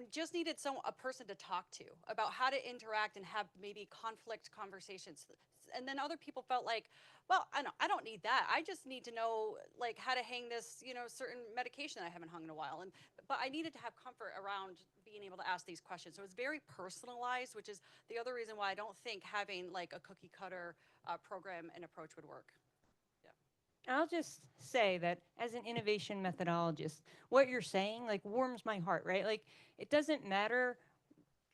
just needed a person to talk to about how to interact and have maybe conflict conversations. And then other people felt like, well, I don't need that. I just need to know like how to hang this, certain medication that I haven't hung in a while. But I needed to have comfort around being able to ask these questions. So it's very personalized, which is the other reason why I don't think having like a cookie cutter program and approach would work. I'll just say that as an innovation methodologist, what you're saying like warms my heart, right? Like it doesn't matter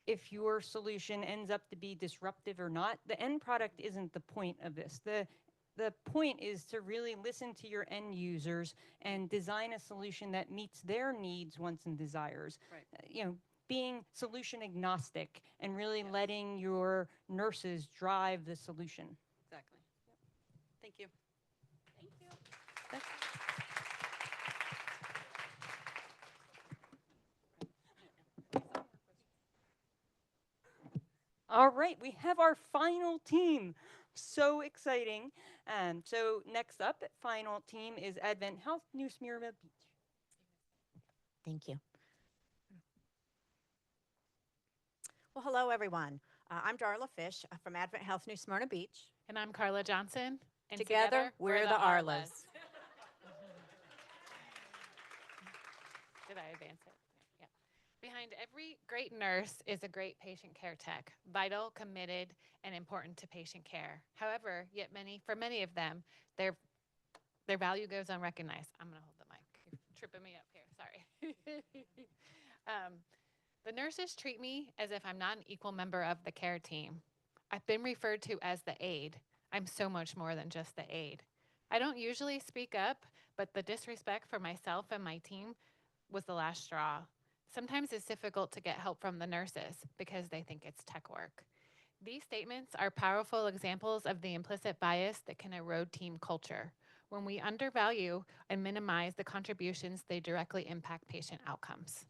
if your solution ends up to be disruptive or not. The end product isn't the point of this. The point is to really listen to your end users and design a solution that meets their needs, wants, and desires. Right. Being solution agnostic and really letting your nurses drive the solution. Exactly. Yep. Thank you. All right, we have our final team. So exciting. So next up, final team is Advent Health, New Smyrna Beach. Thank you. Well, hello, everyone. I'm Darla Fish from Advent Health, New Smyrna Beach. And I'm Carla Johnson. And together we're the Arlas. Did I advance it? Yeah. Behind every great nurse is a great patient care tech, vital, committed, and important to patient care. However, for many of them, their value goes unrecognized. I'm going to hold the mic. You're tripping me up here. Sorry. The nurses treat me as if I'm not an equal member of the care team. I've been referred to as the aide. I'm so much more than just the aide. I don't usually speak up, but the disrespect for myself and my team was the last straw. Sometimes it's difficult to get help from the nurses because they think it's tech work. These statements are powerful examples of the implicit bias that can erode team culture when we undervalue and minimize the contributions they directly impact patient outcomes.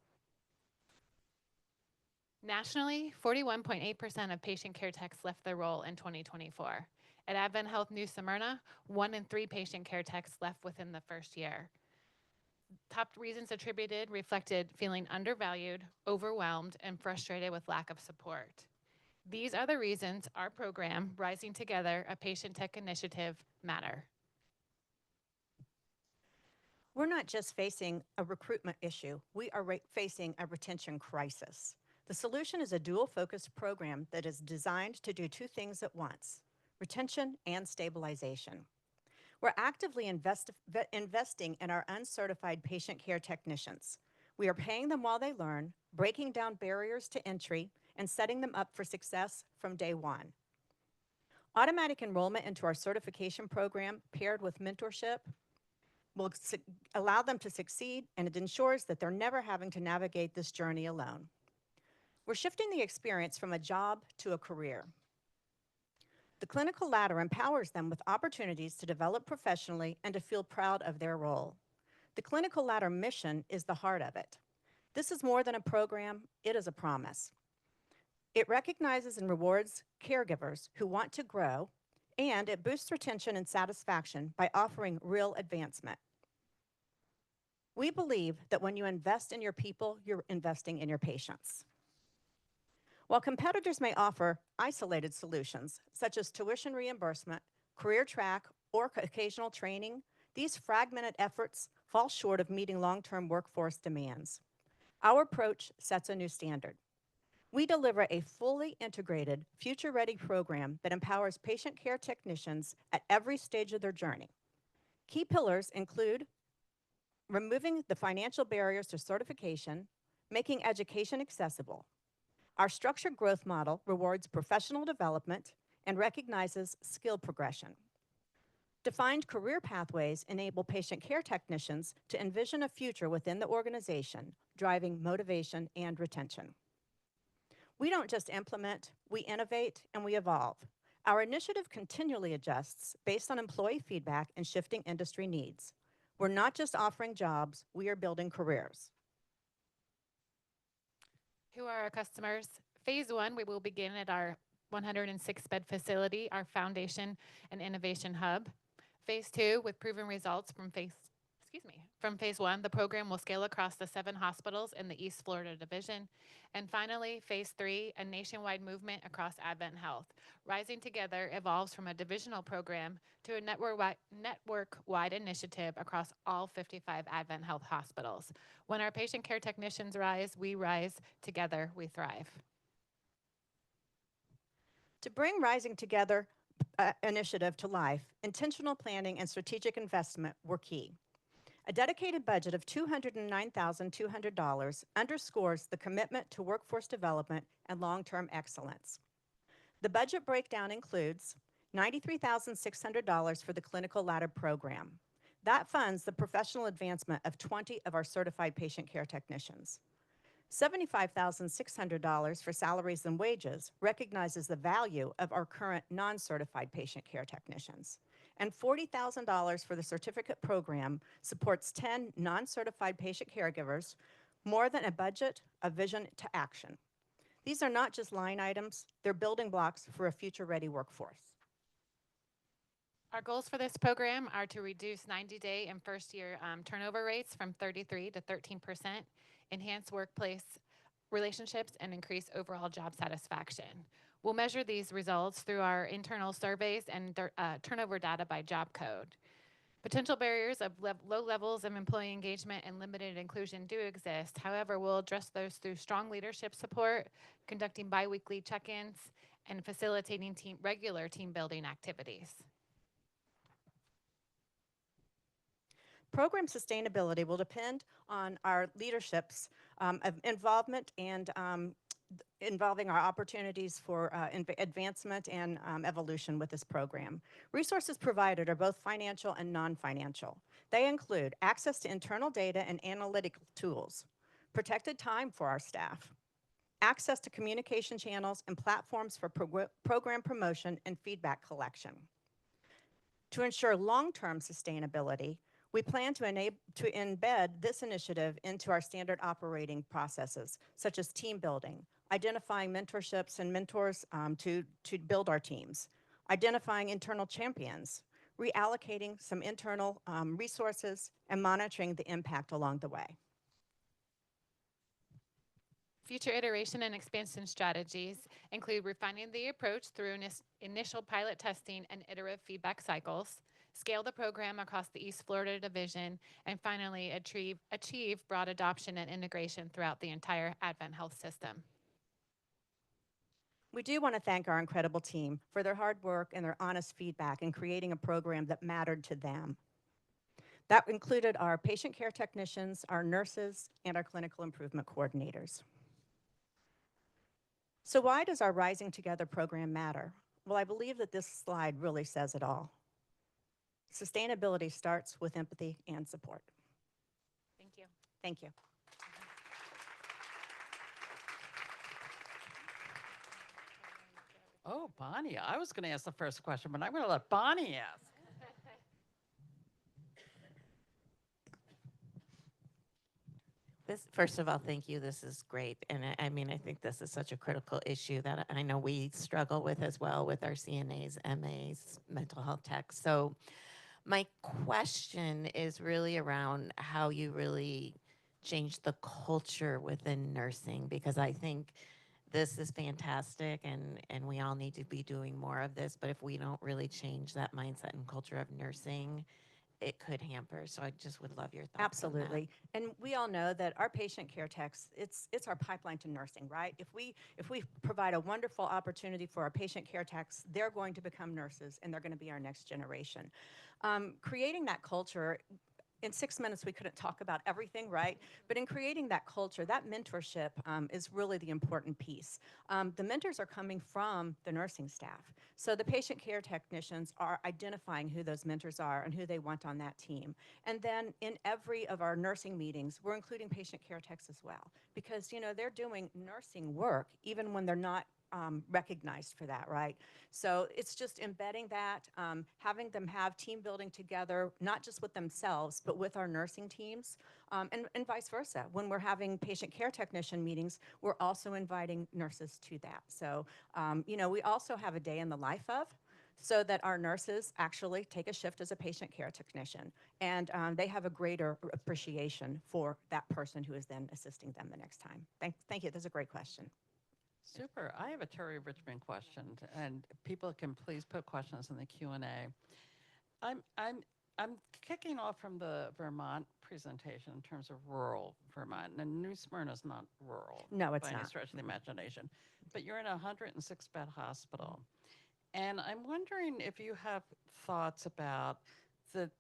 Nationally, 41.8% of patient care techs left their role in 2024. At Advent Health New Smyrna, 1 in 3 patient care techs left within the first year. Top reasons attributed reflected feeling undervalued, overwhelmed, and frustrated with lack of support. These are the reasons our program, Rising Together, a Patient Tech Initiative, matter. We're not just facing a recruitment issue, we are facing a retention crisis. The solution is a dual-focused program that is designed to do 2 things at once: retention and stabilization. We're actively investing in our uncertified patient care technicians. We are paying them while they learn, breaking down barriers to entry, and setting them up for success from day one. Automatic enrollment into our certification program, paired with mentorship, will allow them to succeed, and it ensures that they're never having to navigate this journey alone. We're shifting the experience from a job to a career. The clinical ladder empowers them with opportunities to develop professionally and to feel proud of their role. The clinical ladder mission is the heart of it. This is more than a program, it is a promise. It recognizes and rewards caregivers who want to grow, and it boosts retention and satisfaction by offering real advancement. We believe that when you invest in your people, you're investing in your patients. While competitors may offer isolated solutions, such as tuition reimbursement, career track, or occasional training, these fragmented efforts fall short of meeting long-term workforce demands. Our approach sets a new standard. We deliver a fully integrated, future-ready program that empowers patient care technicians at every stage of their journey. Key pillars include removing the financial barriers to certification, making education accessible. Our structured growth model rewards professional development and recognizes skill progression. Defined career pathways enable patient care technicians to envision a future within the organization, driving motivation and retention. We don't just implement, we innovate, and we evolve. Our initiative continually adjusts based on employee feedback and shifting industry needs. We're not just offering jobs, we are building careers. Who are our customers? Phase 1, we will begin at our 106-bed facility, our foundation and innovation hub. Phase 2, with proven results from phase From phase 1, the program will scale across the 7 hospitals in the East Florida division. And finally, phase 3, a nationwide movement across Advent Health. Rising Together evolves from a divisional program to a network-wide initiative across all 55 Advent Health hospitals. When our patient care technicians rise, we rise. Together, we thrive. To bring Rising Together initiative to life, intentional planning and strategic investment were key. A dedicated budget of $209,200 underscores the commitment to workforce development and long-term excellence. The budget breakdown includes $93,600 for the clinical ladder program. That funds the professional advancement of 20 of our certified patient care technicians. $75,600 for salaries and wages recognizes the value of our current non-certified patient care technicians. And $40,000 for the certificate program supports 10 non-certified patient caregivers, more than a budget, a vision to action. These are not just line items, they're building blocks for a future-ready workforce. Our goals for this program are to reduce 90-day and first-year turnover rates from 33 to 13%, enhance workplace relationships, and increase overall job satisfaction. We'll measure these results through our internal surveys and turnover data by job code. Potential barriers of low levels of employee engagement and limited inclusion do exist. However, we'll address those through strong leadership support, conducting biweekly check-ins, and facilitating regular team building activities. Program sustainability will depend on our leadership's involvement and involving our opportunities for advancement and evolution with this program. Resources provided are both financial and non-financial. They include access to internal data and analytical tools, protected time for our staff, access to communication channels and platforms for program promotion and feedback collection. To ensure long-term sustainability, we plan to embed this initiative into our standard operating processes, such as team building, identifying mentorships and mentors to build our teams, identifying internal champions, reallocating some internal resources, and monitoring the impact along the way. Future iteration and expansion strategies include refining the approach through initial pilot testing and iterative feedback cycles, scale the program across the East Florida division, and finally achieve broad adoption and integration throughout the entire Advent Health system. We do want to thank our incredible team for their hard work and their honest feedback in creating a program that mattered to them. That included our patient care technicians, our nurses, and our clinical improvement coordinators. So why does our Rising Together program matter? Well, I believe that this slide really says it all. Sustainability starts with empathy and support. Thank you. Thank you. Oh, Bonnie, I was going to ask the first question, but I'm going to let Bonnie ask. First of all, thank you. This is great. And I mean, I think this is such a critical issue that I know we struggle with as well with our CNAs, MAs, mental health techs. So my question is really around how you really change the culture within nursing, because I think this is fantastic and we all need to be doing more of this. But if we don't really change that mindset and culture of nursing, it could hamper. So I just would love your thoughts. Absolutely. And we all know that our patient care techs, it's our pipeline to nursing, right? If we provide a wonderful opportunity for our patient care techs, they're going to become nurses and they're going to be our next generation. Creating that culture, in 6 minutes we couldn't talk about everything, right? But in creating that culture, that mentorship is really the important piece. The mentors are coming from the nursing staff. So the patient care technicians are identifying who those mentors are and who they want on that team. And then in every of our nursing meetings, we're including patient care techs as well, because they're doing nursing work even when they're not recognized for that, right? So it's just embedding that, having them have team building together, not just with themselves, but with our nursing teams, and vice versa. When we're having patient care technician meetings, we're also inviting nurses to that. So, we also have a day in the life of. so that our nurses actually take a shift as a patient care technician, and they have a greater appreciation for that person who is then assisting them the next time. Thank you. That's a great question. Super. I have a Terry Richmond question, and people can please put questions in the Q&A. I'm kicking off from the Vermont presentation in terms of rural Vermont. And New Smyrna is not rural. No, it's by any not. stretch of the imagination. But you're in a 106-bed hospital. And I'm wondering if you have thoughts about the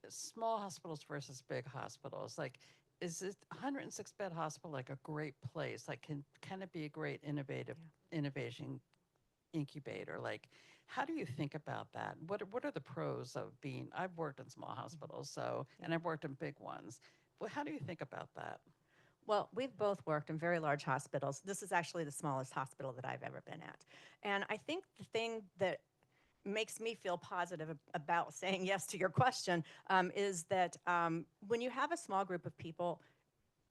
small hospitals versus big hospitals. Like, is this 106-bed hospital like a great place? Like, can it be a great innovation incubator? Like, how do you think about that? What are the pros of being? I've worked in small hospitals, so, and I've worked in big ones. Well, how do you think about that? Well, we've both worked in very large hospitals. This is actually the smallest hospital that I've ever been at. And I think the thing that makes me feel positive about saying yes to your question is that when you have a small group of people,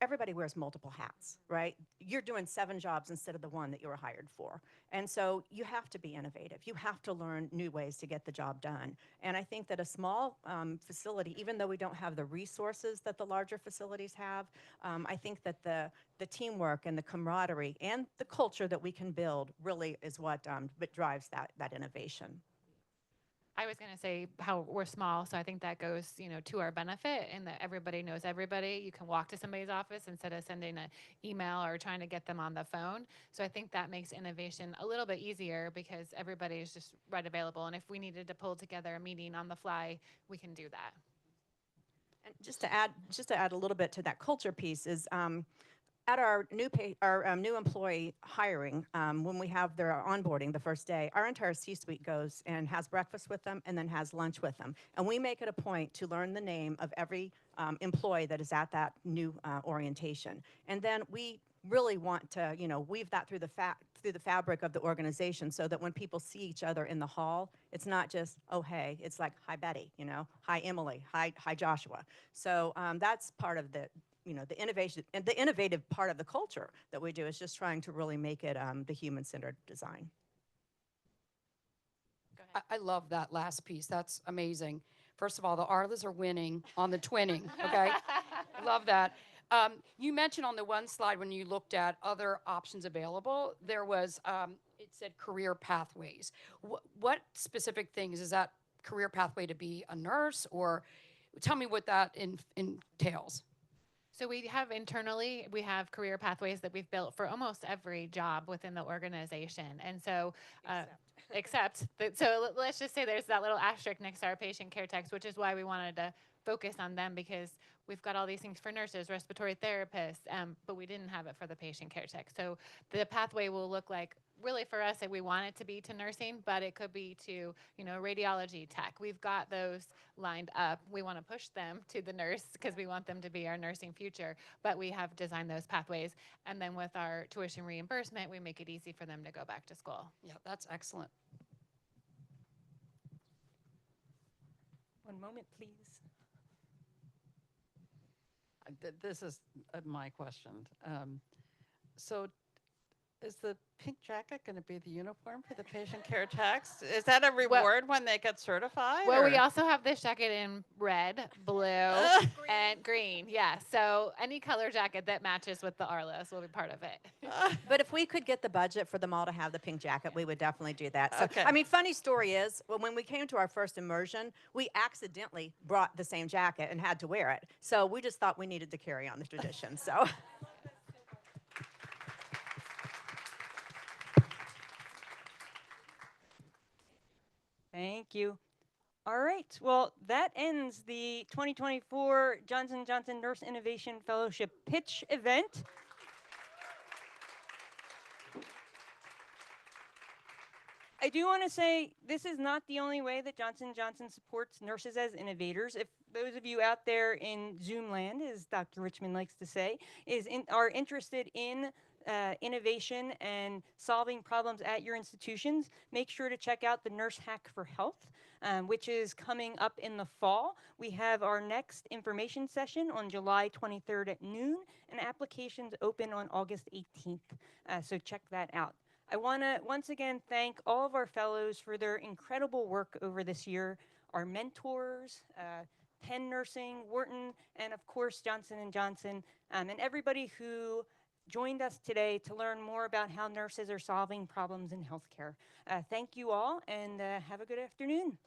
everybody wears multiple hats, right? You're doing 7 jobs instead of the 1 that you were hired for. And so you have to be innovative. You have to learn new ways to get the job done. And I think that a small facility, even though we don't have the resources that the larger facilities have, I think that the teamwork and the camaraderie and the culture that we can build really is what drives that innovation. I was going to say how we're small, so I think that goes, to our benefit, and that everybody knows everybody. You can walk to somebody's office instead of sending an email or trying to get them on the phone. So I think that makes innovation a little bit easier because everybody is just right available. And if we needed to pull together a meeting on the fly, we can do that. And just to add a little bit to that culture piece is at our new employee hiring, when we have their onboarding the first day, our entire C-suite goes and has breakfast with them and then has lunch with them. And we make it a point to learn the name of every employee that is at that new orientation. And then we really want to, weave that through the fabric of the organization so that when people see each other in the hall, it's not just, oh, hey, it's like, hi, Betty, hi, Emily, hi, Joshua. So that's part of the innovation and the innovative part of the culture that we do is just trying to really make it the human-centered design. I love that last piece. That's amazing. First of all, the Arlas are winning on the twinning, okay? Love that. You mentioned on the one slide when you looked at other options available, there was, it said career pathways. What specific things? Is that career pathway to be a nurse, or tell me what that entails? So we have internally, we have career pathways that we've built for almost every job within the organization. And so, so let's just say there's that little asterisk next to our patient care techs, which is why we wanted to focus on them, because we've got all these things for nurses, respiratory therapists, but we didn't have it for the patient care tech. So the pathway will look like, really for us, we want it to be to nursing, but it could be to, radiology tech. We've got those lined up. We want to push them to the nurse because we want them to be our nursing future, but we have designed those pathways. And then with our tuition reimbursement, we make it easy for them to go back to school. Yeah, that's excellent. One moment, please. This is my question. So is the pink jacket going to be the uniform for the patient care techs? Is that a reward when they get certified? Well, we also have this jacket in red, blue, and green. Yeah, so any color jacket that matches with the Arlas will be part of it. But if we could get the budget for them all to have the pink jacket, we would definitely do that. So, Okay. I mean, funny story is, when we came to our first immersion, we accidentally brought the same jacket and had to wear it. So we just thought we needed to carry on the tradition. So. Thank you. All right. Well, that ends the 2024 Johnson & Johnson Nurse Innovation Fellowship Pitch event. I do want to say this is not the only way that Johnson & Johnson supports nurses as innovators. If those of you out there in Zoom land, as Dr. Richmond likes to say, are interested in innovation and solving problems at your institutions, make sure to check out the Nurse Hack for Health, which is coming up in the fall. We have our next information session on July 23rd at noon, and applications open on August 18th. So check that out. I want to once again thank all of our fellows for their incredible work over this year, our mentors, Penn Nursing, Wharton, and of course Johnson & Johnson, and everybody who joined us today to learn more about how nurses are solving problems in healthcare. Thank you all, and have a good afternoon.